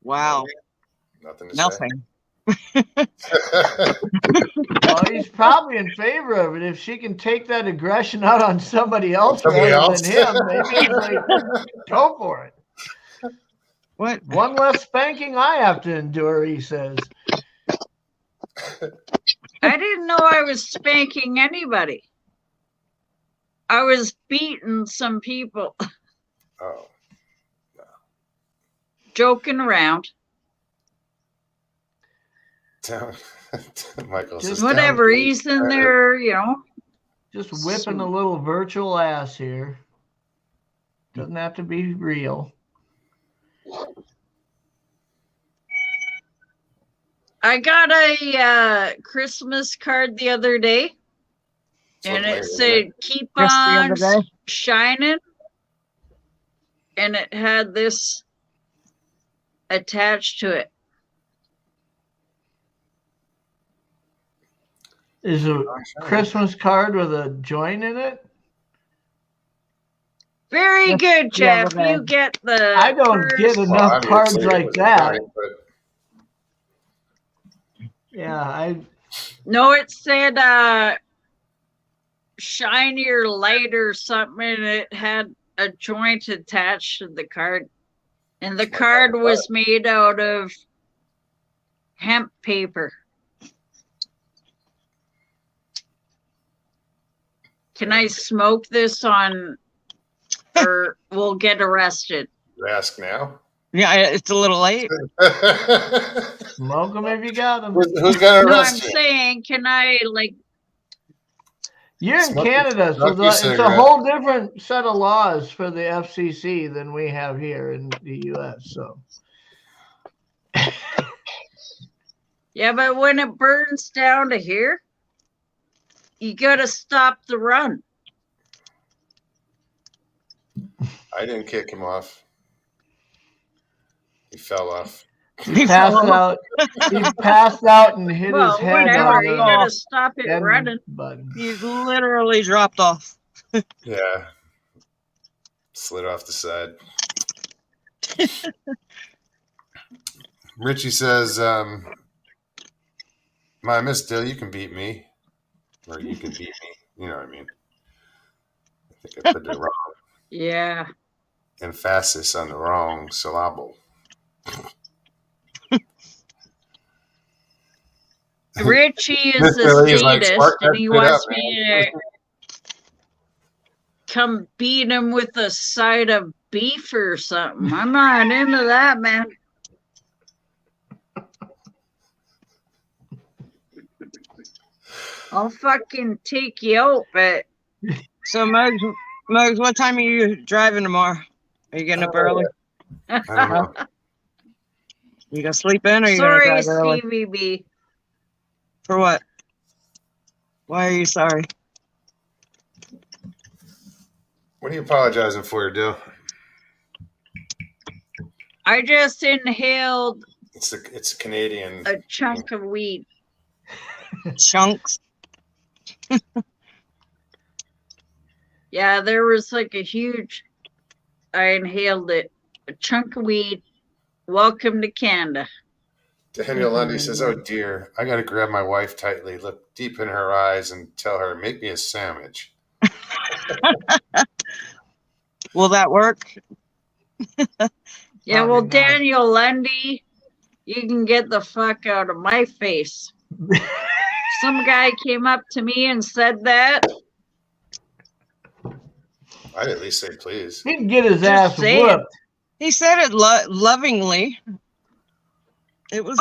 Wow. Nothing to Nothing. Well, he's probably in favor of it. If she can take that aggression out on somebody else Somebody rather else? than him, maybe he's like, go for it. What? One less spanking I have to endure, he says. I didn't know I was spanking anybody. I was beating some people. Oh. Joking around. Michael Just says, Whatever, he's in there, you know. Just whipping a little virtual ass here. Doesn't have to be real. I got a Christmas card the other day, and it said, keep Just the on other day? shining. And it had this attached to it. Is a Christmas card with a joint in it? Very Just good, the Jeff. other day. You get the I don't get first- enough obviously cards it like was a that. joint, but Yeah, No, it said shine your light or something, and it had a joint attached to the card. And the card was made out of hemp paper. Can I smoke this on, or we'll get arrested? you ask now. Yeah, it's a little late. smoke them if you got them. Who's going to No, I'm arrest you? saying, can I, like, You're in Smoke- Canada, so smoke your it's a cigarette. whole different set of laws for the FCC than we have here in the U.S. So yeah, but when it burns down to here, you gotta stop the run. I didn't kick him off. He fell off. he passed out. He passed out and hit Well, his head whatever, on you the gotta stop it end running. button. He's literally dropped off. Yeah. Slid off the side. Richie says, my Miss Dill, you can beat me. Or you can beat me. You know what I mean. I think I put the wrong Yeah. emphasis on the wrong syllable. Richie is Mr. a Lee is like, sadist, spark that and he shit wants up, me to come beat him with a side of beef or something. I'm not into that, man. I'll fucking take you out, but So, Mugs, what time are you driving tomorrow? Are you getting up early? I don't know. You gonna sleep in, or you sorry, gonna drive early? Stevie B. For what? Why are you sorry? What are you apologizing for, Dill? I just inhaled It's Canadian. a chunk of weed. Chunks. Yeah, there was like a huge. I inhaled it. A chunk of weed. Welcome to Canada. Daniel Lundy says, "Oh dear, I got to grab my wife tightly, look deep in her eyes, and tell her, make me a sandwich." Will that work? Yeah, well, Daniel Lundy, you can get the fuck out of my face. Some guy came up to me and said that. I'd at least say please. He'd get his ass whooped. He said it lovingly. It was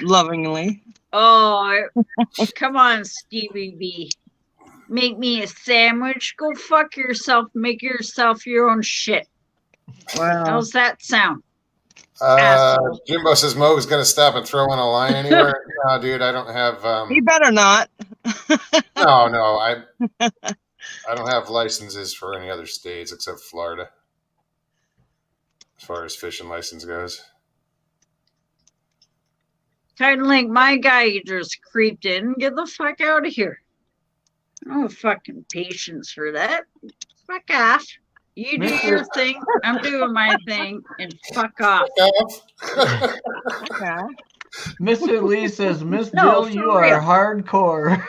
lovingly. Oh, come on, Stevie B. Make me a sandwich. Go fuck yourself. Make yourself your own shit. Wow. How's that sound? Jimbo says Mo's going to stop and throw in a line anywhere. No, dude, I don't have. He better not. No, I don't have licenses for any other states except Florida, as far as fishing license goes. Kind of like my guy, you just creeped in. Get the fuck out of here. No fucking patience for that. Fuck off. You do your thing. I'm doing my thing. And fuck off. Okay. Mr. Lee says, Miss Jill, you are hardcore.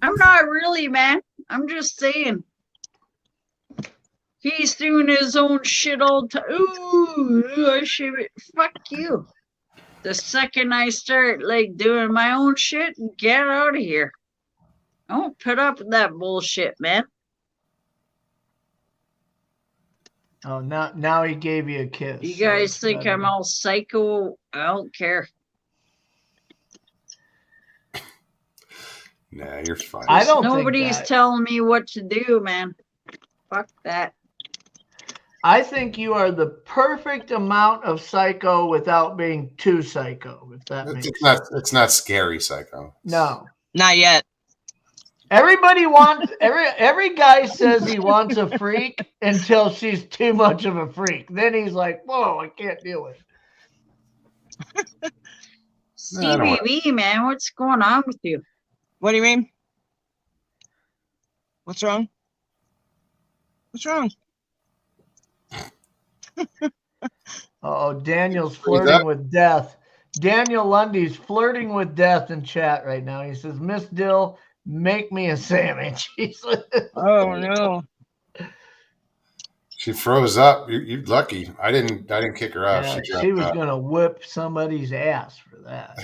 I'm not really, man. I'm just saying. He's doing his own shit all the time. Ooh, I should. Fuck you. The second I start like doing my own shit, get out of here. Don't put up with that bullshit, man. Oh, now he gave you a kiss. You guys think I'm all psycho? I don't care. Nah, you're fine. I don't. Nobody's telling me what to do, man. Fuck that. I think you are the perfect amount of psycho without being too psycho. If that makes sense. It's not scary psycho. No, not yet. Everybody wants every guy says he wants a freak until she's too much of a freak. Then he's like, "Whoa, I can't deal with it." CBB, man, what's going on with you? What do you mean? What's wrong? What's wrong? Oh, Daniel's flirting with death. Daniel Lundy's flirting with death in chat right now. He says, "Miss Dill, make me a sandwich." Oh no. She froze up. You're lucky. I didn't kick her off. Yeah, she was gonna whip somebody's ass for that.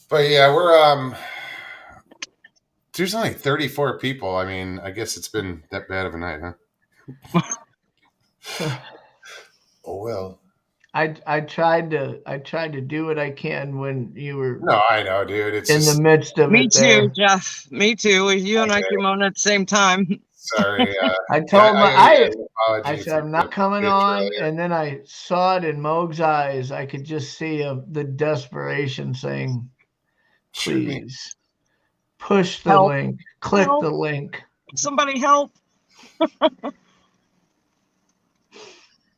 But yeah, we're there's only 34 people. I mean, I guess it's been that bad of a night, huh? Oh well. I tried to do what I can when you were. No, I know, dude. It's in just, the midst of me it. too, there. Jeff. Me too. You and I came on at the same time. Sorry. I told I said I'm not the coming bitch on, earlier. and then I saw it in Moog's eyes. I could just see the desperation saying, Shoot me. "Please push the Help. link, click Help. the link." Somebody help.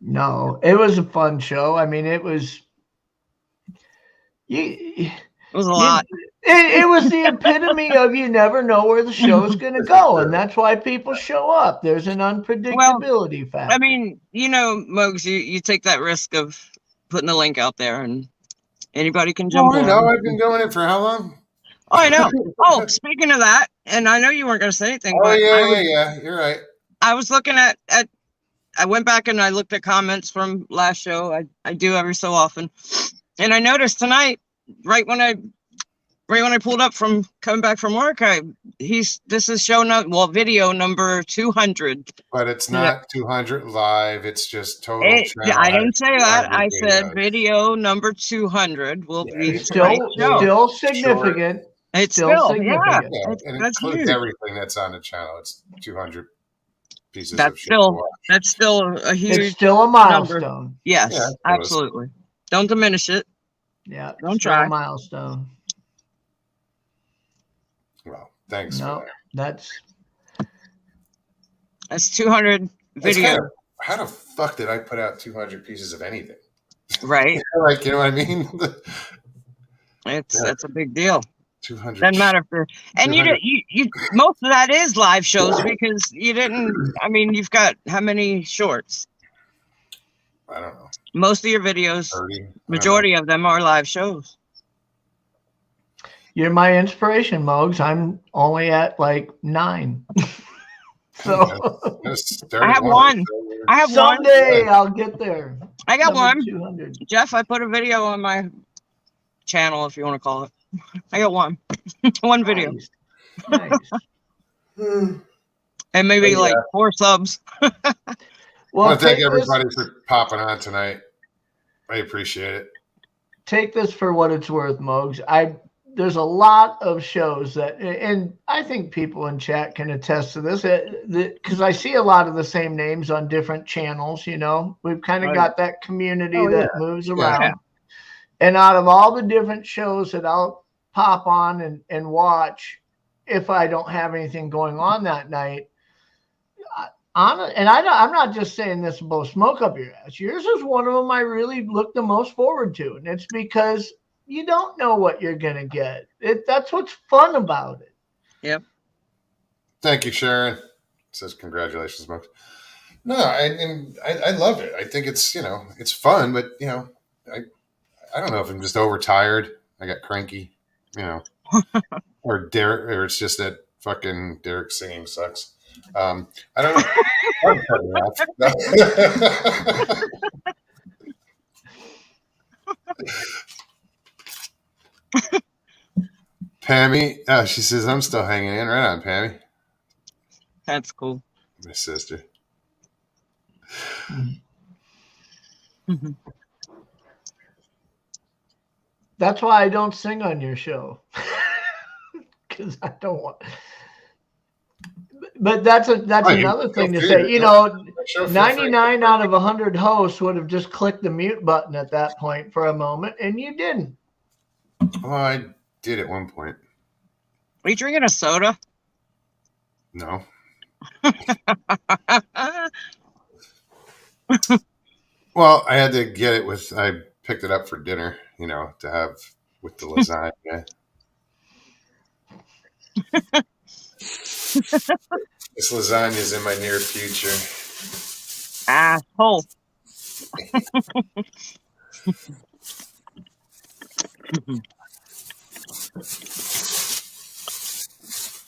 No, it was a fun show. I mean, it was. It was a lot. It was the epitome of you never know where the show's going to go, and that's why people show up. There's an unpredictability factor. I mean, Mogs, you take that risk of putting the link out there, and anybody can jump on. I know. I've been doing it for how long? Oh, I know. Oh, speaking of that, and I know you weren't going to say anything. Oh, but yeah. You're right. I was looking at I went back and I looked at comments from last show. I do every so often, and I noticed tonight, right when I pulled up from coming back from work, this is video number 200. But it's not 200 live. It's just total channel. I didn't say that. I said videos. video number 200 will be still significant. Short. It's still significant. Yeah, and it that's includes huge. everything that's on the channel. It's 200 pieces That's of shit. that's still a huge. It's still a milestone. Number. Yes, Yeah, absolutely. Don't diminish it. Yeah, don't try. A milestone. Well, thanks. No, that's 200 video. How the fuck did I put out 200 pieces of anything? Right. Like, you know what I mean? That's a big deal. 200. Doesn't matter if and you most of that is live shows because you didn't. I mean, you've got how many shorts? I don't know. Most of your videos, 30, majority of them are live shows. You're my inspiration, Mogs. I'm only at like 9. So I have one. Someday I'll get there. I got one. 200. Jeff, I put a video on my channel, if you want to call it. I got one. One video. Nice. And maybe like 4 subs. Well, I want to thank everybody for popping on tonight. I appreciate it. Take this for what it's worth, Mogs. There's a lot of shows that, and I think people in chat can attest to this, because I see a lot of the same names on different channels. You know, we've kind of got that community that moves around. Yeah. And out of all the different shows that I'll pop on and watch, if I don't have anything going on that night, I'm not just saying this to blow smoke up your ass. Yours is one of them I really look the most forward to, and it's because you don't know what you're going to get. That's what's fun about it. Yep. Thank you, Sharon. It says congratulations, Mox. No, I love it. I think it's, it's fun, but, I don't know if I'm just overtired. I got cranky, or it's just that fucking Derek singing sucks. I don't know. Pammy, she says, I'm still hanging in. Right on, Pammy. That's cool. My sister. That's why I don't sing on your show. Because I don't want. But that's another thing to say. 99 out of 100 hosts would have just clicked the mute button at that point for a moment, and you didn't. Well, I did at one point. Are you drinking a soda? No. Well, I had to get it I picked it up for dinner, to have with the lasagna. This lasagna is in my near future. Asshole.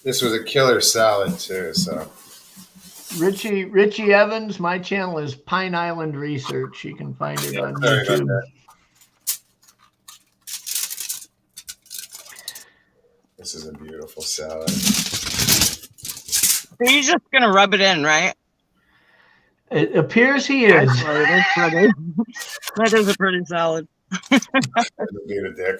This was a killer salad too, so. Richie Evans, my channel is Pine Island Research. You can find it on YouTube. This is a beautiful salad. So you're just gonna rub it in, right? It appears he is. That is a pretty salad. Being a dick.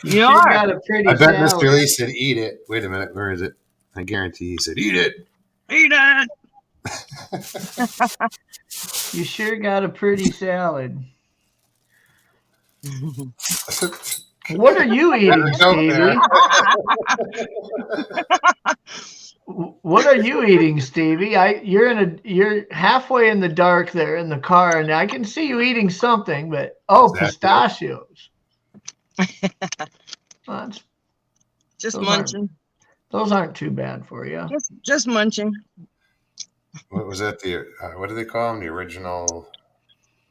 You are. Got a pretty I bet salad. Mr. Lee said, "Eat it." Wait a minute, where is it? I guarantee he said, "Eat it." Eat it. You sure got a pretty salad. What are you eating, Stevie? What are you eating, Stevie? You're halfway in the dark there in the car, and I can see you eating something. But pistachios. Well, just munching. Those aren't too bad for you. Just munching. What was that? What do they call them? The original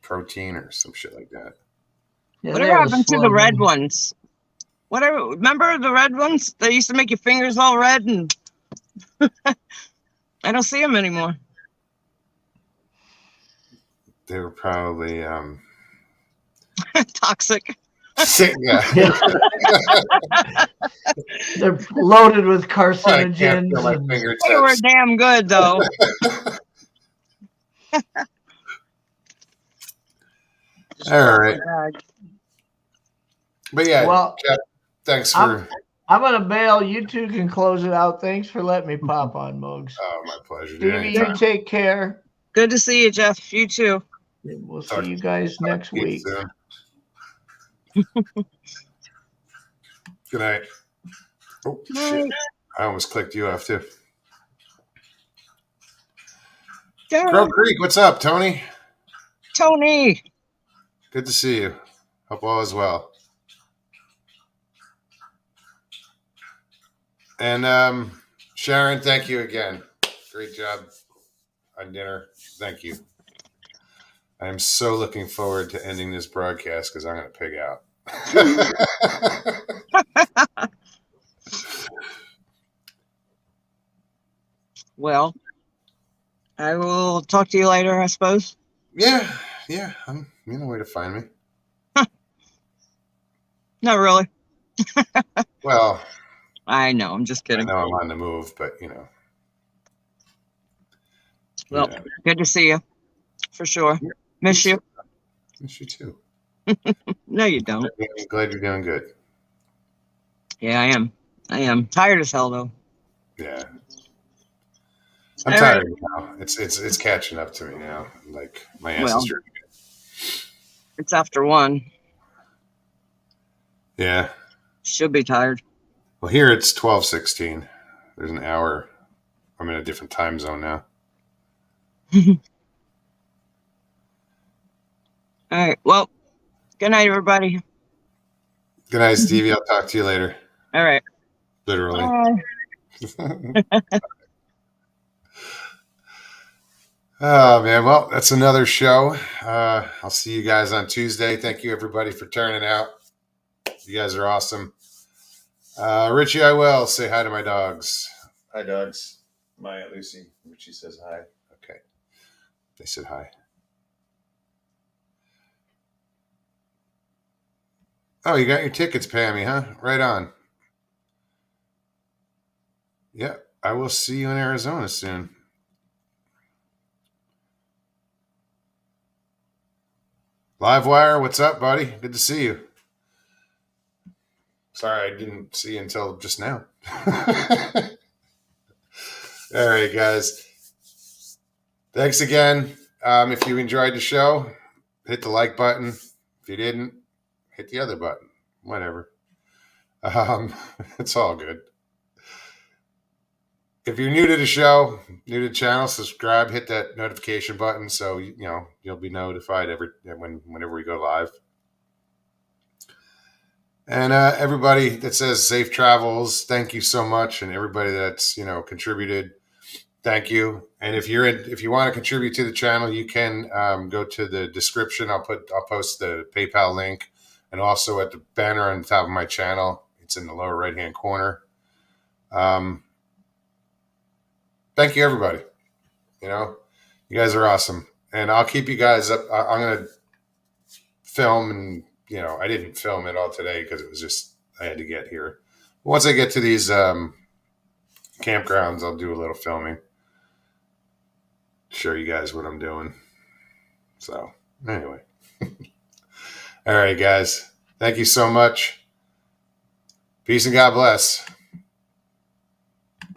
protein or some shit like that. Yeah, whatever happened to the red ones? Whatever. Remember the red ones? They used to make your fingers all red, and I don't see them anymore. They were probably toxic. Yeah. They're loaded with I can't carcinogens. feel my and- fingertips. They were damn good, though. All right. But yeah, Well, Jeff, thanks for. I'm gonna bail. You two can close it out. Thanks for letting me pop on, Mugs. Oh, my pleasure. Stevie, you take care. Good to see you, Jeff. You too. We'll see you guys next week. Good night. Oh, shit. I almost clicked you off too. Crow Creek, what's up, Tony? Tony. Good to see you. Hope all is well. And Sharon, thank you again. Great job on dinner. Thank you. I'm so looking forward to ending this broadcast because I'm going to pig out. Well, I will talk to you later, I suppose. Yeah. You know where to find me. Not really. Well, I know. I'm just kidding. I know I'm on the move, but you know. Well, good to see you. For sure. Miss you. Miss you too. No, you don't. I'm glad you're doing good. Yeah, I am. Tired as hell, though. Yeah. I'm tired now. It's catching up to me now. Like my ancestry. It's after 1. Yeah. Should be tired. Well, here it's 12:16. There's an hour. I'm in a different time zone now. All right. Well, good night, everybody. Good night, Stevie. I'll talk to you later. All right. Literally. Oh, man. Well, that's another show. I'll see you guys on Tuesday. Thank you, everybody, for turning out. You guys are awesome. Richie, I will say hi to my dogs. Hi, dogs. Maya, Lucy. Richie says hi. Okay. They said hi. Oh, you got your tickets, Pammy, huh? Right on. Yeah, I will see you in Arizona soon. Livewire, what's up, buddy? Good to see you. Sorry, I didn't see you until just now. All right, guys. Thanks again. If you enjoyed the show, hit the like button. If you didn't, hit the other button. Whatever. It's all good. If you're new to the show, new to the channel, subscribe, hit that notification button so you'll be notified whenever we go live. And everybody that says safe travels, thank you so much. And everybody that's contributed, thank you. And if you want to contribute to the channel, you can go to the description. I'll post the PayPal link, and also at the banner on the top of my channel. It's in the lower right hand corner. Thank you, everybody. You guys are awesome, and I'll keep you guys up. I'm gonna film, and I didn't film it all today because it was just I had to get here. Once I get to these campgrounds, I'll do a little filming, show you guys what I'm doing. So anyway, all right, guys. Thank you so much. Peace and God bless.